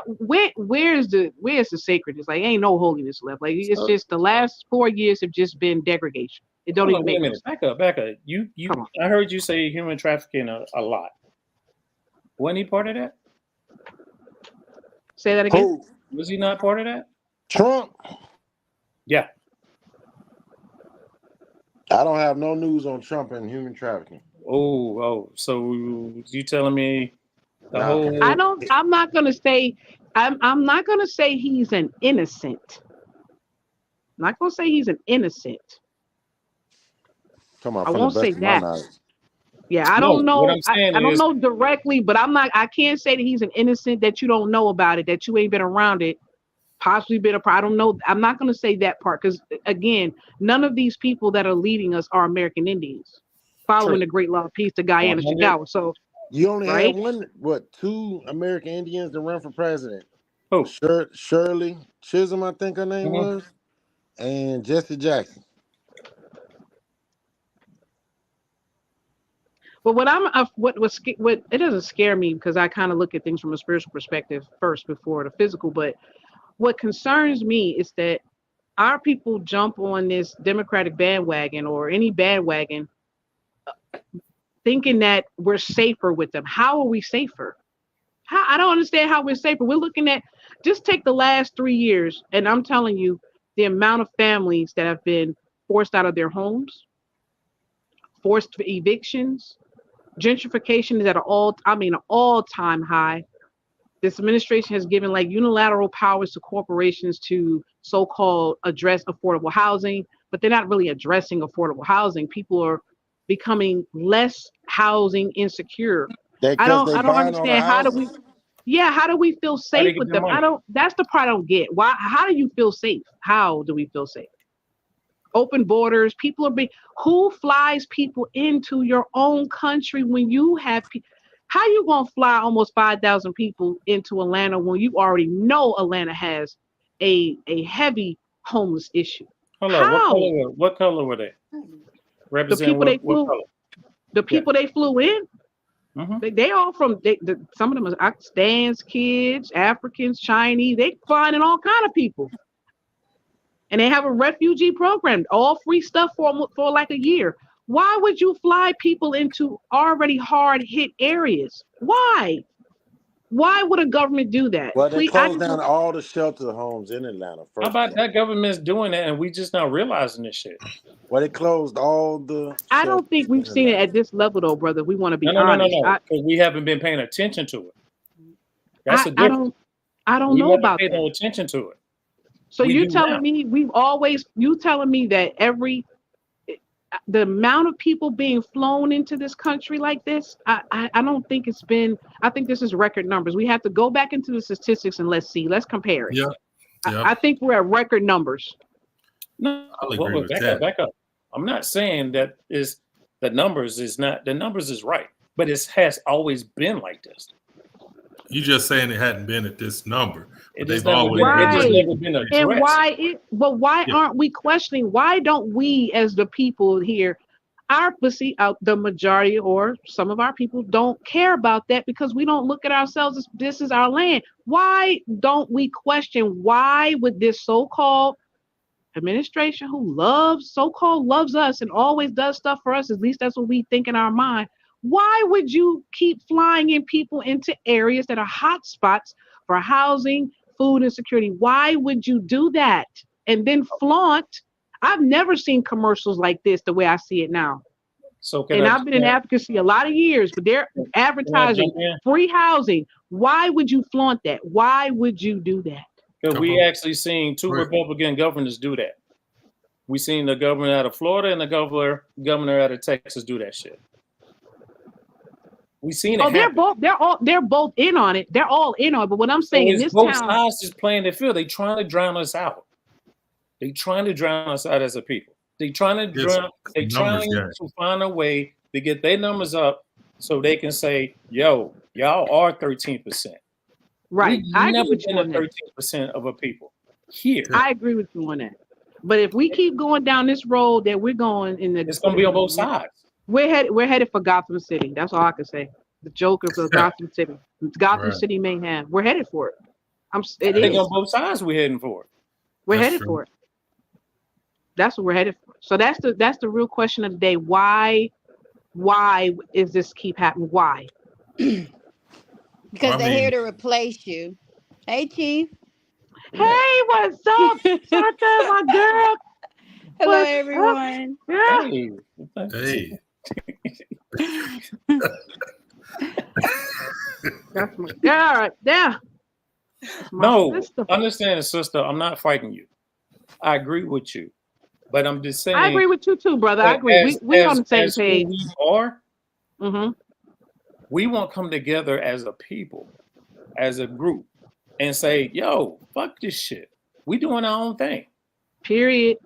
Where's the sacredness? Like, ain't no holiness left. Like, it's just the last 4 years have just been degradation. It don't Hold on, even wait a make no minute. sense. Back up. Come on. I heard you say human trafficking a lot. Wasn't he part of that? Say that again. Who? Was he not part of that? Trump? Yeah. I don't have no news on Trump and human trafficking. Oh. So you telling me the Nah. whole? I'm not gonna say. I'm not gonna say he's an innocent. I'm not gonna say he's an innocent. Come on, I from the won't say best of my that. knowledge. Yeah, I No, don't what know. I'm saying I don't is, know directly, but I can't say that he's an innocent, that you don't know about it, that you ain't been around it, possibly been a part. I don't know. I'm not going to say that part because, again, none of these people that are leading us are American Indians following true. the Great Law of Peace to Guyana, 100. Chicago. So, You only right? had two American Indians to run for president. Who? Shirley Chisholm, I think her name was, and Jesse Jackson. But what it doesn't scare me because I kind of look at things from a spiritual perspective first before the physical. But what concerns me is that our people jump on this Democratic bandwagon or any bandwagon thinking that we're safer with them. How are we safer? I don't understand how we're safer. We're looking at, just take the last 3 years, and I'm telling you, the amount of families that have been forced out of their homes, forced evictions, gentrification is at an all-time high. This administration has given like unilateral powers to corporations to so-called address affordable housing, but they're not really addressing affordable housing. People are becoming less housing insecure. I Because don't they buying all the understand how do we feel How do safe you get with their them? money? That's the part I don't get. How do you feel safe? How do we feel safe? Open borders, who flies people into your own country when you have how you gonna fly almost 5,000 people into Atlanta when you already know Atlanta has a heavy homeless issue? Hold on. How? What color were they? The Represent people they what flew, color? the people they flew in, Mm-hmm. they all from some of them are Pakistan's kids, Africans, Chinese. They flying in all kind of people. And they have a refugee program, all free stuff for like a year. Why would you fly people into already hard hit areas? Why? Why would a government do that? Well, they Please, closed down all the shelter homes in Atlanta How first. about that government's doing that and we just not realizing this shit? Well, they closed all the I don't think we've seen it Atlanta. at this level, though, brother. We want to be No. honest. Because we haven't been paying attention to it. That's I the difference. don't We know never about paid that. no attention to it. So We you're do telling now. me you telling me that the amount of people being flown into this country like this, I don't think it's been. I think this is record numbers. We have to go back into the statistics and let's compare it. Yeah, yeah, I think we're at record numbers. No, I'll agree with back up, that. back up. I'm not saying that is the numbers is not the numbers is right, but it has always been like this. You just saying it hadn't been at this number, but It has they've never always been. It been just at Right. never been And addressed. why yeah. aren't we questioning? Why don't we, as the people here, the majority or some of our people don't care about that because we don't look at ourselves as this is our land. Why don't we question why would this so-called administration who so-called loves us and always does stuff for us, at least that's what we think in our mind, why would you keep flying in people into areas that are hot spots for housing, food insecurity? Why would you do that and then flaunt? I've never seen commercials like this the way I see it now. So And I've been in advocacy a lot of years, but they're can I advertising jump in? free housing. Why would you flaunt that? Why would you do that? Because Come we on. actually seen two Go ahead. Republican governors do that. We seen the governor out of Florida and the governor out of Texas do that shit. We seen it Oh, happen. they're both in on it. They're all in on it. But what I'm So saying in it's this both town, sides just playing their field. They trying to drown us out. They trying to drown us out as a people. They trying to It's drown. They numbers trying game. to find a way to get their numbers up so they can say, "Yo, y'all are 13%. right? We've I agree never with you been a on that. 13% of a people here. Yeah. I agree with you on that. But if we keep going down this road that we're going in It's gonna be on both sides. we're headed for Gotham City. That's all I can say. The Joker for Gotham City. Gotham Right. City Mayhem. We're headed for it. It I think is. on both sides we're heading for it. We're That's headed true. for it. That's what we're headed for. So that's the real question of the day. Why is this keep happening? Why? Because Well, I they're here mean, to replace you. Hey, Chief. Hey, what's up, Saka, my girl? Hello, What's up, everyone. girl? Hey, hey, That's my girl right there. That's my no, sister. understand, sister. I'm not fighting you. I agree with you, but I'm just saying. I agree with you too, brother. I that agree. We on the same as who page. we are, Mm-hmm. we won't come together as a people, as a group, and say, "Yo, fuck this shit. We doing our own thing." Period.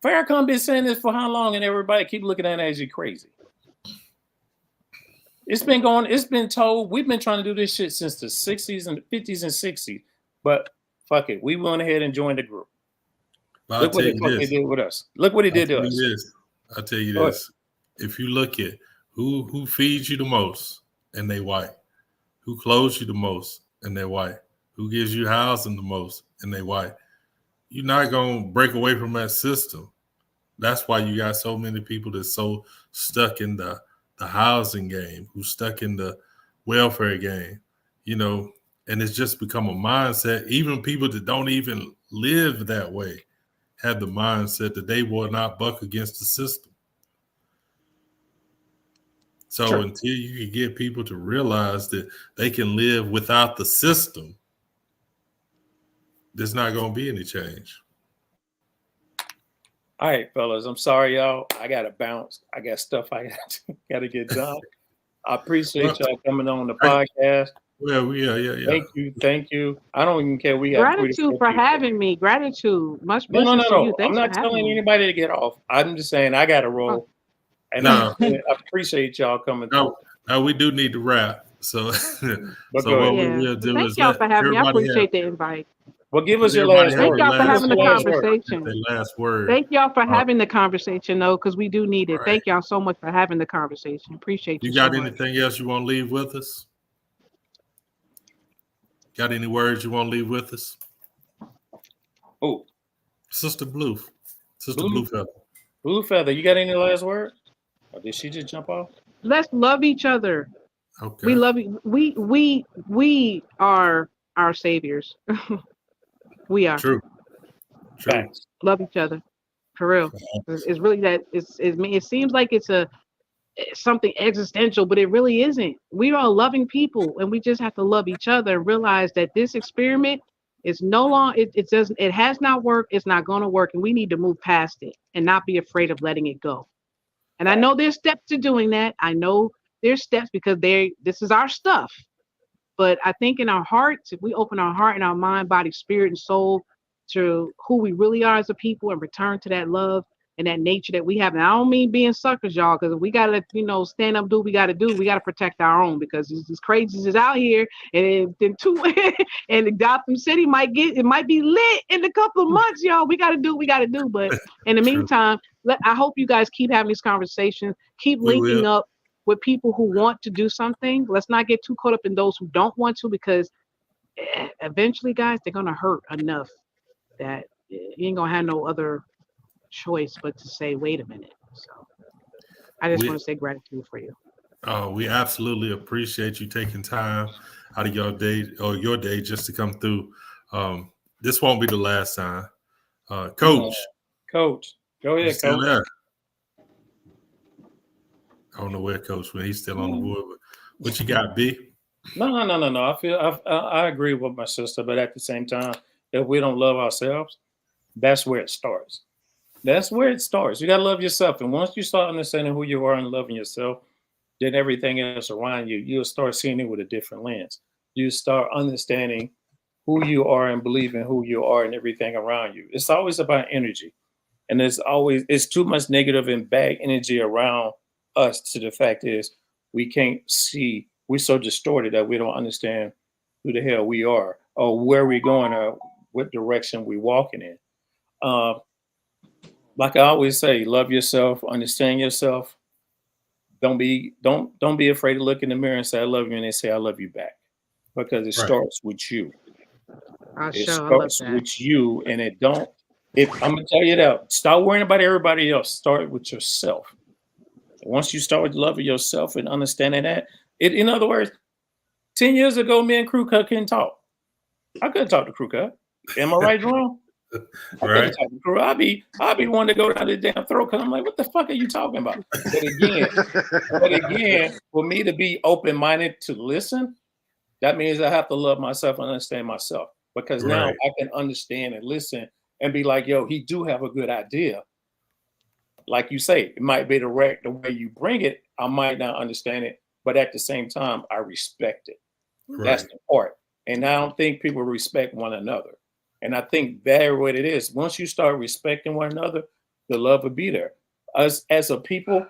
Farrakhan been saying this for how long, and everybody keep looking at it as you crazy. It's been going. It's been told. We've been trying to do this shit since the 60s and 50s and 60s. But fuck it, we went ahead and joined the group. I'll Look what tell the you fuck they this. did with us. Look what he I'll did to tell us. you this. I'll tell you Go ahead. this. If you look at who feeds you the most and they white, who clothes you the most and they're white, who gives you housing the most and they white, you're not gonna break away from that system. That's why you got so many people that's so stuck in the housing game, who's stuck in the welfare game, you know, and it's just become a mindset. Even people that don't even live that way have the mindset that they will not buck against the system. So Sure. until you can get people to realize that they can live without the system, there's not going to be any change. All right, fellas. I'm sorry, y'all. I gotta bounce. I got stuff I gotta get done. I appreciate y'all coming on the podcast. Well, yeah. Thank you. I don't even care. We got 3 to 4 Gratitude for people. having me. Gratitude. Much No. blessings to you. I'm Thanks not for having telling me. anybody to get off. I'm just saying I got to roll. And No. I appreciate y'all coming through. No, we do need to wrap. So, But so go what ahead. we Yeah. will do Thank is y'all let for having me. I everybody appreciate the invite. Well, give us your everybody last have word. Thank y'all for their having the conversation. their last word. Thank y'all for having the conversation, though, because we do need it. Right. Thank y'all so much for having the conversation. Appreciate you You got so much. anything else you want to leave with us? Got any words you want to leave with us? Oh, Sister Blue. Sister Blue. Blue Feather. Blue Feather, you got any last word? Or did she just jump off? Let's love each other. Okay. We love you. We are our saviors. We are. True. Facts. Love each other. For real. It's really that. It seems like it's something existential, but it really isn't. We are loving people, and we just have to love each other and realize that this experiment It's no longer, it doesn't, it has not worked. It's not going to work. And we need to move past it and not be afraid of letting it go. And I know there's steps to doing that. I know there's steps because this is our stuff. But I think in our hearts, if we open our heart and our mind, body, spirit, and soul to who we really are as a people and return to that love and that nature that we have. And I don't mean being suckers, y'all, because we got to, stand up, do what we got to do. We got to protect our own because it's as crazy as out here. And then and Gotham City might be lit in a couple of months, y'all. We got to do what we got to do. But in the meantime, I hope you guys keep having these conversations, keep linking up with people who want to do something. Let's not get too caught up in those who don't want to, because eventually, guys, they're going to hurt enough that you ain't going to have no other choice but to say, wait a minute. So I just want to say gratitude for you. We absolutely appreciate you taking time out of your day just to come through. This won't be the last time. Coach. Coach. Go ahead, still Coach. There? I don't know where Coach went. He's still on the board. But what you got, B? No. I agree with my sister, but at the same time, if we don't love ourselves, that's where it starts. That's where it starts. You got to love yourself. And once you start understanding who you are and loving yourself, then everything else around you, you'll start seeing it with a different lens. You start understanding who you are and believing who you are and everything around you. It's always about energy. And it's too much negative and bad energy around us, to the fact is we can't see. We're so distorted that we don't understand who the hell we are or where we're going or what direction we're walking in. Like I always say, love yourself, understand yourself. Don't be afraid to look in the mirror and say I love you, and they say I love you back, because it starts with you. It starts with you, and it don't. If I'm gonna tell you that, stop worrying about everybody else. Start with yourself. Once you start loving yourself and understanding that, in other words, 10 years ago, me and Crew Cut couldn't talk. I couldn't talk to Crew Cut. Am I right, Jerome? I couldn't talk to Crew. I'd be wanting to go down the damn throat because I'm like, what the fuck are you talking about? But again, for me to be open-minded to listen, that means I have to love myself and understand myself, because now I can understand and listen and be like, yo, he do have a good idea. Like you say, it might be the way you bring it, I might not understand it, but at the same time, I respect it. That's the part. And I don't think people respect one another. And I think that's what it is. Once you start respecting one another, the love will be there. Us as a people,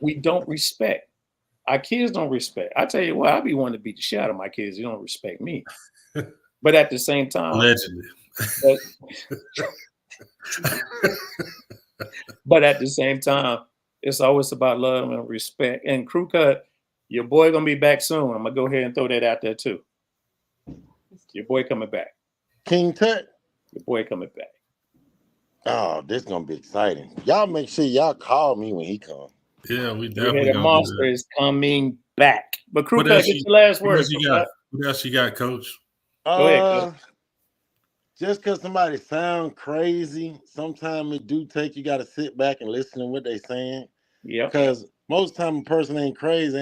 we don't respect. Our kids don't respect. I tell you what, I be wanting to beat the shit out of my kids. They don't respect me. But at the same time, allegedly. But at the same time, it's always about love and respect. And Crew Cut, your boy gonna be back soon. I'm gonna go ahead and throw that out there too. Your boy coming back. King Tut. Your boy coming back. Oh, this gonna be exciting. Y'all make sure y'all call me when he comes. Yeah, we definitely. The monster is coming back. But Crew Cut, get your last word. What else you got, Coach? Go ahead, Coach. Just because somebody sound crazy, sometimes it do take, you got to sit back and listen to what they saying. Yeah. Because most time a person ain't crazy.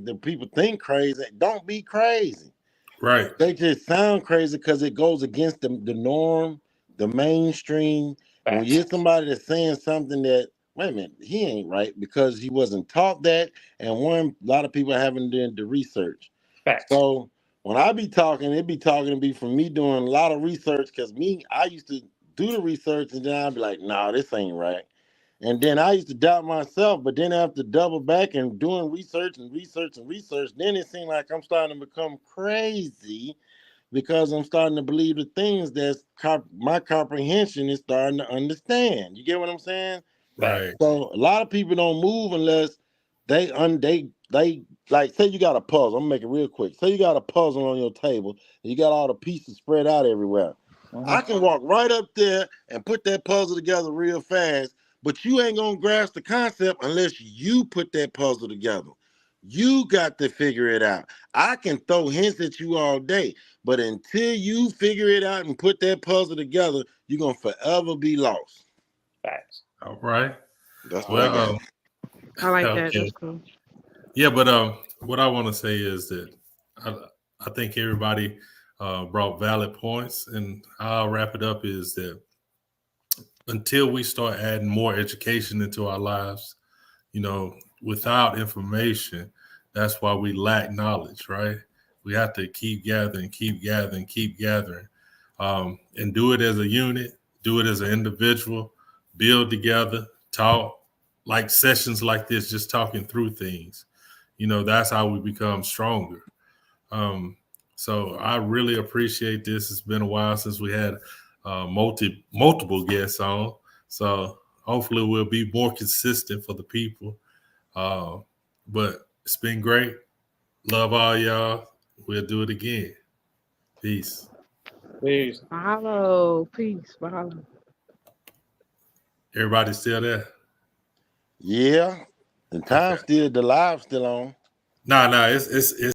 The people think crazy. Don't be crazy. Right. They just sound crazy because it goes against the norm, the mainstream. And when you hear somebody that's saying something that, wait a minute, he ain't right because he wasn't taught that. And a lot of people haven't done the research. Facts. So when I be talking, it be talking to be from me doing a lot of research, because I used to do the research and then I'd be like, nah, this ain't right. And then I used to doubt myself, but then after double back and doing research, then it seemed like I'm starting to become crazy, because I'm starting to believe the things that my comprehension is starting to understand. You get what I'm saying? Right. So a lot of people don't move unless they like, say you got a puzzle. I'm gonna make it real quick. Say you got a puzzle on your table and you got all the pieces spread out everywhere. I can walk right up there and put that puzzle together real fast, but you ain't gonna grasp the concept unless you put that puzzle together. You got to figure it out. I can throw hints at you all day, but until you figure it out and put that puzzle together, you're gonna forever be lost. Facts. All right. That's what I got. I like that. That's cool. Yeah, but what I want to say is that I think everybody brought valid points. And how I'll wrap it up is that until we start adding more education into our lives, without information, that's why we lack knowledge, right? We have to keep gathering, and do it as a unit, do it as an individual, build together, talk, like sessions like this, just talking through things. That's how we become stronger. So I really appreciate this. It's been a while since we had multiple guests on. So hopefully we'll be more consistent for the people. But it's been great. Love all y'all. We'll do it again. Peace. Peace. Mahalo. Peace. Mahalo. Everybody still there? Yeah. The live's still on. No, it's